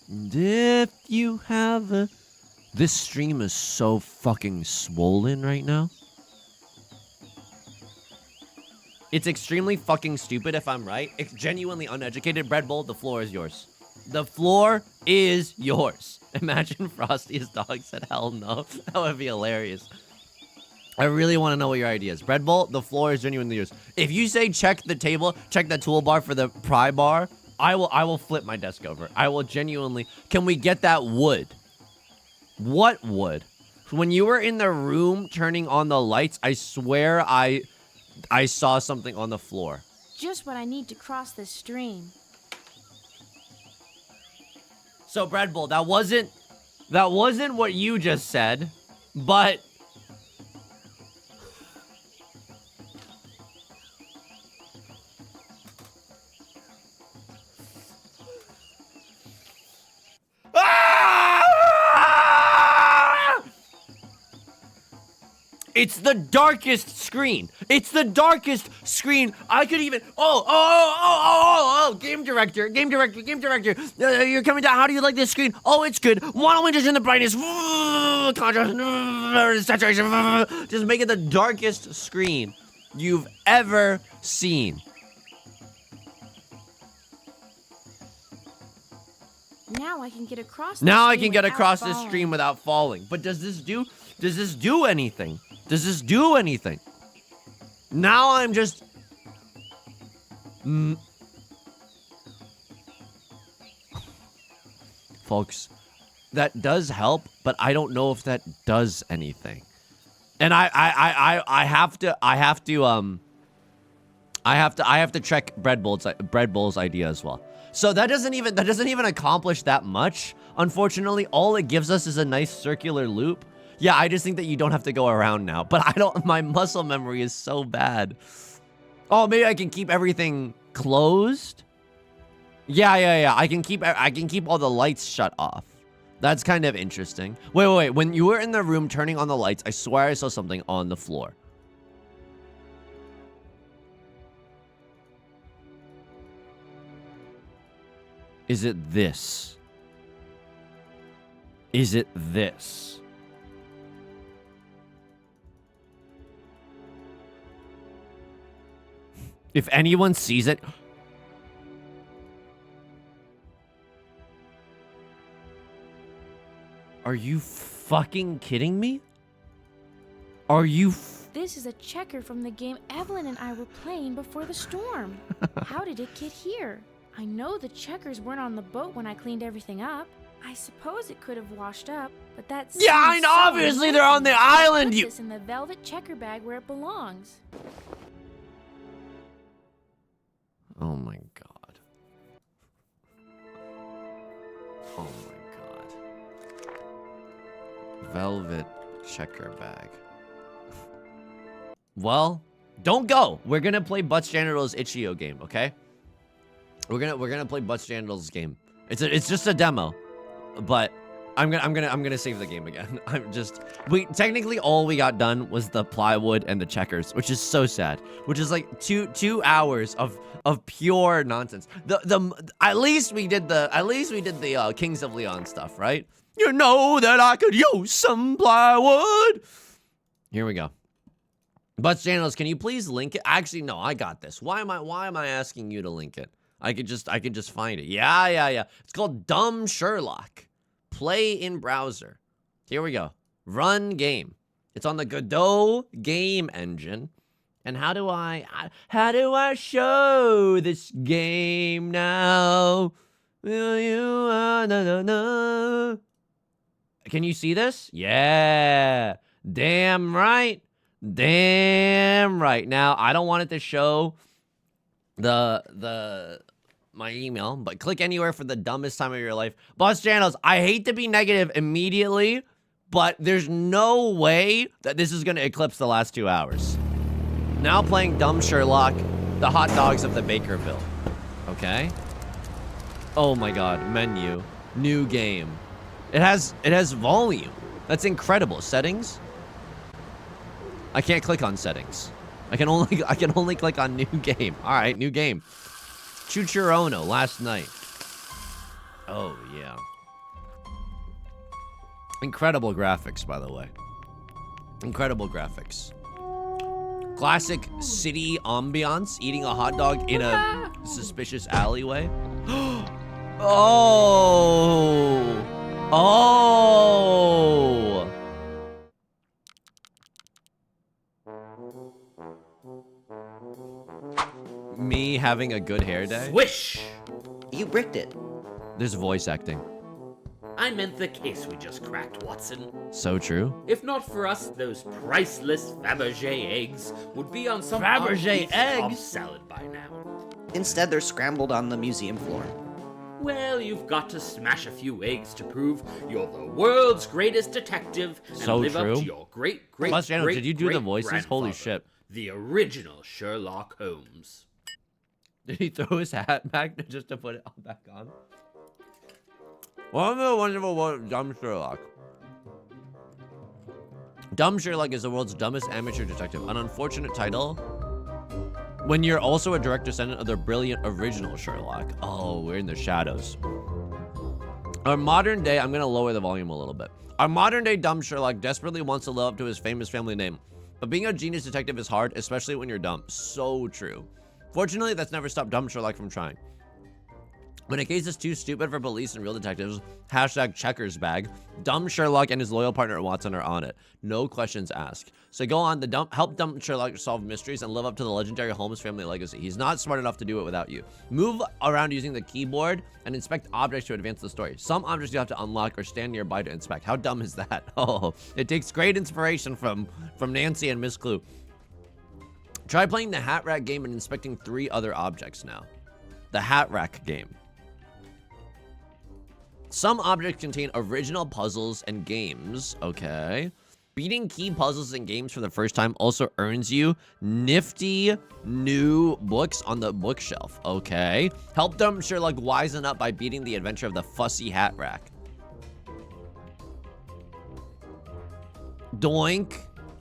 [SPEAKER 1] And if you have a... This stream is so fucking swollen right now. It's extremely fucking stupid if I'm right. It's genuinely uneducated. Bread Bowl, the floor is yours. The floor is yours. Imagine Frostiest Dog said hell no. That would be hilarious. I really want to know what your idea is. Bread Bowl, the floor is genuinely yours. If you say check the table, check the toolbar for the pry bar, I will flip my desk over. I will genuinely... Can we get that wood? What wood? When you were in the room turning on the lights, I swear I saw something on the floor.
[SPEAKER 2] Just what I need to cross this stream.
[SPEAKER 1] So, Bread Bowl, that wasn't what you just said, but... It's the darkest screen. It's the darkest screen. I could even... Oh, game director. You're coming down. How do you like this screen? Oh, it's good. Why don't we just turn the brightness? Contrast, saturation. Just make it the darkest screen you've ever seen.
[SPEAKER 2] Now I can get across
[SPEAKER 1] this stream without falling. But does this do anything? Does this do anything? Now I'm just... Folks, that does help, but I don't know if that does anything. And I have to check Bread Bowl's idea as well. So that doesn't even accomplish that much. Unfortunately, all it gives us is a nice circular loop. Yeah, I just think that you don't have to go around now. But my muscle memory is so bad. Oh, maybe I can keep everything closed? Yeah. I can keep all the lights shut off. That's kind of interesting. Wait. When you were in the room turning on the lights, I swear I saw something on the floor. Is it this? Is it this? If anyone sees it... Are you fucking kidding me? Are you...
[SPEAKER 2] This is a checker from the game Evelyn and I were playing before the storm. How did it get here? I know the checkers weren't on the boat when I cleaned everything up. I suppose it could have washed up, but that's...
[SPEAKER 1] Yeah, I know, obviously they're on the island,
[SPEAKER 2] Put this in the velvet checker bag where it belongs.
[SPEAKER 1] Oh my god. Oh my god. Velvet checker bag. Well, don't go. We're gonna play Butts Janitor's Itch.io game, okay? We're gonna play Butts Janitor's game. It's just a demo, but I'm gonna save the game again. Technically all we got done was the plywood and the checkers, which is so sad. Which is like two hours of pure nonsense. At least we did the Kings of Leon stuff, right? You know that I could use some plywood. Here we go. Butts Channels, can you please link it? Actually, no, I got this. Why am I asking you to link it? I could just find it. Yeah. It's called Dumb Sherlock. Play in browser. Here we go. Run game. It's on the Godot game engine. And how do I show this game now? Will you no. Can you see this? Yeah. Damn right. Damn right. Now, I don't want it to show my email, but click anywhere for the dumbest time of your life. Boss Channels, I hate to be negative immediately, but there's no way that this is going to eclipse the last 2 hours. Now playing Dumb Sherlock, the hot dogs of the Bakerville. Okay? Oh my god, menu. New game. It has volume. That's incredible. Settings? I can't click on settings. I can only click on new game. All right, new game. Chuchurono last night. Oh yeah. Incredible graphics, by the way. Incredible graphics. Classic city ambiance, eating a hot dog in a suspicious alleyway. Oh. Oh. Me having a good hair day?
[SPEAKER 3] Swish!
[SPEAKER 4] You bricked it.
[SPEAKER 1] There's voice acting.
[SPEAKER 3] I meant the case we just cracked, Watson.
[SPEAKER 1] So true.
[SPEAKER 3] If not for us, those priceless Fabergé eggs would be on some
[SPEAKER 1] Fabergé eggs?
[SPEAKER 3] salad by now.
[SPEAKER 4] Instead, they're scrambled on the museum floor.
[SPEAKER 3] Well, you've got to smash a few eggs to prove you're the world's greatest detective and
[SPEAKER 1] So
[SPEAKER 3] live
[SPEAKER 1] true.
[SPEAKER 3] up to your great
[SPEAKER 1] Did you do the voices? Holy shit.
[SPEAKER 3] The original Sherlock Holmes.
[SPEAKER 1] Did he throw his hat back just to put it back on? Well, I'm the wonderful one, Dumb Sherlock. Dumb Sherlock is the world's dumbest amateur detective. An unfortunate title when you're also a direct descendant of the brilliant original Sherlock. Oh, we're in the shadows. Our modern day, I'm going to lower the volume a little bit. Our modern day Dumb Sherlock desperately wants to live up to his famous family name. But being a genius detective is hard, especially when you're dumb. So true. Fortunately, that's never stopped Dumb Sherlock from trying. When a case is too stupid for police and real detectives, hashtag checkers bag, Dumb Sherlock and his loyal partner Watson are on it. No questions asked. So go on, help Dumb Sherlock solve mysteries and live up to the legendary Holmes family legacy. He's not smart enough to do it without you. Move around using the keyboard and inspect objects to advance the story. Some objects you have to unlock or stand nearby to inspect. How dumb is that? Oh, it takes great inspiration from Nancy and Miss Clue. Try playing the Hat Rack game and inspecting 3 other objects now. The Hat Rack game. Some objects contain original puzzles and games. Okay. Beating key puzzles and games for the first time also earns you nifty new books on the bookshelf. Okay. Help Dumb Sherlock wisen up by beating the adventure of the fussy Hat Rack. Doink.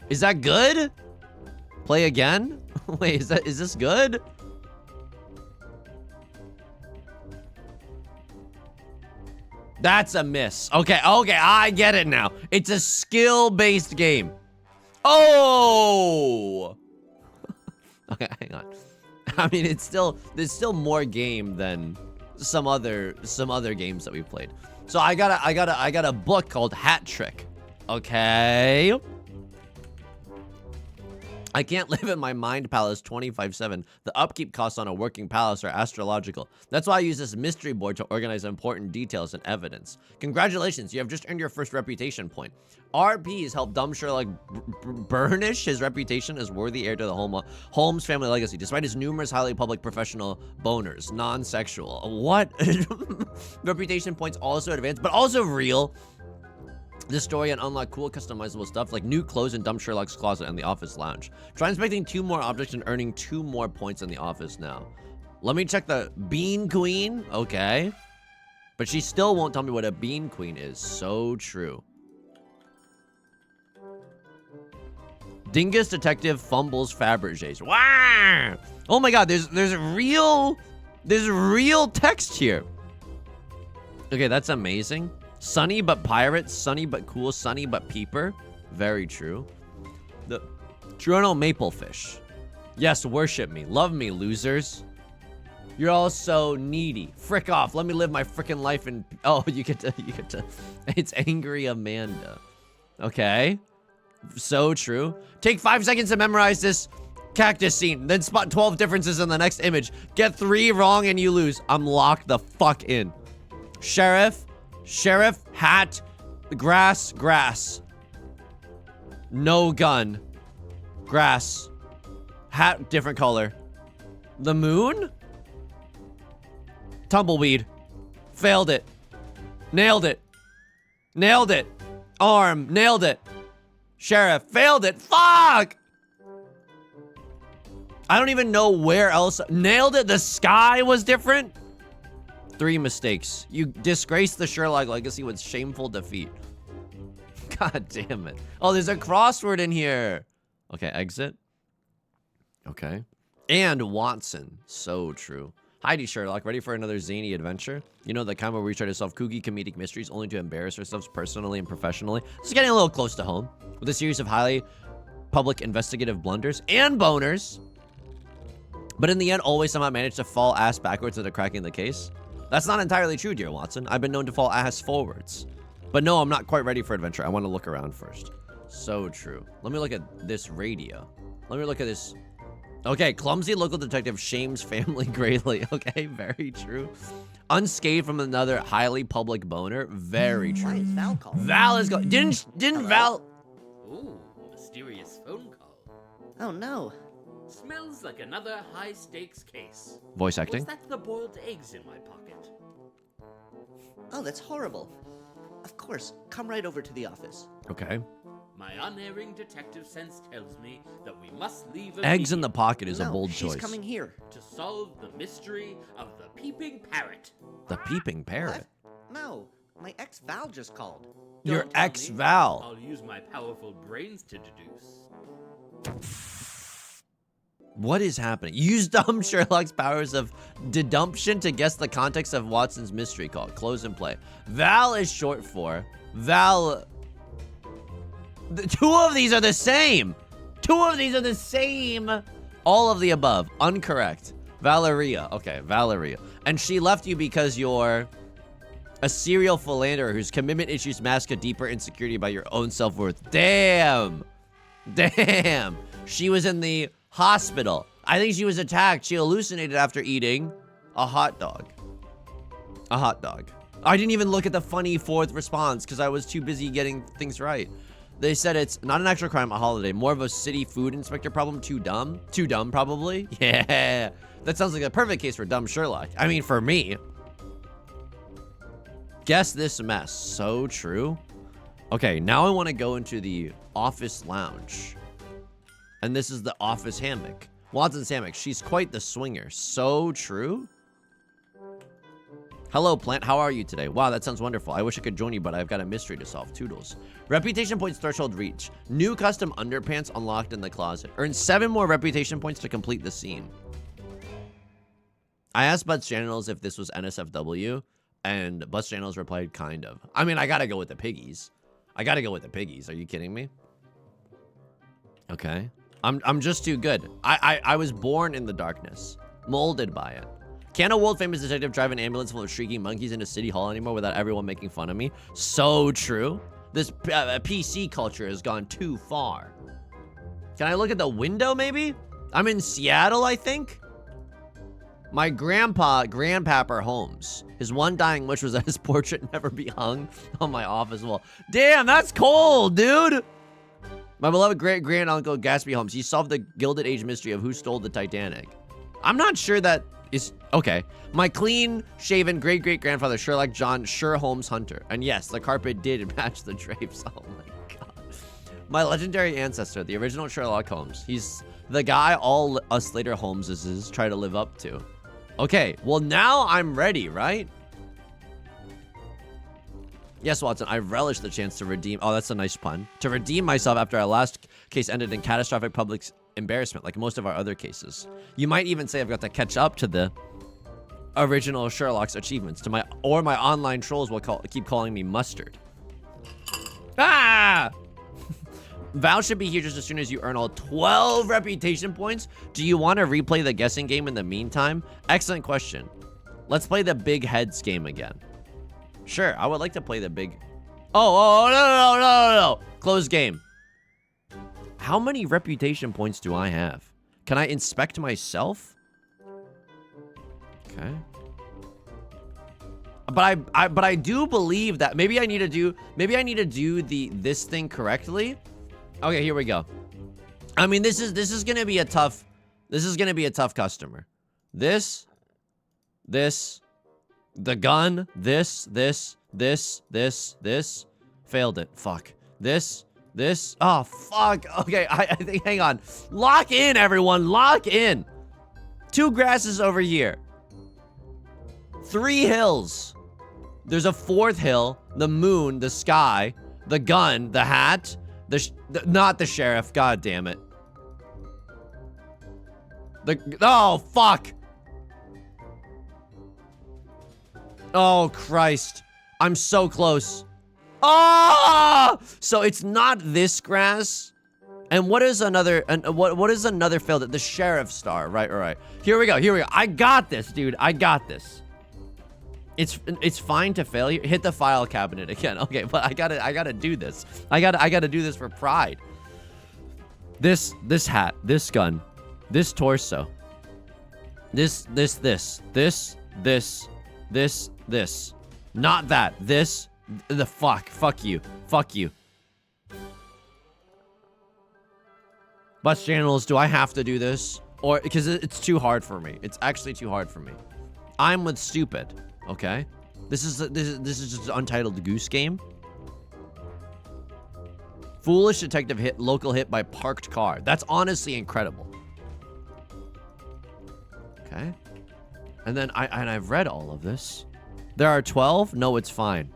[SPEAKER 1] Is that good? Play again? Wait, is this good? That's a miss. Okay, I get it now. It's a skill-based game. Oh! Okay, hang on. I mean, there's still more game than some other games that we've played. So I got a book called Hat Trick. Okay. I can't live in my mind palace 25/7. The upkeep costs on a working palace are astronomical. That's why I use this mystery board to organize important details and evidence. Congratulations, you have just earned your first reputation point. RPs help Dumb Sherlock burnish his reputation as worthy heir to the Holmes family legacy, despite his numerous highly public professional boners, non-sexual. What? Reputation points also advanced, but also real. This story and unlock cool customizable stuff like new clothes in Dumb Sherlock's closet and the office lounge. Try inspecting 2 more objects and earning 2 more points in the office now. Let me check the Bean Queen. Okay. But she still won't tell me what a Bean Queen is. So true. Dingus Detective fumbles Fabergés. Wow! Oh my god, there's real text here. Okay, that's amazing. Sunny but pirate, sunny but cool, sunny but peeper. Very true. Toronto Maplefish. Yes, worship me. Love me, losers. You're all so needy. Frick off. Let me live my frickin' life in... Oh, you get to... It's Angry Amanda. Okay. So true. Take 5 seconds to memorize this cactus scene. Then spot 12 differences in the next image. Get 3 wrong and you lose. I'm locked the fuck in. Sheriff. Sheriff. Hat. Grass. Grass. No gun. Grass. Hat, different color. The moon? Tumbleweed. Failed it. Nailed it. Nailed it. Arm. Nailed it. Sheriff. Failed it. Fuck! I don't even know where else. Nailed it. The sky was different. 3 mistakes. You disgraced the Sherlock legacy with shameful defeat. God damn it. Oh, there's a crossword in here. Okay, exit. Okay. And Watson. So true. Heidi Sherlock, ready for another zany adventure? You know, the kind where we try to solve kooky comedic mysteries only to embarrass ourselves personally and professionally. This is getting a little close to home. With a series of highly public investigative blunders and boners. But in the end, always somehow manage to fall ass backwards into cracking the case. That's not entirely true, dear Watson. I've been known to fall ass forwards. But no, I'm not quite ready for adventure. I want to look around first. So true. Let me look at this radio. Let me look at this. Okay, clumsy local detective shames family greatly. Okay, very true. Unscathed from another highly public boner. Very true.
[SPEAKER 4] Why is Val calling?
[SPEAKER 1] Val is going. Didn't
[SPEAKER 4] Hello?
[SPEAKER 1] Val?
[SPEAKER 3] Ooh, mysterious phone call.
[SPEAKER 4] Oh no.
[SPEAKER 3] Smells like another high-stakes case.
[SPEAKER 1] Voice acting.
[SPEAKER 3] Was that the boiled eggs in my pocket?
[SPEAKER 4] Oh, that's horrible. Of course, come right over to the office.
[SPEAKER 1] Okay.
[SPEAKER 3] My unerring detective sense tells me that we must leave
[SPEAKER 1] Eggs in the
[SPEAKER 3] immediately
[SPEAKER 1] pocket is a
[SPEAKER 4] No,
[SPEAKER 1] bold
[SPEAKER 4] she's
[SPEAKER 1] choice.
[SPEAKER 4] coming here.
[SPEAKER 3] to solve the mystery of the peeping parrot.
[SPEAKER 1] The peeping parrot.
[SPEAKER 4] What? No, my ex Val just called.
[SPEAKER 1] Your
[SPEAKER 3] Don't tell
[SPEAKER 1] ex
[SPEAKER 3] me.
[SPEAKER 1] Val.
[SPEAKER 3] I'll use my powerful brains to deduce.
[SPEAKER 1] What is happening? Use dumb Sherlock's powers of deduction to guess the context of Watson's mystery call. Close and play. Val is short for Val. The 2 of these are the same. 2 of these are the same. All of the above. Uncorrect. Valeria. Okay, Valeria. And she left you because you're a serial philanderer whose commitment issues mask a deeper insecurity about your own self-worth. Damn. Damn. She was in the hospital. I think she was attacked. She hallucinated after eating a hot dog. A hot dog. I didn't even look at the funny 4th response because I was too busy getting things right. They said it's not an actual crime, a holiday. More of a city food inspector problem. Too dumb. Too dumb, probably. Yeah. That sounds like a perfect case for dumb Sherlock. I mean, for me. Guess this mess. So true. Okay, now I want to go into the office lounge. And this is the office hammock. Watson's hammock. She's quite the swinger. So true. Hello, plant. How are you today? Wow, that sounds wonderful. I wish I could join you, but I've got a mystery to solve. Toodles. Reputation points threshold reach. New custom underpants unlocked in the closet. Earn 7 more reputation points to complete the scene. I asked Butts Channels if this was NSFW, and Butts Channels replied, kind of. I mean, I gotta go with the piggies. I gotta go with the piggies. Are you kidding me? Okay. I'm just too good. I was born in the darkness. Molded by it. Can a world-famous detective drive an ambulance full of shrieking monkeys into City Hall anymore without everyone making fun of me? So true. This PC culture has gone too far. Can I look at the window, maybe? I'm in Seattle, I think? My grandpapper Holmes. His one dying wish was that his portrait never be hung on my office wall. Damn, that's cold, dude! My beloved great-grand-uncle Gatsby Holmes. He solved the Gilded Age mystery of who stole the Titanic. I'm not sure that is... Okay. My clean-shaven great-great-grandfather Sherlock John Sher Holmes Hunter. And yes, the carpet did match the drapes. Oh my god. My legendary ancestor, the original Sherlock Holmes. He's the guy all us later Holmeses try to live up to. Okay, well now I'm ready, right? Yes, Watson, I relish the chance to redeem... Oh, that's a nice pun. To redeem myself after our last case ended in catastrophic public embarrassment, like most of our other cases. You might even say I've got to catch up to the original Sherlock's achievements. My online trolls will keep calling me Mustard. Ah! Val should be here just as soon as you earn all 12 reputation points. Do you want to replay the guessing game in the meantime? Excellent question. Let's play the big heads game again. Sure, I would like to play the big... Oh, no. Close game. How many reputation points do I have? Can I inspect myself? Okay. But I do believe that maybe I need to do this thing correctly. Okay, here we go. I mean, this is gonna be a tough customer. This, the gun, this, failed it. Fuck. This, oh fuck. Okay, I think, hang on. Lock in, everyone, lock in. 2 grasses over here. 3 hills. There's a 4th hill, the moon, the sky, the gun, the hat, not the sheriff, god damn it. Oh, fuck. Oh, Christ. I'm so close. Oh! So it's not this grass. And what is another, what is another failed? The sheriff star, right. Here we go. I got this, dude. I got this. It's fine to fail. Hit the file cabinet again. Okay, but I gotta do this. I gotta do this for pride. This hat, this gun, this torso, this, not that, this, the fuck you. Bus channels, do I have to do this? Or, because it's too hard for me. It's actually too hard for me. I'm with stupid. Okay, this is just an untitled goose game. Foolish detective hit local hit by parked car. That's honestly incredible. Okay, and then I've read all of this. There are 12. No, it's fine.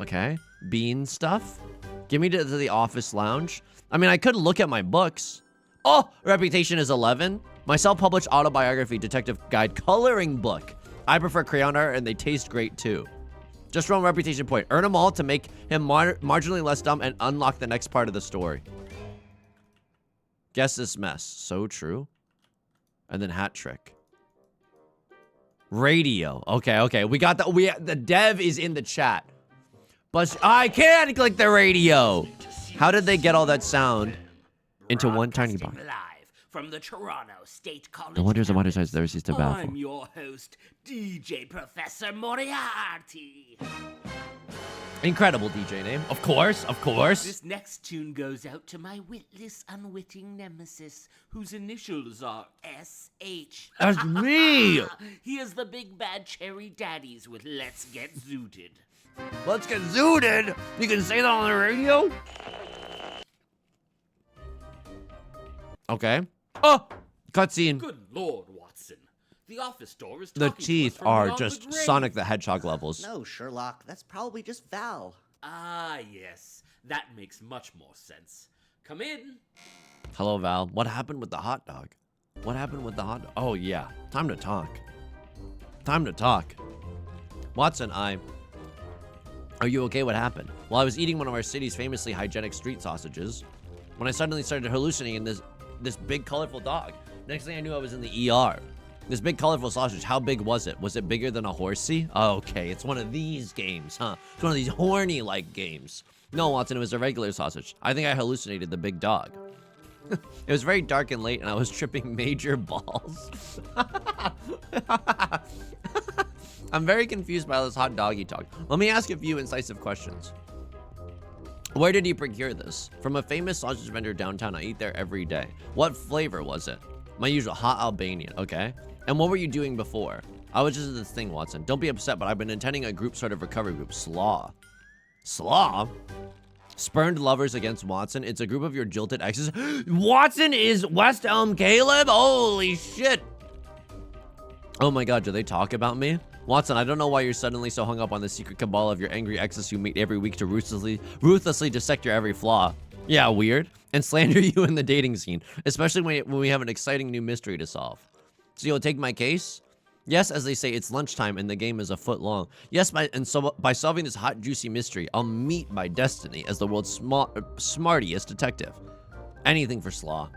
[SPEAKER 1] Okay, bean stuff. Give me to the office lounge. I mean, I could look at my books. Oh, reputation is 11. My self-published autobiography, detective guide, coloring book. I prefer crayon art, and they taste great, too. Just roll reputation point. Earn them all to make him marginally less dumb and unlock the next part of the story. Guess this mess. So true. And then hat trick. Radio. Okay. We got the dev is in the chat. But I can't click the radio. How did they get all that sound into one tiny box?
[SPEAKER 3] From the Toronto State College.
[SPEAKER 1] No wonder the water size there sees to baffle.
[SPEAKER 3] I'm your host, DJ Professor Moriarty.
[SPEAKER 1] Incredible DJ name. Of course.
[SPEAKER 3] This next tune goes out to my witless, unwitting nemesis, whose initials are S.H.
[SPEAKER 1] That's me.
[SPEAKER 3] He is the big bad cherry daddies with Let's Get Zooted.
[SPEAKER 1] Let's get zooted. You can say that on the radio? Okay. Oh, cutscene.
[SPEAKER 3] Good Lord, Watson. The office door is
[SPEAKER 1] The
[SPEAKER 3] talking to us
[SPEAKER 1] teeth
[SPEAKER 3] from
[SPEAKER 1] are
[SPEAKER 3] beyond
[SPEAKER 1] just
[SPEAKER 3] the grave.
[SPEAKER 1] Sonic the Hedgehog levels.
[SPEAKER 4] No, Sherlock, that's probably just Val.
[SPEAKER 3] Ah, yes. That makes much more sense. Come in.
[SPEAKER 1] Hello, Val. What happened with the hot dog? Oh, yeah. Time to talk. Watson, Are you okay? What happened? Well, I was eating one of our city's famously hygienic street sausages when I suddenly started hallucinating this big colorful dog. Next thing I knew, I was in the ER. This big colorful sausage, how big was it? Was it bigger than a horsey? Oh, okay, it's one of these games, huh? It's one of these horny-like games. No, Watson, it was a regular sausage. I think I hallucinated the big dog. It was very dark and late, and I was tripping major balls. I'm very confused by this hot doggy talk. Let me ask a few incisive questions. Where did you procure this? From a famous sausage vendor downtown. I eat there every day. What flavor was it? My usual hot Albanian, okay? And what were you doing before? I was just this thing, Watson. Don't be upset, but I've been attending a group sort of recovery group. Slaw? Spurned lovers against Watson. It's a group of your jilted exes. Watson is West Elm Caleb? Holy shit. Oh my god, do they talk about me? Watson, I don't know why you're suddenly so hung up on the secret cabal of your angry exes who meet every week to ruthlessly dissect your every flaw. Yeah, weird. And slander you in the dating scene, especially when we have an exciting new mystery to solve. So you'll take my case? Yes, as they say, it's lunchtime and the game is a foot long. Yes, by solving this hot, juicy mystery, I'll meet my destiny as the world's smartiest detective. Anything for Slaw.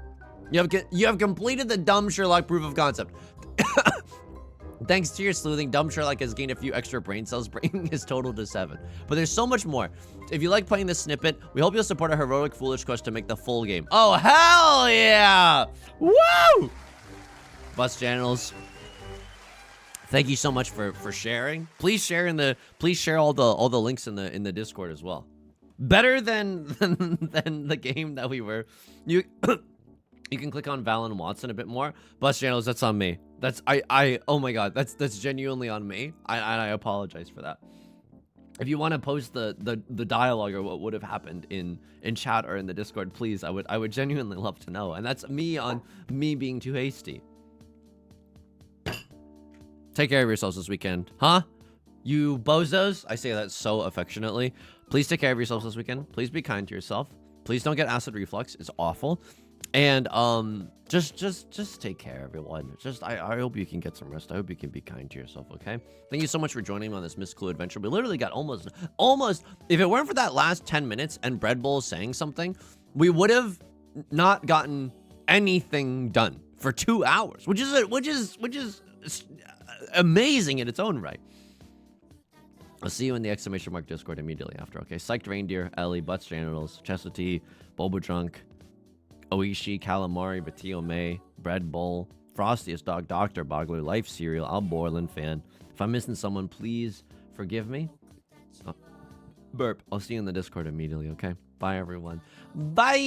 [SPEAKER 1] You have completed the dumb Sherlock proof of concept. Thanks to your sleuthing, dumb Sherlock has gained a few extra brain cells, bringing his total to 7. But there's so much more. If you like playing this snippet, we hope you'll support our heroic, foolish quest to make the full game. Oh, hell yeah! Woo! Bus channels. Thank you so much for sharing. Please share all the links in the Discord as well. Better than the game that we were. You can click on Val and Watson a bit more. Bus channels, that's on me. That's oh my god, that's genuinely on me. I apologize for that. If you want to post the dialogue or what would have happened in chat or in the Discord, please, I would genuinely love to know. And that's me on me being too hasty. Take care of yourselves this weekend. Huh? You bozos? I say that so affectionately. Please take care of yourselves this weekend. Please be kind to yourself. Please don't get acid reflux. It's awful. And just take care, everyone. I hope you can get some rest. I hope you can be kind to yourself, okay? Thank you so much for joining me on this Miss Clue adventure. We literally got almost, if it weren't for that last 10 minutes and Bread Bowl saying something, we would have not gotten anything done for 2 hours, which is amazing in its own right. I'll see you in the exclamation mark Discord immediately after, okay? Psyched Reindeer, Ellie, Butts Genitals, Chester T, Boba Drunk, Oishi, Calamari, Batio May, Bread Bowl, Frostiest Dog, Dr. Bogler, Life Cereal, Al Borland Fan. If I'm missing someone, please forgive me. Oh, burp. I'll see you in the Discord immediately, okay? Bye, everyone. Bye!